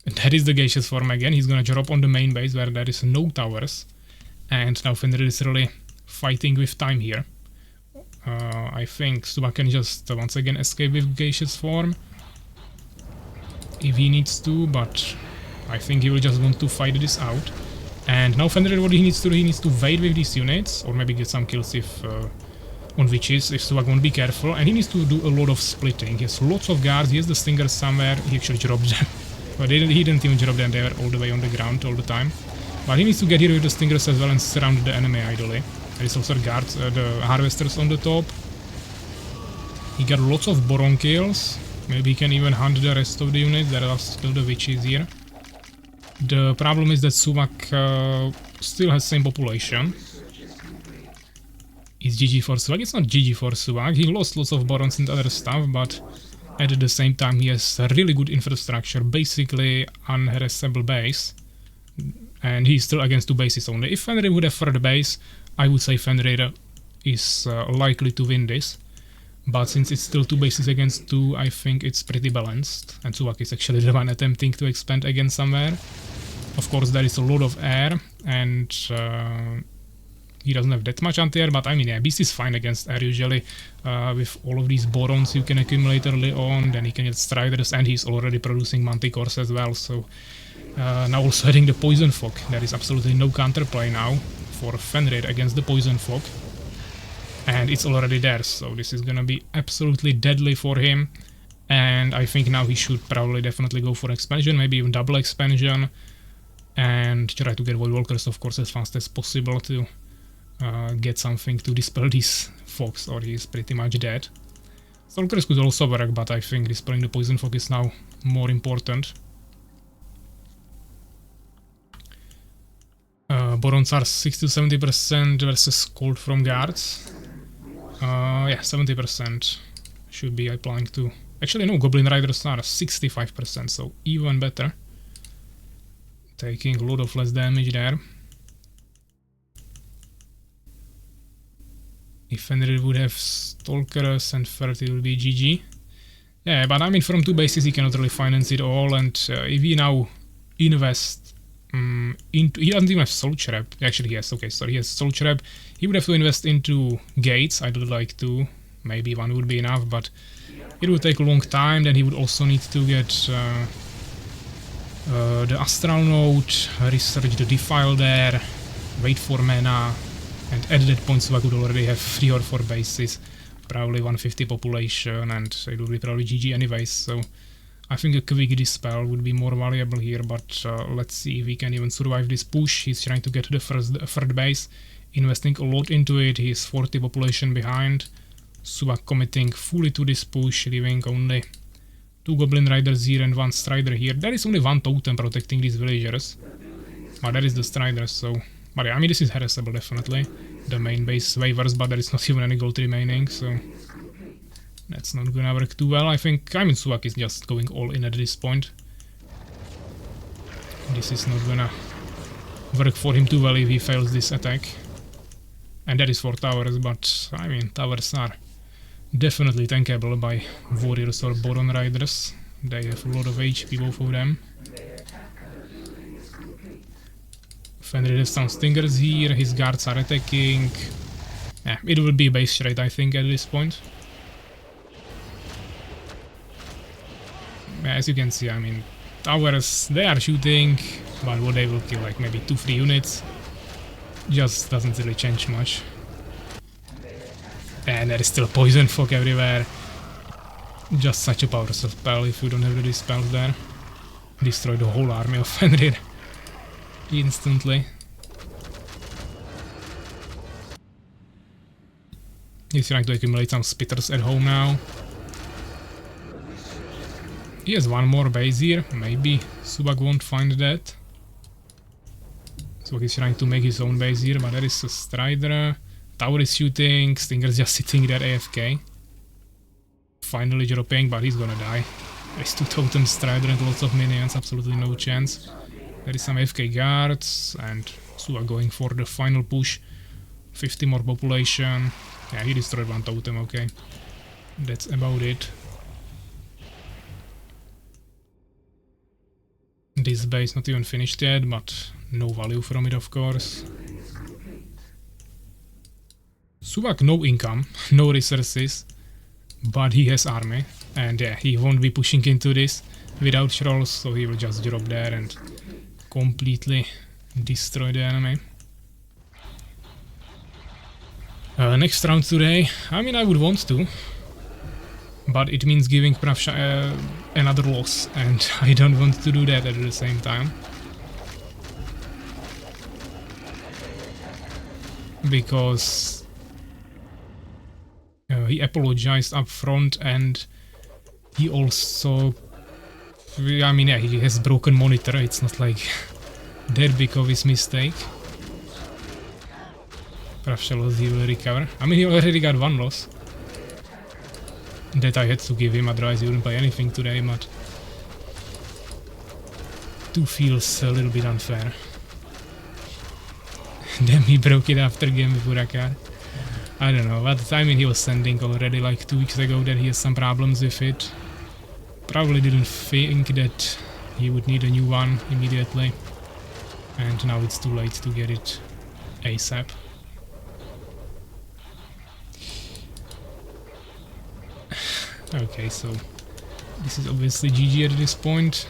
And that is the gaseous form again. He's gonna drop on the main base where there is no towers. And now Fenrir is really fighting with time here. I think Suwak can just once again escape with gaseous form if he needs to, but I think he will just want to fight this out. And now Fenrir, what he needs to do, he needs to wait with these units, or maybe get some kills if on witches, if Suwak won't be careful, and he needs to do a lot of splitting. He has lots of guards, he has the Stingers somewhere, he actually dropped them. But he didn't even drop them, they were all the way on the ground all the time. But he needs to get here with the Stingers as well and surround the enemy ideally. There is also guards, the harvesters on the top. He got lots of Boron kills. Maybe he can even hunt the rest of the units. There are still the witches here. The problem is that Suwak still has same population. It's GG for Suwak. It's not GG for Suwak. He lost lots of Borons and other stuff, but at the same time he has a really good infrastructure. Basically unharassable base. And he's still against 2 bases only. If Fenrir would have 3rd base, I would say Fenrir is likely to win this. But since it's still 2 bases against 2, I think it's pretty balanced. And Suwak is actually the one attempting to expand again somewhere. Of course, there is a lot of air, and he doesn't have that much anti-air, but I mean, yeah, Beast is fine against air usually. With all of these Borons you can accumulate early on, then he can get Striders, and he's already producing Manticores as well, so... now also adding the Poison Fog. There is absolutely no counterplay now for Fenrir against the Poison Fog. And it's already there, so this is gonna be absolutely deadly for him. And I think now he should probably definitely go for expansion, maybe even double expansion. And try to get Void Walkers, of course, as fast as possible to get something to dispel these fogs, or he's pretty much dead. Stalkers could also work, but I think dispelling the Poison Fog is now more important. Borons are 60–70% versus Cold from Guards. Yeah, 70% should be applying to... Actually, no, Goblin Riders are 65%, so even better. Taking a lot of less damage there. If Fenrir would have Stalkers and 30, it will be GG. Yeah, but I mean, from 2 bases he cannot really finance it all, and if he now invests into... He doesn't even have Soul Trap. Actually, he has, okay, sorry, he has Soul Trap. He would have to invest into gates. I would like to. Maybe 1 would be enough, but it would take a long time. Then he would also need to get the Astral Node, research the Defile there, wait for mana, and at that point Suwak would already have 3 or 4 bases, probably 150 population, and it would be probably GG anyways, so I think a quick dispel would be more valuable here, but let's see if he can even survive this push. He's trying to get to the 3rd base, investing a lot into it. He's 40 population behind. Suwak committing fully to this push, leaving only 2 Goblin Riders here and 1 Strider here. There is only 1 totem protecting these villagers, but there is the Strider, so... But yeah, I mean, this is harassable definitely. The main base wavers, but there is not even any gold remaining, so... That's not gonna work too well, I think. I mean, Suwak is just going all in at this point. this is not gonna work for him too well if he fails this attack. And that is for towers, but I mean, towers are definitely tankable by warriors or Boron riders. They have a lot of HP, both of them. Fenrir has some stingers here, his guards are attacking. Yeah, it will be a base trade, I think, at this point. Yeah, as you can see, I mean, towers, they are shooting, but what they will kill, like maybe 2-3 units. Just doesn't really change much. And there is still poison fog everywhere. Just such a powerful spell if you don't have the dispels there. Destroy the whole army of Fenrir instantly. He's trying to accumulate some spitters at home now. He has one more base here, maybe Suwak won't find that. So he's trying to make his own base here, but there is a Strider. Tower is shooting, Stinger's just sitting there AFK. Finally dropping, but he's gonna die. There's 2 totem Strider and lots of minions, absolutely no chance. There is some AFK guards, and Suwak going for the final push. 50 more population. Yeah, he destroyed 1 totem, okay. That's about it. This base not even finished yet, but no value from it, of course. Suwak no income, no resources, but he has army, and yeah, he won't be pushing into this without trolls, so he will just drop there and completely destroy the enemy. Next round today, I mean, I would want to, but it means giving Pravsha another loss, and I don't want to do that at the same time. Because he apologized up front, and he also, I mean, yeah, he has broken monitor. It's not like that big of his mistake. Pravsha loss, he will recover. I mean, he already got 1 loss that I had to give him, otherwise he wouldn't buy anything today, but 2 feels a little bit unfair. Then he broke it after game with Urakaar. I don't know, but I mean, he was sending already like 2 weeks ago that he has some problems with it. Probably didn't think that he would need a new one immediately. And now it's too late to get it ASAP. Okay, so this is obviously GG at this point.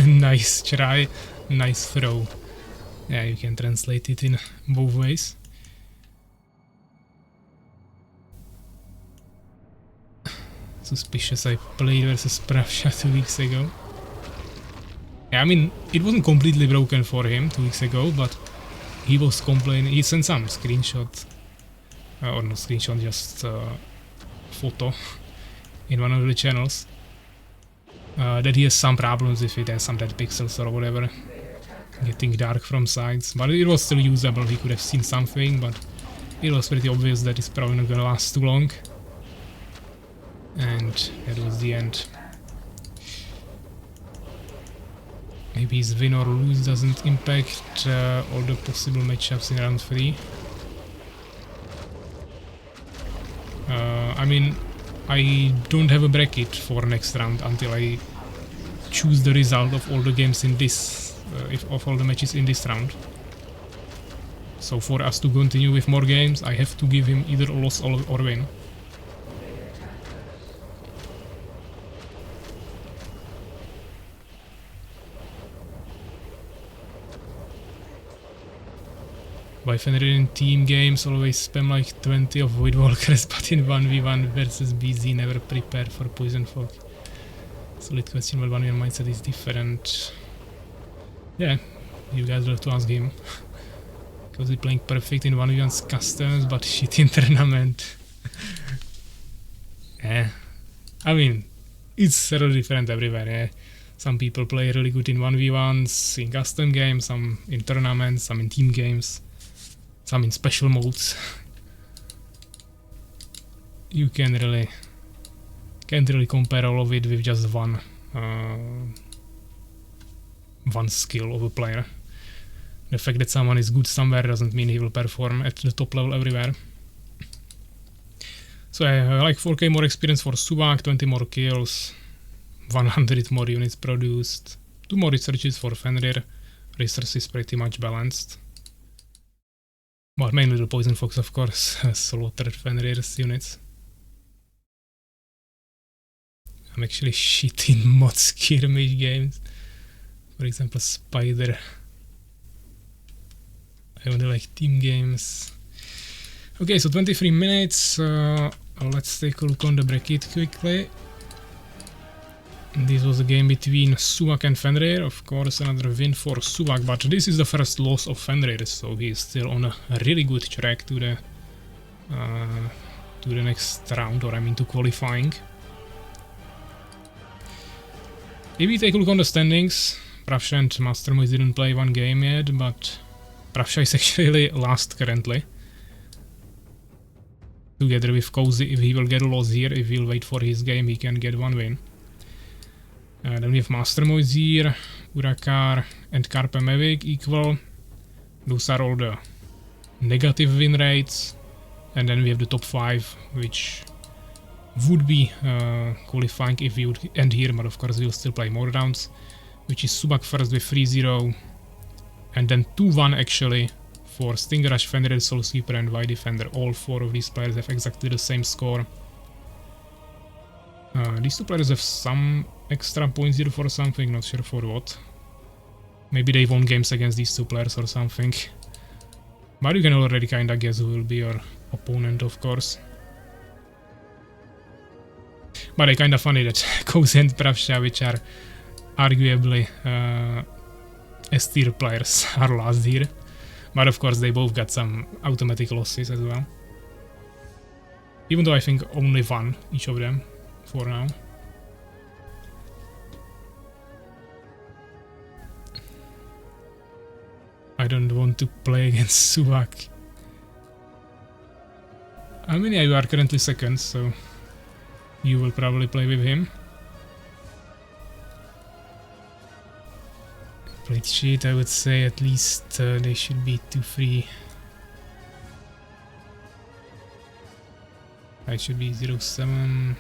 Nice try, nice throw. Yeah, you can translate it in both ways. Suspicious I played versus Pravsha 2 weeks ago. Yeah, I mean, it wasn't completely broken for him 2 weeks ago, but he was complaining. He sent some screenshot, or no screenshot, just photo in one of the channels. That he has some problems with it, has some dead pixels or whatever, getting dark from sides, but it was still usable. He could have seen something, but it was pretty obvious that it's probably not gonna last too long. And that was the end. Maybe his win or lose doesn't impact all the possible matchups in round 3. I mean, I don't have a bracket for next round until I choose the result of all the games in this, of all the matches in this round. So for us to continue with more games, I have to give him either a loss or win. By Fenrir in team games always spam like 20 of Void Walkers, but in 1v1 versus BZ never prepare for Poison Fog. Solid question, but 1v1 mindset is different. Yeah, you guys will have to ask him. Because he's playing perfect in 1v1's customs, but shit in tournament. Yeah, I mean, it's really different everywhere, yeah. Some people play really good in 1v1s, in custom games, some in tournaments, some in team games, some in special modes. You can't really compare all of it with just one skill of a player. The fact that someone is good somewhere doesn't mean he will perform at the top level everywhere. So I like 4k more experience for Suwak, 20 more kills, 100 more units produced, 2 more researches for Fenrir. Research is pretty much balanced. But mainly the Poison Fox, of course, slaughtered Fenrir's units. I'm actually shit in mod skirmish games. For example, Spider. I only like team games. Okay, so 23 minutes. Let's take a look on the bracket quickly. This was a game between Suwak and Fenrir. Of course, another win for Suwak, but this is the first loss of Fenrir, so he is still on a really good track to the next round, or I mean to qualifying. If we take a look on the standings, Pravsha and Mastermoist didn't play one game yet, but Pravsha is actually last currently. Together with Cozy, if he will get a loss here, if he'll wait for his game, he can get one win. Then we have Mastermoist here, Urakaar and KaerbEmEvig equal. Those are all the negative win rates. And then we have the top 5, which would be qualifying if we would end here, but of course we'll still play more rounds. Which is Suwak first with 3-0. And then 2-1 actually for StingerRush, Fenrir, Soulsweeper and Y Defender. All 4 of these players have exactly the same score. These 2 players have some extra points here for something, not sure for what. Maybe they won games against these 2 players or something. But you can already kinda guess who will be your opponent, of course. But it's kinda funny that Cozy and Pravsha, which are arguably S-tier players, are last here. But of course they both got some automatic losses as well. Even though I think only 1 each of them for now. I don't want to play against Suwak. I mean, yeah, you are currently second, so you will probably play with him. Played sheet, I would say at least they should be 2-3. I should be 0-7.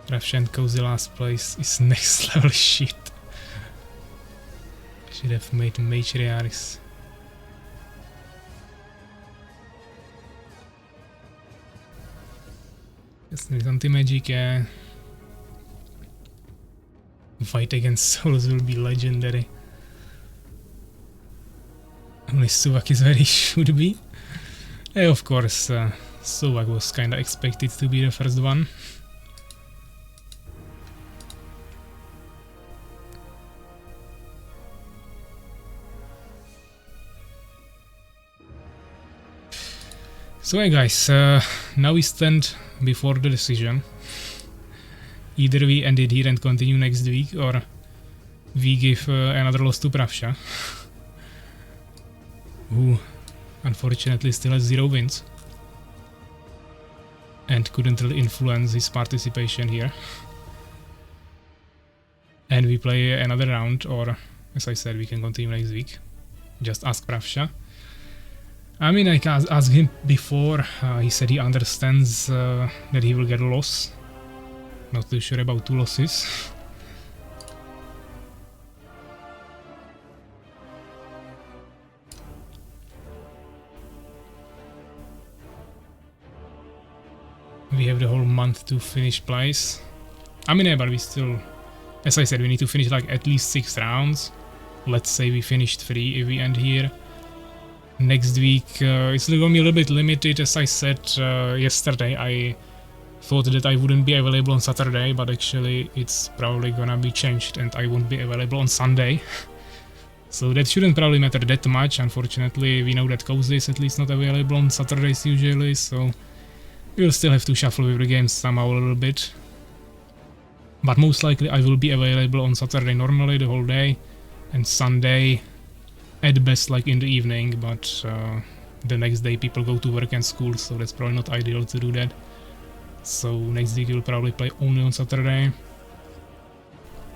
Pravsha and Cozy last place is next level shit. Should have made Matriarchs. Jasně, anti-magic, yeah. Fight against souls will be legendary. Only Suwak is where he should be. Yeah, of course, Suwak was kinda expected to be the first one. So yeah guys, now we stand before the decision. Either we end it here and continue next week, or we give another loss to Pravsha, who unfortunately still has 0 wins and couldn't really influence his participation here. And we play another round, or as I said, we can continue next week. Just ask Pravsha. I mean, I asked him before, he said he understands that he will get a loss. Not too sure about 2 losses. We have the whole month to finish plays. I mean, yeah, but we still, as I said, we need to finish like at least 6 rounds. Let's say we finished 3 if we end here. Next week it's going to be a little bit limited. As I said yesterday, I thought that I wouldn't be available on Saturday, but actually it's probably gonna be changed and I won't be available on Sunday. So that shouldn't probably matter that much. Unfortunately, we know that Cozy is at least not available on Saturdays usually, so we'll still have to shuffle with the games somehow a little bit. But most likely I will be available on Saturday normally the whole day, and Sunday at best like in the evening, but the next day people go to work and school, so that's probably not ideal to do that. So next week we'll probably play only on Saturday.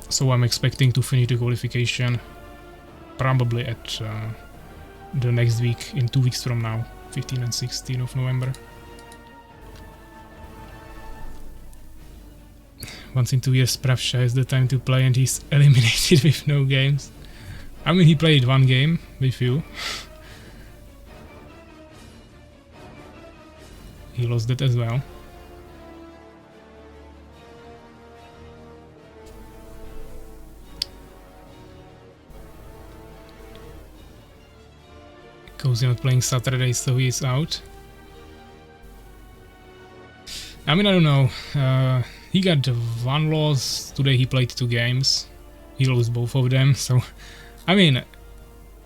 So I'm expecting to finish the qualification probably at the next week, in 2 weeks from now, 15 and 16 of November. Once in 2 years Pravsha has the time to play and he's eliminated with no games. I mean, he played 1 game with you. He lost that as well. Cozy not playing Saturday, so he is out. I mean, I don't know. He got 1 loss. Today he played 2 games. He lost both of them, so... I mean,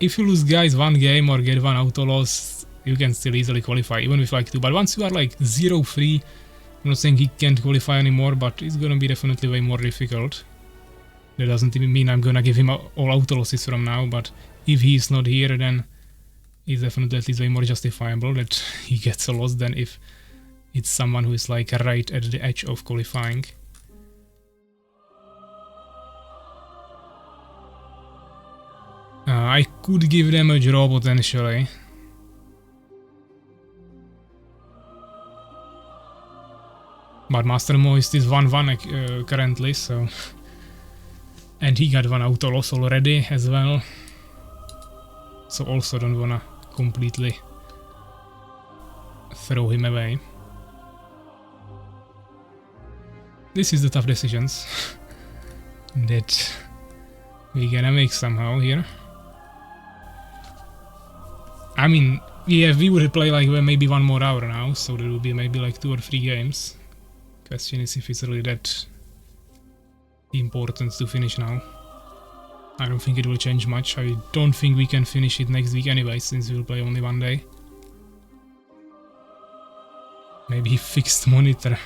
if you lose guys 1 game or get 1 auto loss, you can still easily qualify, even with like 2. But once you are like 0-3, I'm not saying he can't qualify anymore, but it's gonna be definitely way more difficult. That doesn't even mean I'm gonna give him all auto losses from now, but if he's not here, then it's definitely at least way more justifiable that he gets a loss than if it's someone who is like right at the edge of qualifying. I could give them a draw potentially. But Master Moist is 1-1 currently, so... And he got 1 auto loss already as well. So also don't wanna completely throw him away. This is the tough decisions that we're gonna make somehow here. I mean, yeah, we would play like maybe 1 more hour now, so there will be maybe like 2 or 3 games. Question is if it's really that important to finish now. I don't think it will change much. I don't think we can finish it next week anyway, since we'll play only 1 day. Maybe he fixed monitor.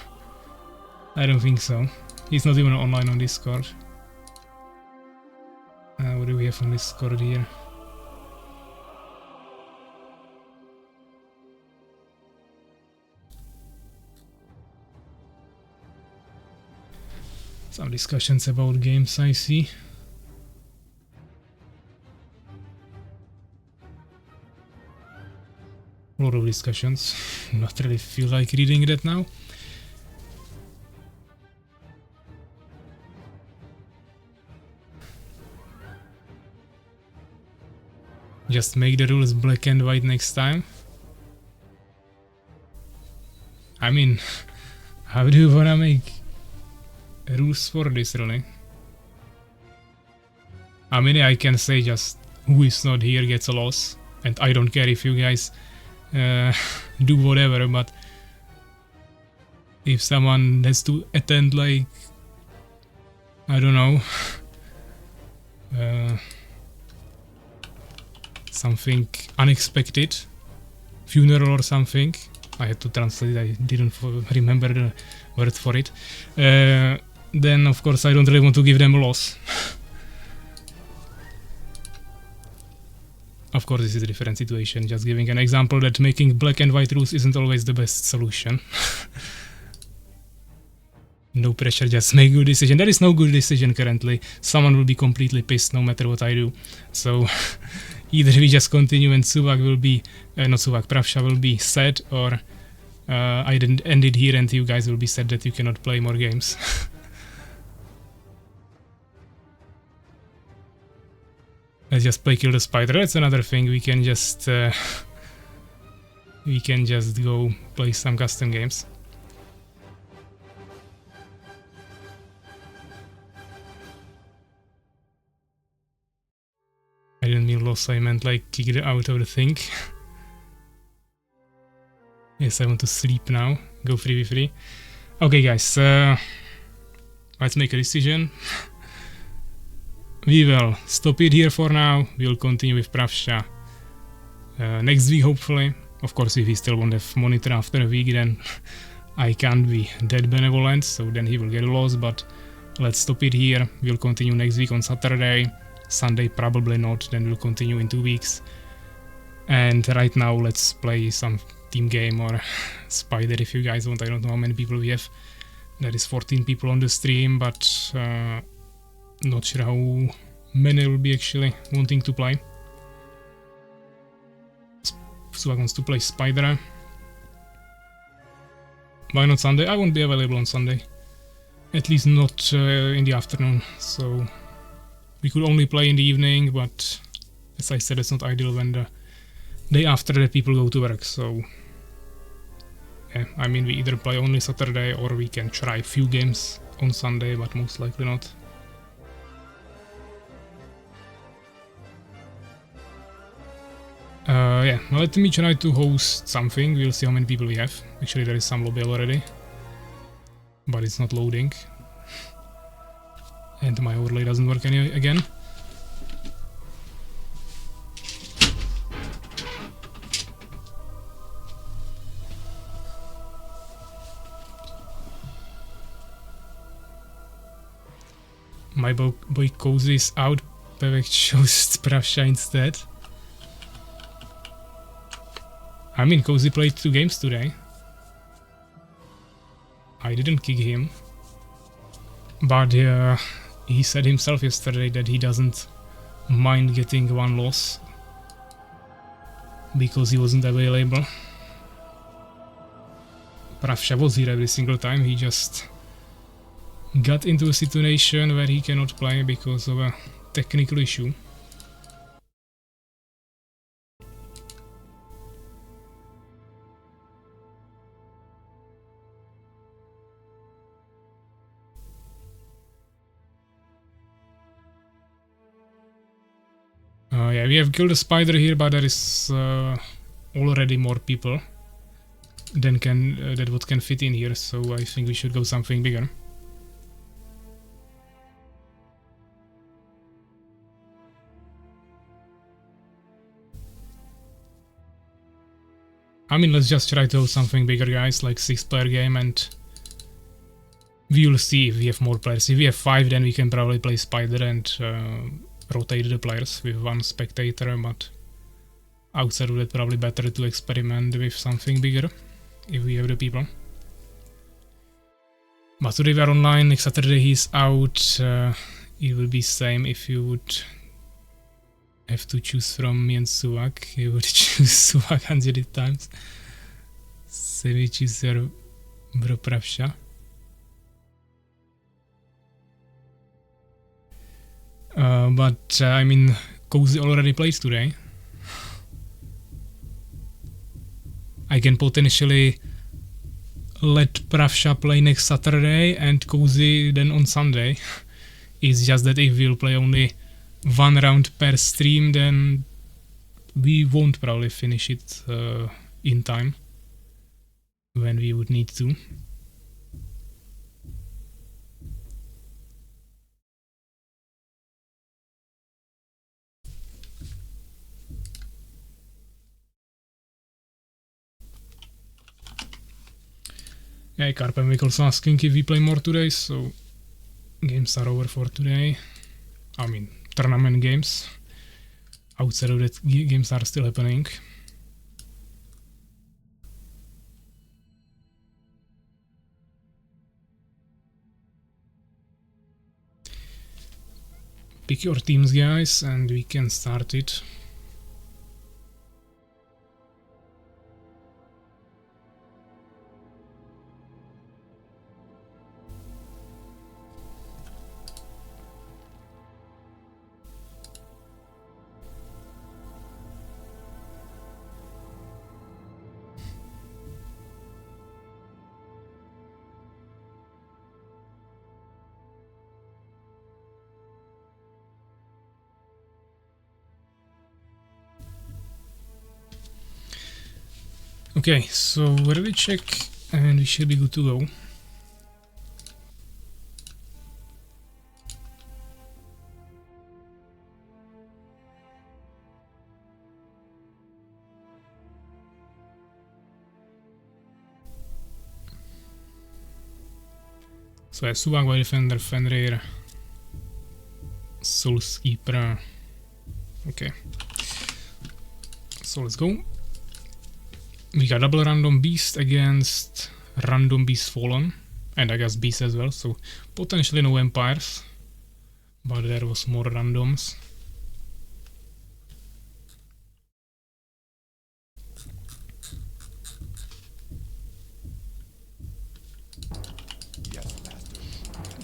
I don't think so. He's not even online on Discord. What do we have on Discord here? Some discussions about games, I see. A lot of discussions. Not really feel like reading that now. Just make the rules black and white next time. I mean, how do you wanna make rules for this really? I mean, I can say just who is not here gets a loss, and I don't care if you guys do whatever, but if someone has to attend like, I don't know, something unexpected, funeral or something, I had to translate, I didn't remember the word for it, then of course I don't really want to give them a loss. Of course this is a different situation, just giving an example that making black and white rules isn't always the best solution. No pressure, just make good decision. There is no good decision currently. Someone will be completely pissed no matter what I do. So either we just continue and Suwak will be, not Suwak, Pravsha will be sad, or I didn't end it here and you guys will be sad that you cannot play more games. Let's just play Kill the Spider. That's another thing. We can just go play some custom games. I didn't mean loss, I meant like kick it out of the thing. Yes, I want to sleep now. Go 3v3. Okay guys, let's make a decision. We will stop it here for now. We'll continue with Pravsha next week hopefully. Of course, if he still won't have monitor after a week, then I can't be that benevolent, so then he will get a loss, but let's stop it here. We'll continue next week on Saturday. Sunday probably not, then we'll continue in 2 weeks. And right now let's play some team game or spider if you guys want. I don't know how many people we have. There is 14 people on the stream, but not sure how many will be actually wanting to play. Suwak wants to play spider. Why not Sunday? I won't be available on Sunday. At least not in the afternoon, so we could only play in the evening, but as I said, it's not ideal when the day after that people go to work, so yeah, I mean, we either play only Saturday or we can try a few games on Sunday, but most likely not. Yeah, let me try to host something. We'll see how many people we have. Actually, there is some lobby already, but it's not loading. And my overlay doesn't work again. My boy Cozy is out. Pevek chose Pravsha instead. I mean, Cozy played 2 games today. I didn't kick him. But he said himself yesterday that he doesn't mind getting 1 loss because he wasn't available. Pravsha was here every single time. He just got into a situation where he cannot play because of a technical issue. Yeah, we have killed a spider here, but there is already more people than that what can fit in here, so I think we should go something bigger. I mean, let's just try to do something bigger, guys, like 6-player game, and we will see if we have more players. If we have 5, then we can probably play spider and rotate the players with 1 spectator, but outside of that, probably better to experiment with something bigger if we have the people. But today we are online. Next Saturday he's out. It will be same if you would have to choose from me and Suwak. You would choose Suwak 100 times. Same you choose your bro Pravsha. But I mean, Cozy already plays today. I can potentially let Pravsha play next Saturday and Cozy then on Sunday. It's just that if we'll play only 1 round per stream, then we won't probably finish it in time when we would need to. Yeah, KaerbEmEvig also asking if we play more today, so games are over for today. I mean, tournament games. Outside of that, games are still happening. Pick your teams, guys, and we can start it. Okay, so ready check and we should be good to go. So je Suwak, White Defender, Fenrir, Soulskeeper. Okay. So let's go. We got double random beast against random beast fallen, and I guess beast as well, so potentially no empires, but there was more randoms.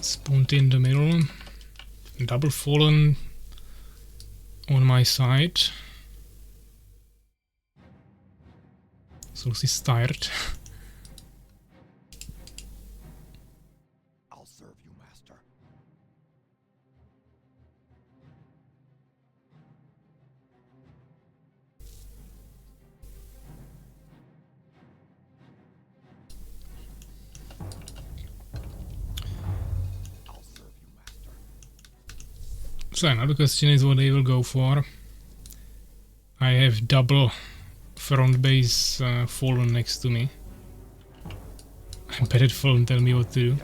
Spawned in the middle, double fallen on my side. So she's tired. I'll serve you, Master. I'll serve you, Master. So another question is what they will go for. I have double front base fallen next to me. I bet it fallen tell me what to do.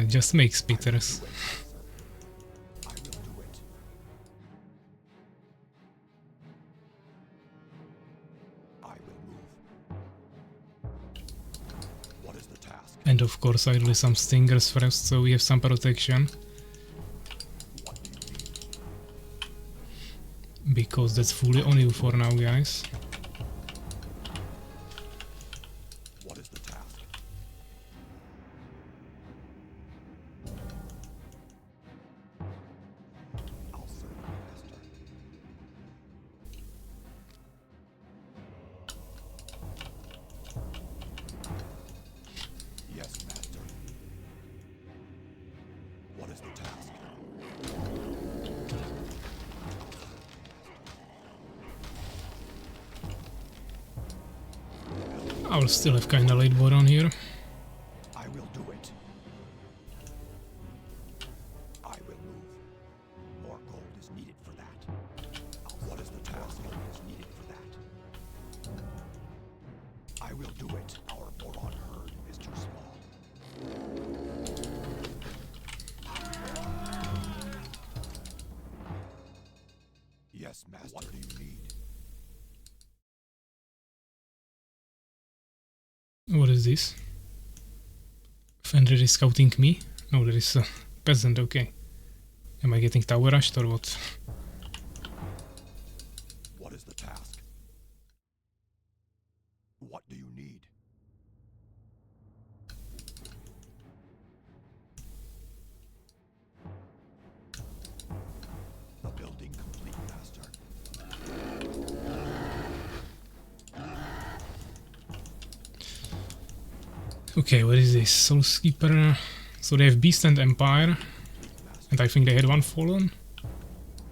Just make spitters. I will do it. I will move. What is the task? And of course I do some stingers first, so we have some protection. Because that's fully on you for now, guys. What is the task? I'll serve you, Master. Yes, Master. What is the task? I'll still have kinda late board on here. I will do it. I will move. More gold is needed for that. What is the task? Gold is needed for that. I will do it. Our boron herd is too small. Yes, Master. What do you need? What is this? Fenrir is scouting me? No, there is a peasant, okay. Am I getting tower rushed or what? What is the task? What do you need? The building complete, Master. Okay, what is this? Soulskeeper. So they have Beast and Empire. And I think they had one fallen.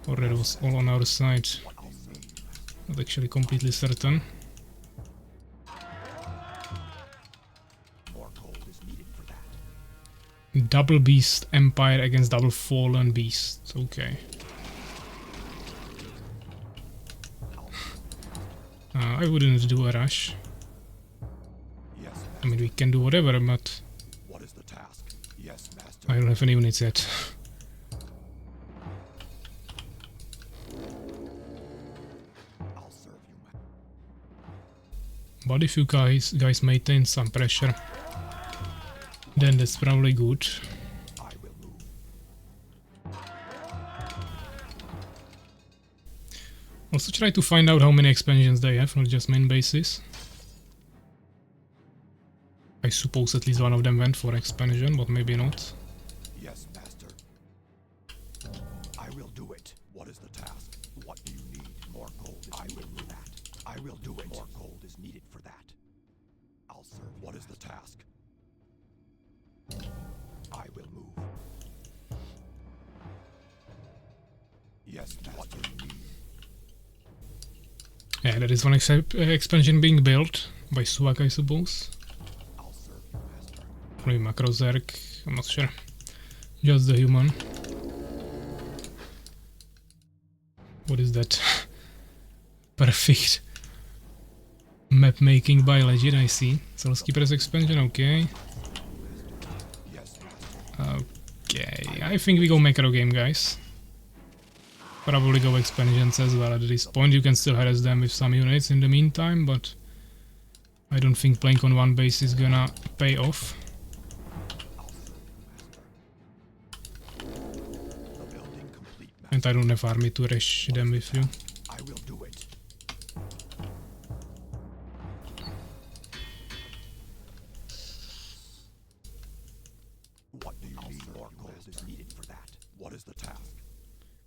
Or it was all on our side. Not actually completely certain. More gold is needed for that. Double Beast Empire against double Fallen Beast. Okay. I wouldn't do a rush. Yes, I mean, we can do whatever, but what is the task? Yes, Master. I don't have any units yet. I'll serve you, But if you guys maintain some pressure, then that's probably good. I will move. Also try to find out how many expansions they have, not just main bases. I suppose at least one of them went for expansion, but maybe not. Yes, Master. I will do it. What is the task? What do you need? More gold. I will do that. I will do it. More gold is needed for that. I'll serve. What is the task? I will move. Yes, Master. What do you need? Yeah, there is one expansion being built by Suwak, I suppose. I'll serve you, Master. Maybe Macro Zerg, I'm not sure. Just the human. What is that? Perfect. Map making by Legend, I see. Soulskeeper's expansion, okay. Yes, Okay, I think we go macro game, guys. Probably go expansions as well at this point. You can still harass them with some units in the meantime, but I don't think playing on one base is gonna pay off. And I don't have army to rush them with you. I will do it. What do you need? More gold is needed for that. What is the task?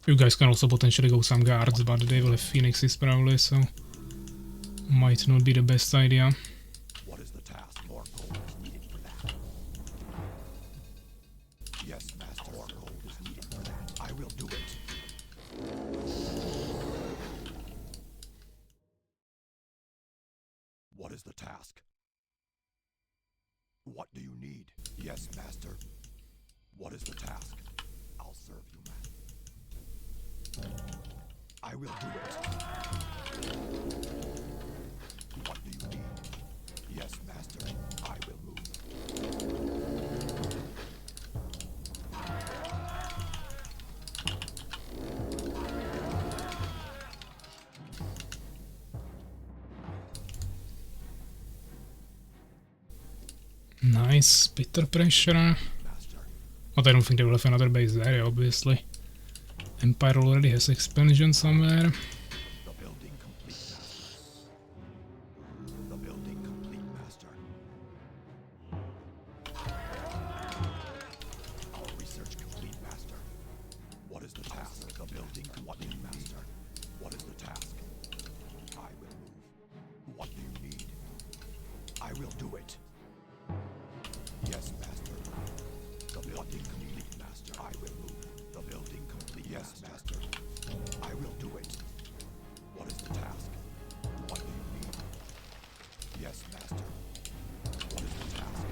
You guys can also potentially go some guards, but they will have phoenixes probably, so might not be the best idea. What is the task? More gold is needed for that. Yes, master. More gold is needed for that. I will do it. What is the task? What do you need? Yes, master. What is the task? I'll serve you, man. I will do it. What do you need? Yes, master. I will move. Nice, bitter pressure. But I don't think they will have another base there, obviously. Empire already has expansion somewhere. The building complete, master. The building complete, master. Our research complete, master. What is the task? The building complete, master. What is the task? I will move. What do you need? I will do it. Yes, master. The building complete, master. I will move. The building complete. Yes, master. I will do it. What is the task? What do you need? Yes, master. What is the task?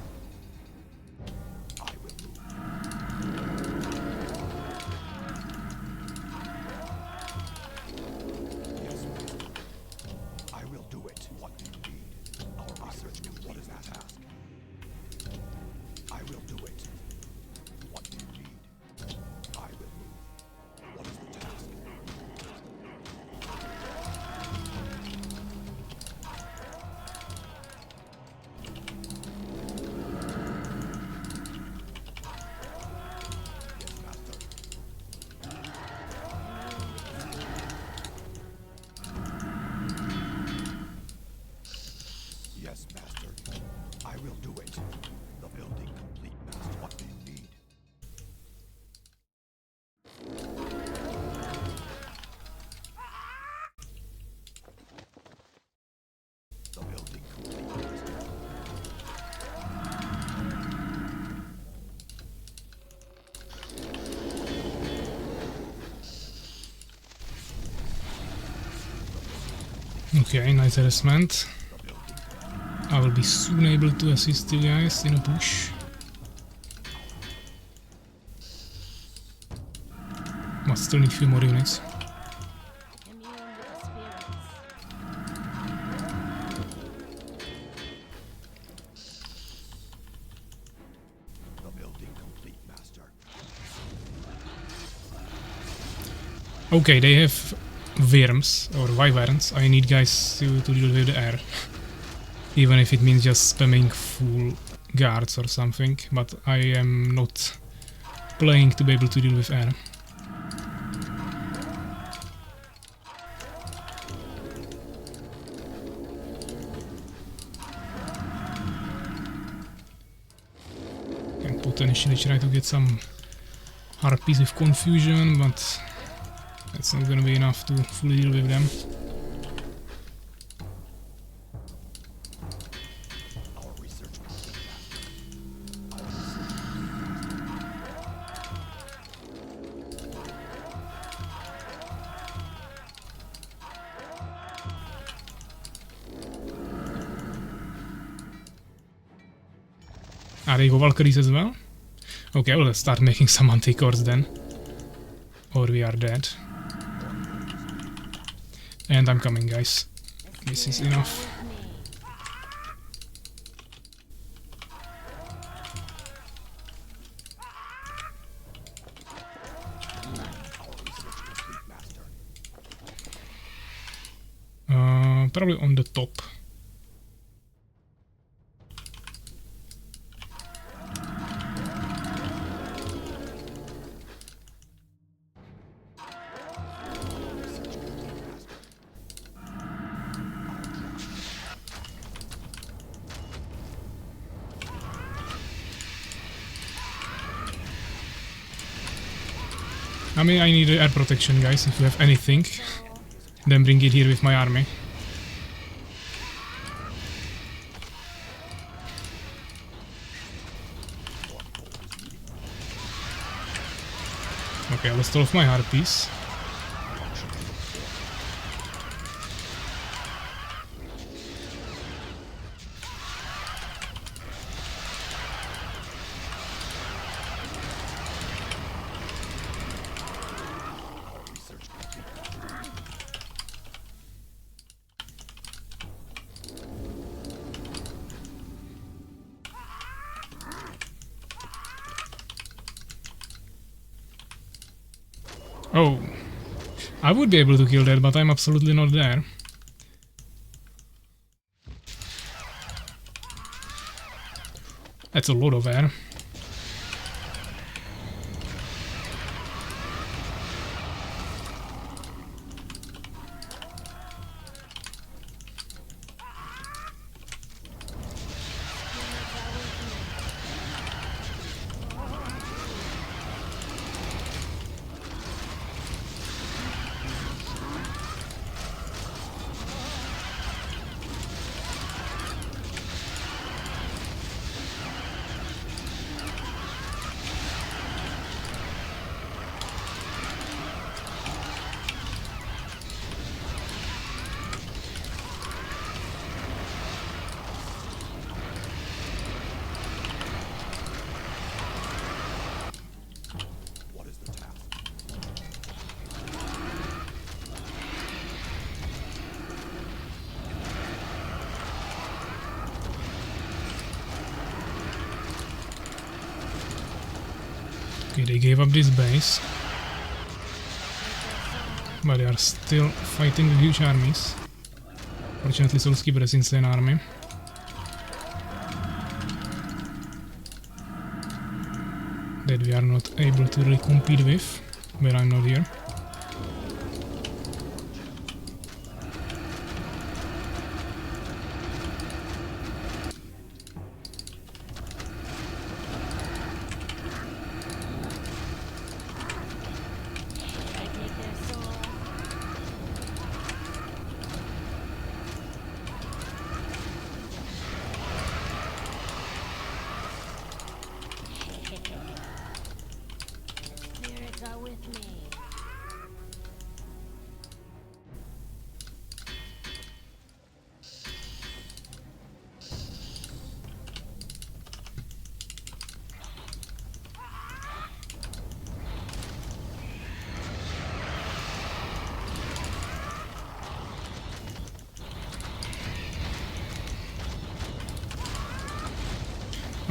I will move. Yes, master. I will do it. What do you need? Our research complete. What is the task? I will do it. What do you need? I will move. What is the task? Yes, master. Yes, master. I will do it. The building complete, master. What do you need? The building complete, master. Okay, nice harassment. The building I will be soon able to assist you guys in a push. But still need a few more units. Immune with the spirits. The building complete, master. Okay, they have worms or wyverns. I need guys to deal with the air. Even if it means just spamming full guards or something, but I am not playing to be able to deal with air. Can potentially try to get some harpies with confusion, but that's not gonna be enough to fully deal with them. Our research complete, master. Our research Are they go Valkyries as well? Okay, well, let's start making some anti-cores then. Or we are dead. And I'm coming, guys. This is enough. probably on the top. I mean, I need air protection, guys. If you have anything, then bring it here with my army. Okay, I lost all of my harpies. Oh, I would be able to kill that, but I'm absolutely not there. That's a lot of air. Okay, they gave up this base. But they are still fighting with huge armies. Fortunately, Soulskeeper has insane army. That we are not able to really compete with, where I'm not here.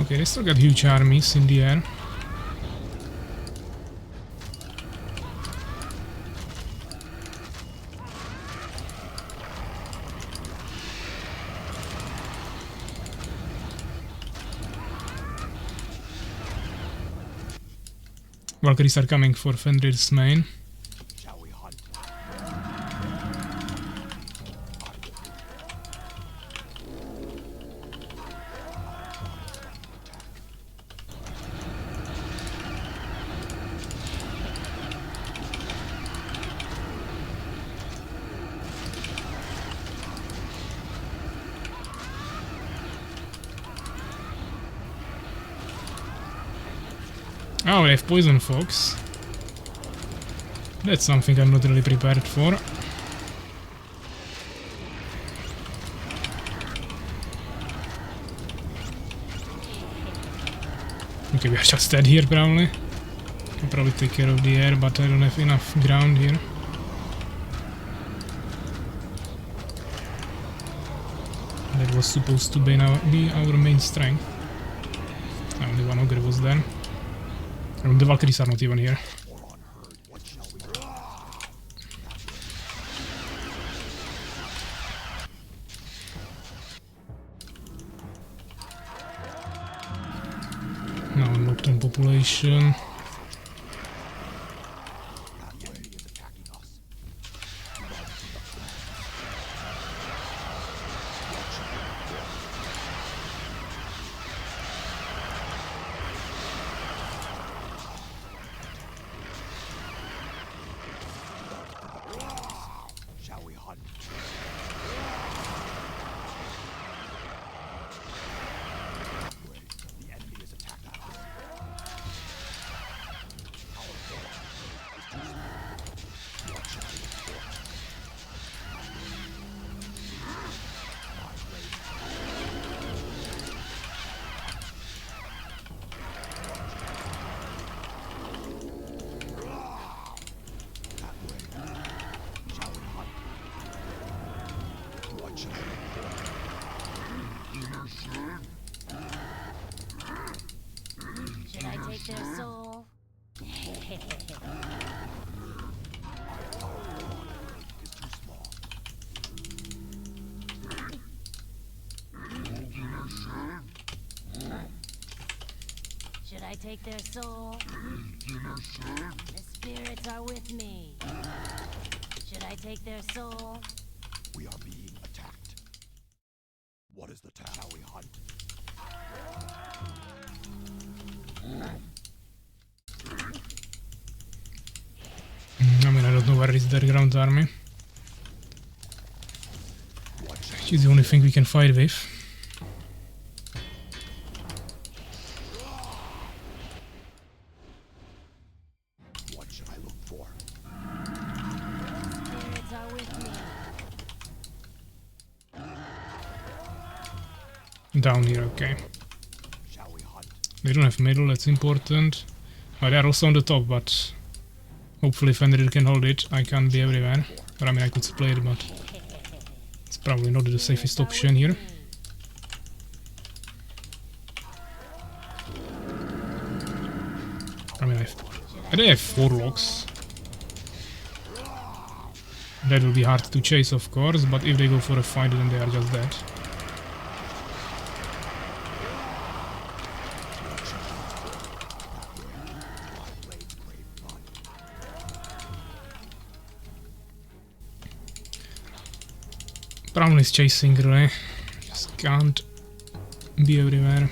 Okay, they still got huge armies in the air. Valkyries are coming for Fenrir's main. Oh, they have Poison Fox. That's something I'm not really prepared for. Okay, we are just dead here probably. I'll probably take care of the air, but I don't have enough ground here. That was supposed to be our main strength. Only one ogre was there. And the Valkyries are not even here. locked on population. Should I take their soul? Should I take their soul? The spirits are with me. Should I take their soul? We are being attacked. What is the task? Shall we hunt? I mean, I don't know where is their ground army. She's the only thing we can fight with. What should I look for? Spirits are with me. Down here, okay. Shall we hunt? They don't have middle, that's important. Oh, they're also on the top, but hopefully Fenrir can hold it. I can't be everywhere. But I mean, I could split it, but it's probably not the safest option here. I mean, they have 4 locks. That will be hard to chase, of course, but if they go for a fight, then they are just dead. Brown is chasing really. Just can't be everywhere.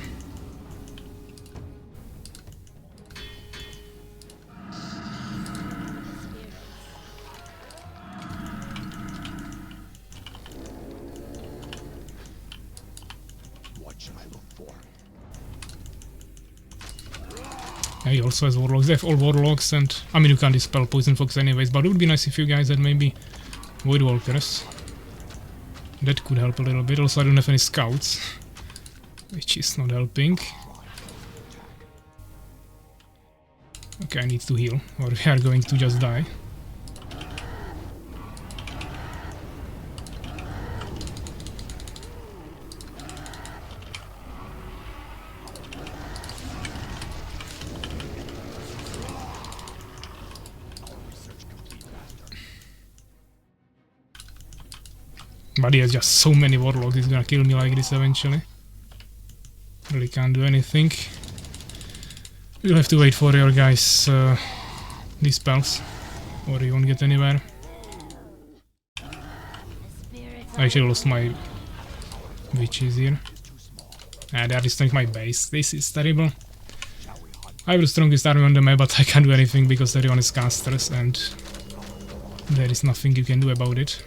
What should I look for? Yeah, he also has warlocks. They have all warlocks, and I mean, you can't dispel poison fox anyways, but it would be nice if you guys had maybe void walkers. That could help a little bit. Also, I don't have any scouts, which is not helping. Okay, I need to heal, or we are going to just die. But he has just so many warlocks, he's gonna kill me like this eventually. Really can't do anything. We'll have to wait for your guys' dispels, or you won't get anywhere. I actually lost my witches here. Ah, they are destroying my base. This is terrible. I have the strongest army on the map, but I can't do anything because everyone is casters and there is nothing you can do about it.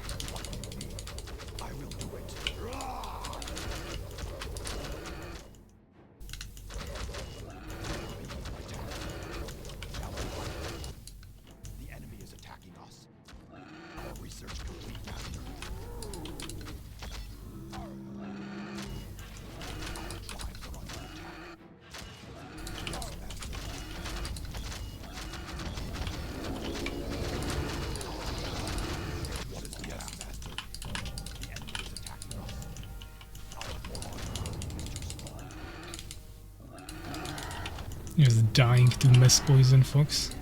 Just dying to mass poison fox.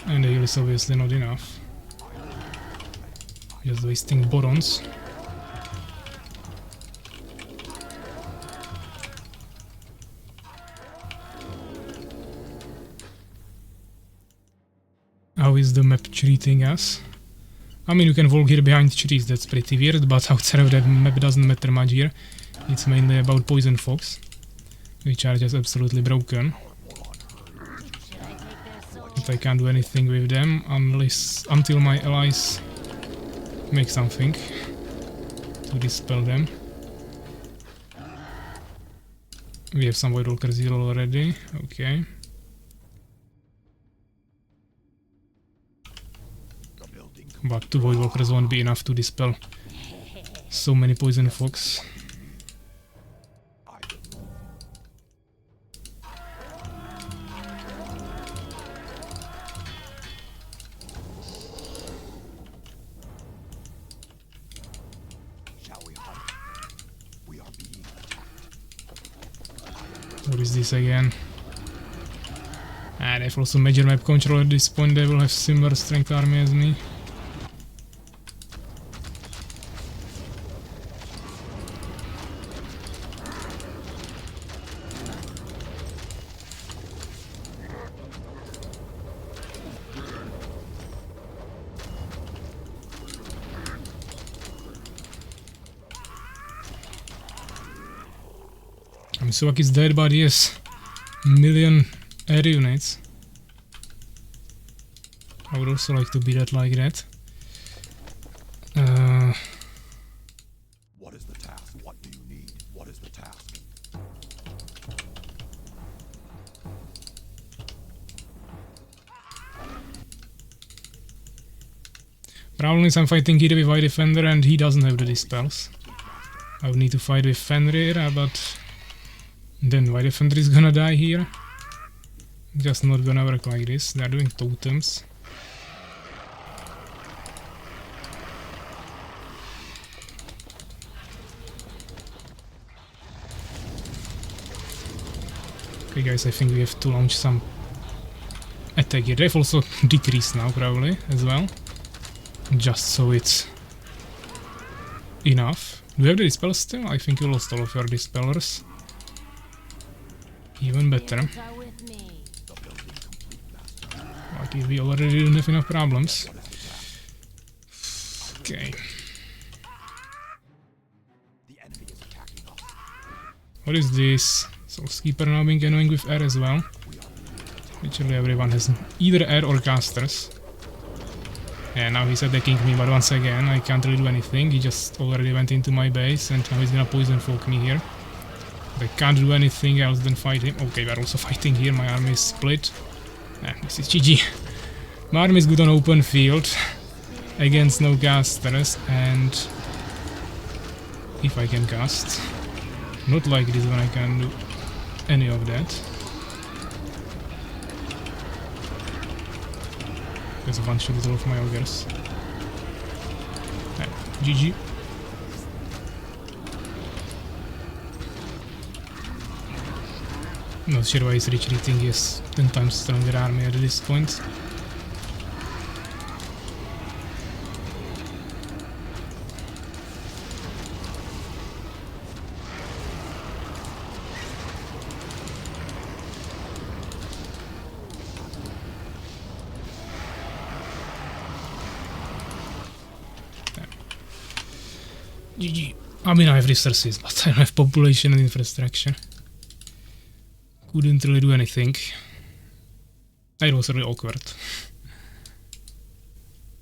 And the heal is obviously not enough. Just wasting borons. is the map treating us? I mean, you can walk here behind trees, that's pretty weird, but outside of that map doesn't matter much here. It's mainly about poison fox, which are just absolutely broken. But I can't do anything with them until my allies make something to dispel them. We have some Void Walkers here already, okay. But 2 Void Walkers won't be enough to dispel so many poison fox. What is this again? And if also major map control at this point, they will have similar strength army as me. Suwak is dead, but he has million air units. I would also like to be that like that. What is the task? What do you need? What is the task? Problem is I'm fighting here with White Defender and he doesn't have the dispels. I would need to fight with Fenrir, but then White Defender is gonna die here. Just not gonna work like this. They're doing totems. Okay guys, I think we have to launch some attack here. They've also decreased now probably as well. Just so it's enough. Do you have the dispels still? I think you lost all of your dispellers. Even better. Okay, we already didn't have enough problems. Okay. What is this? Soulskeeper now being annoying with air as well. Literally everyone has either air or casters. Yeah, now he's attacking me, but once again I can't really do anything. He just already went into my base and now he's gonna poison folk me here. I can't do anything else than fight him. Okay, we're also fighting here. My army is split. This is GG. My army is good on open field against no casters, and if I can cast. Not like this when I can do any of that. There's a bunch of all of my ogres. GG. Not sure why he's retreating, he has 10 times stronger army at this point. GG. I mean, I have resources, but I don't have population and infrastructure. Couldn't really do anything. It was really awkward.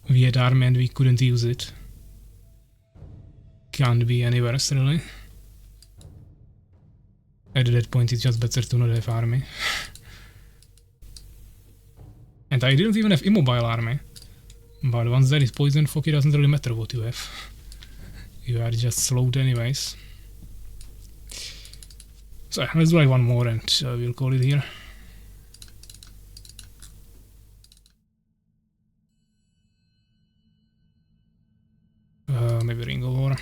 We had army and we couldn't use it. Can't be any worse, really. At that point it's just better to not have army. And I didn't even have immobile army. But once there is poison fog, it doesn't really matter what you have. You are just slowed anyways. So let's do like one more and we'll call it here. Maybe Ring of War.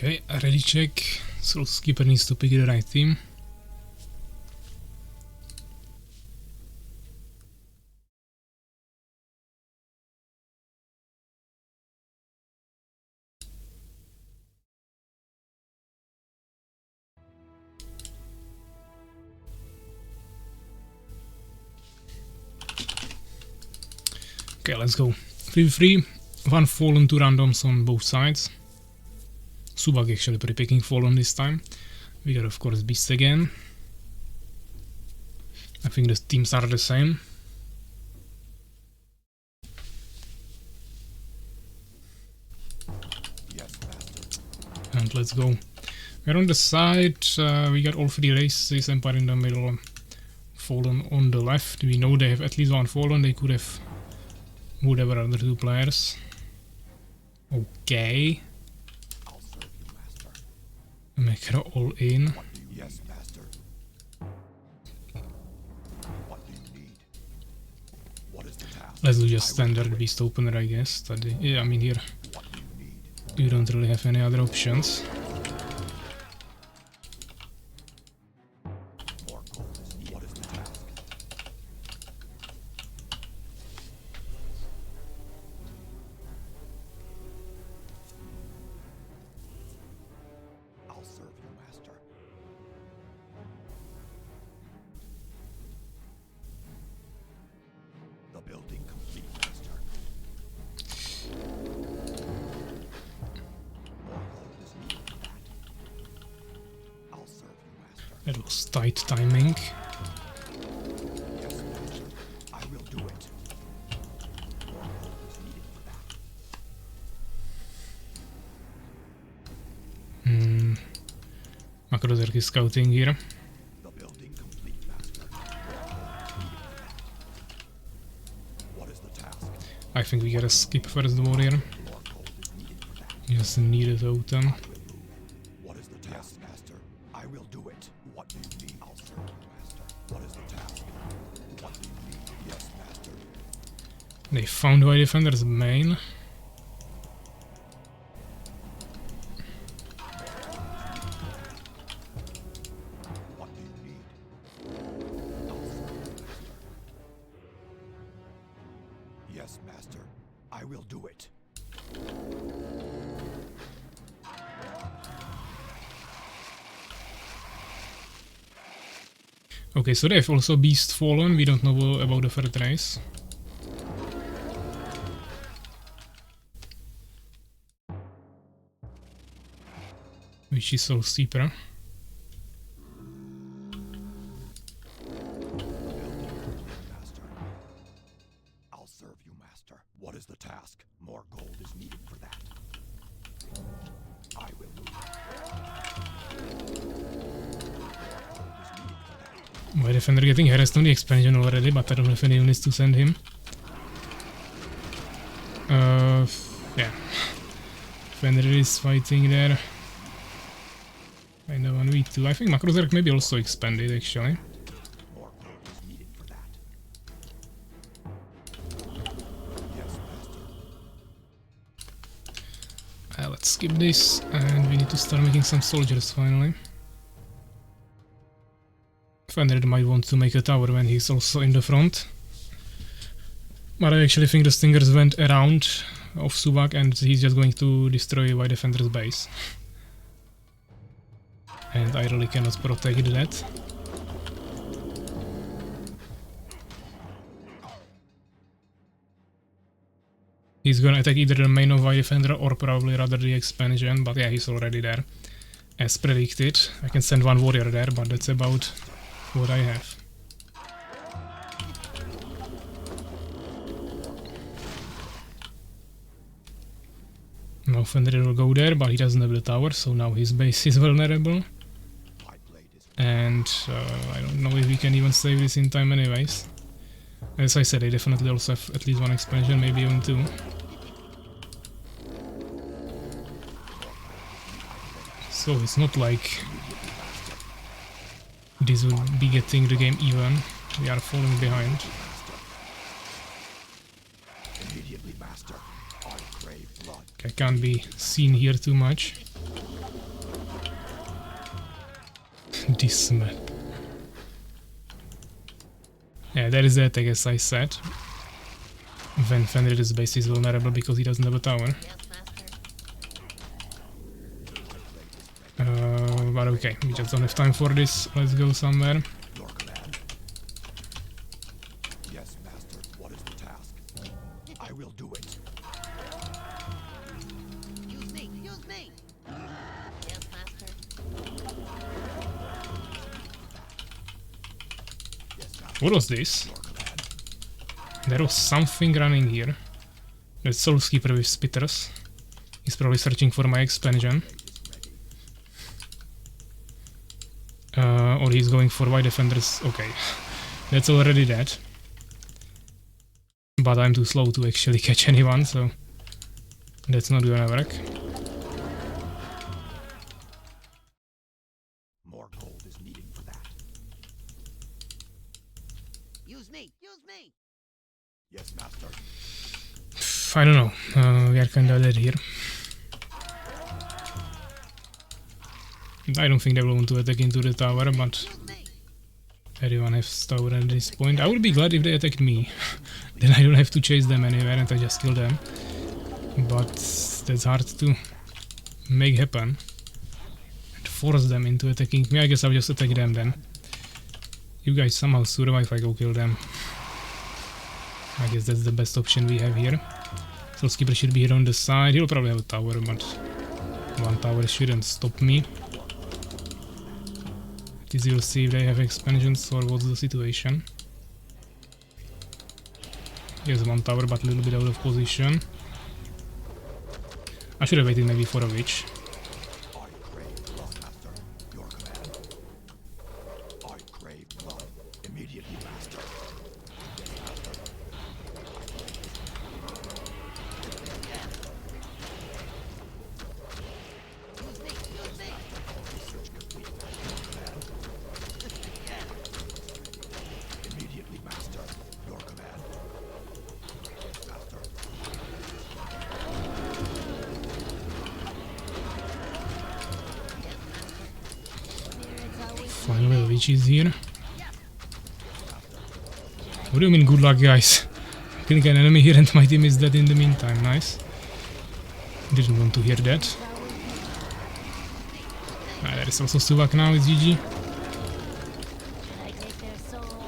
Okay, ready check. So skipper needs to pick the right team. Okay, let's go. 3v3, one fallen, 2 randoms on both sides. Suwak actually pre-picking fallen this time. We got of course beast again. I think the teams are the same. Yes, master. And let's go. We're on the side, we got all 3 races, Empire in the middle, fallen on the left. We know they have at least one fallen, they could have whatever other 2 players. Okay. I'll serve you, master. Make her all in. What do you Yes, master. What do you need? What is the task? Let's do just standard beast opener, I guess. Yeah, I mean here What do you need? you don't really have any other options. More gold is needed. What is the task? I'll serve you, master. The building complete, master. More gold is needed for that. I'll serve you, master. That was tight timing. Yes, master. I will do it. More gold is needed for that. Macrozerk is scouting here. The building complete, master. More gold is needed for that. What is the task? I think we gotta skip first the warrior. More gold is needed for that. Just need a totem. What is the task, master? I will do it. What do you need? I'll serve you, master. What is the task? What do you need? Yes, master. They found White Defender's main. What do you need? I'll serve you, master. Yes, master. I will do it. Okay, so they've also beast fallen. We don't know about the third race. Which is so steeper. Master. I'll serve you, master. What is the task? More gold is needed for that. I will do it. More gold is needed for that. White Defender getting harassed on the expansion already, but I don't have any units to send him. Yeah. Fenrir is fighting there. Kinda 1v2. I think Macrozerk maybe also expanded actually. More gold is needed for that. Yes, master. Let's skip this, and we need to start making some soldiers finally. Fenrir might want to make a tower when he's also in the front. But I actually think the Stingers went around of Suwak and he's just going to destroy White Defender's base. And I really cannot protect that. He's gonna attack either the main of White Defender or probably rather the expansion, but yeah, he's already there. As predicted. I can send one warrior there, but that's about what I have. Now Fenrir will go there, but he doesn't have the tower, so now his base is vulnerable. And I don't know if we can even save this in time anyways. As I said, I definitely also have at least one expansion, maybe even 2. So it's not like this will be getting the game even. We are falling behind. Immediately, master. I crave blood. I can't be seen here too much. this map. Yeah, that is the attack as I said. When Fenrir's base is vulnerable because he doesn't have a tower. But okay, we just don't have time for this. Let's go somewhere. Your command. Yes, master. What is the task? I will do it. Use me! Use me! Yes, master. Yes, master. What was this? Your command. There was something running here. The Soulskeeper with spitters. He's probably searching for my expansion. Or he's going for white defenders. Okay, that's already dead. But I'm too slow to actually catch anyone, so that's not gonna work. More gold is needed for that. Use me! Use me! Yes, master. I don't know. We are kinda dead here. I don't think they will want to attack into the tower, but everyone has tower at this point. I would be glad if they attacked me. Then I don't have to chase them anywhere and I just kill them. But that's hard to make happen. And force them into attacking me. I guess I'll just attack them then. You guys somehow survive, I go kill them. I guess that's the best option we have here. Soulskeeper should be here on the side. He'll probably have a tower, but one tower shouldn't stop me. We'll see if they have expansions or what's the situation. Here's one tower, but a little bit out of position. I should have waited maybe for a witch. I crave blood, master. Your command. I crave blood. Immediately, master. Yes, master. Use me! Use me! Research complete. Your command. Immediately, master. Your command. Yes, master. Finally, the witch is here. What do you mean, good luck, guys? Killing an enemy here and my team is dead in the meantime. Nice. Didn't want to hear that. There is also Suwak now, it's GG. Should I take their soul?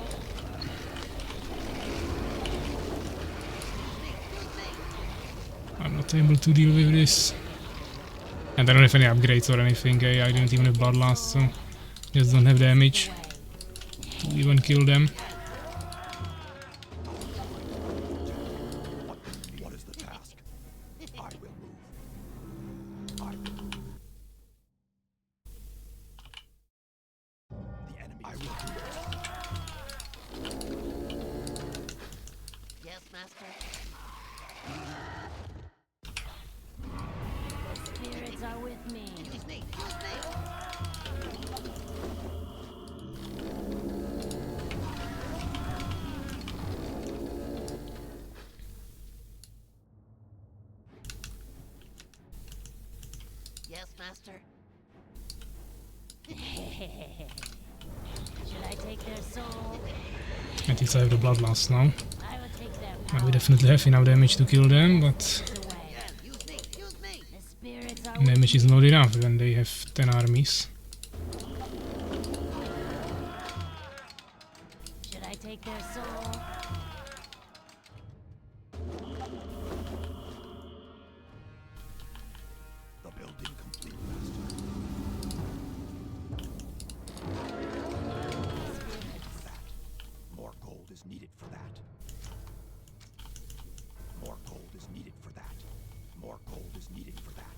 I'm not able to deal with this. And I don't have any upgrades or anything. I didn't even have Bloodlust, so just don't have damage to even kill them. What is the task? I will move. I will move. The enemy. I will do it. Yes, master. Spirits are with me. Use me! Use me! Yes, master. Should I take their soul? At least I have the Bloodlust now. I will take their I will definitely have enough damage to kill them, but away. Use me! Use me! The spirits are with damage is not enough when they have 10 armies. Should I take their soul? The building complete, master. For that. More gold is needed for that. More gold is needed for that. More gold is needed for that.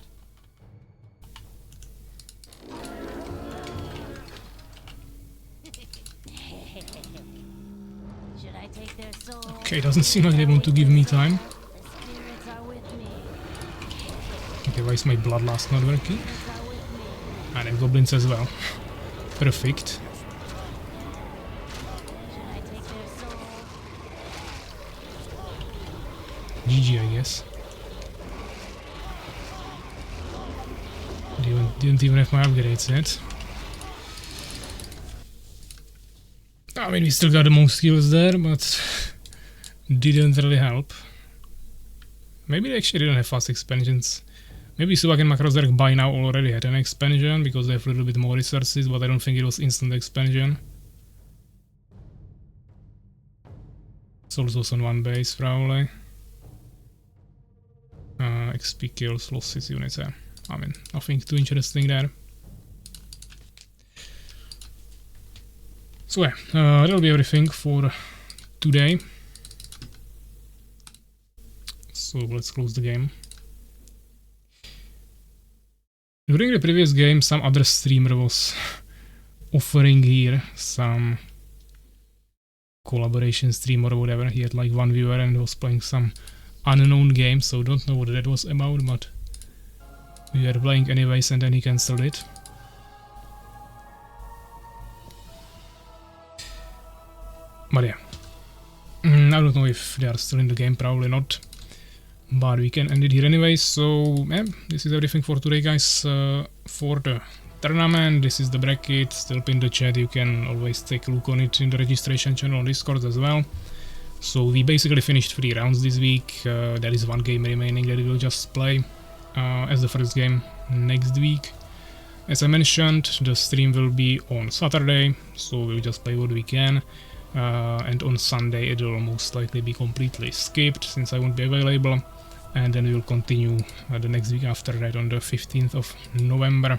Should I take their soul? Okay, doesn't seem like they want to give me time. The spirits are with me. Okay, why is my Bloodlust not working? Spirits are with me. And I have goblins as well. Perfect. Should I take their soul? GG, I guess. Didn't even have my upgrades yet. mean, we still got the most skills there, but didn't really help. Maybe they actually didn't have fast expansions. Maybe Suwak and Makrozerk by now already had an expansion because they have a little bit more resources, but I don't think it was instant expansion. Souls was on one base, probably. XP kills, losses, units, yeah. I mean, nothing too interesting there. So yeah, that'll be everything for today. So let's close the game. During the previous game, some other streamer was offering here some collaboration stream or whatever. He had like one viewer and was playing some unknown game, so don't know what that was about, but we were playing anyways and then he cancelled it. But yeah, I don't know if they are still in the game, probably not. But we can end it here anyway, so yeah, this is everything for today, guys. For the tournament, this is the bracket, still pinned in the chat, you can always take a look on it in the registration channel on Discord as well. So we basically finished 3 rounds this week, there is one game remaining that we will just play as the first game next week. As I mentioned, the stream will be on Saturday, so we'll just play what we can. And on Sunday it will most likely be completely skipped since I won't be available, and then we will continue the next week after that on the 15th of November.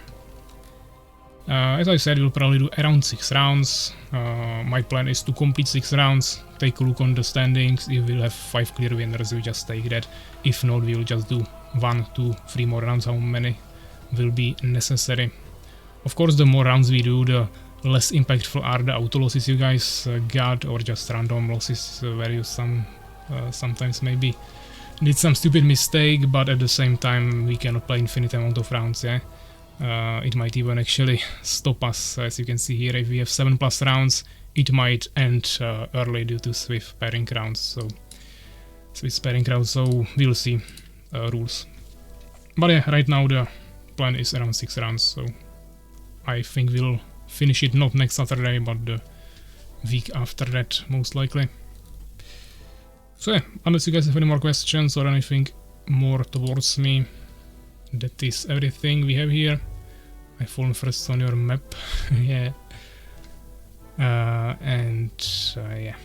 As I said, we'll probably do around 6 rounds. My plan is to complete 6 rounds, take a look on the standings. If we'll have 5 clear winners, we just take that. If not, we'll just do 1, 2, 3 more rounds, how many will be necessary. Of course, the more rounds we do, the less impactful are the auto losses you guys got, or just random losses where you sometimes maybe did some stupid mistake, but at the same time we cannot play infinite amount of rounds, yeah. It might even actually stop us, as you can see here. If we have 7+ rounds, it might end early due to Swift pairing rounds, so we'll see rules. But yeah, right now the plan is around 6 rounds, so I think we'll finish it not next Saturday, but the week after that, most likely. So yeah, unless you guys have any more questions or anything more towards me, that is everything we have here. I fall first on your map, yeah. Yeah.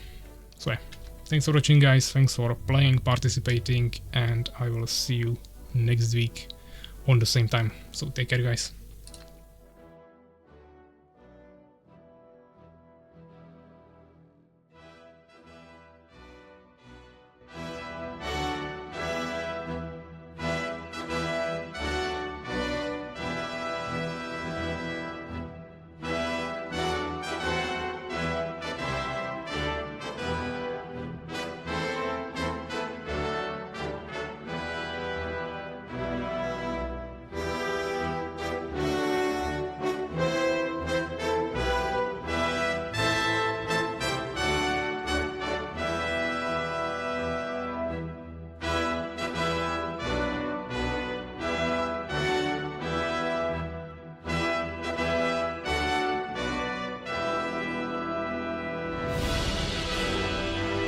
So yeah, thanks for watching, guys, thanks for playing, participating, and I will see you next week on the same time. So take care, guys.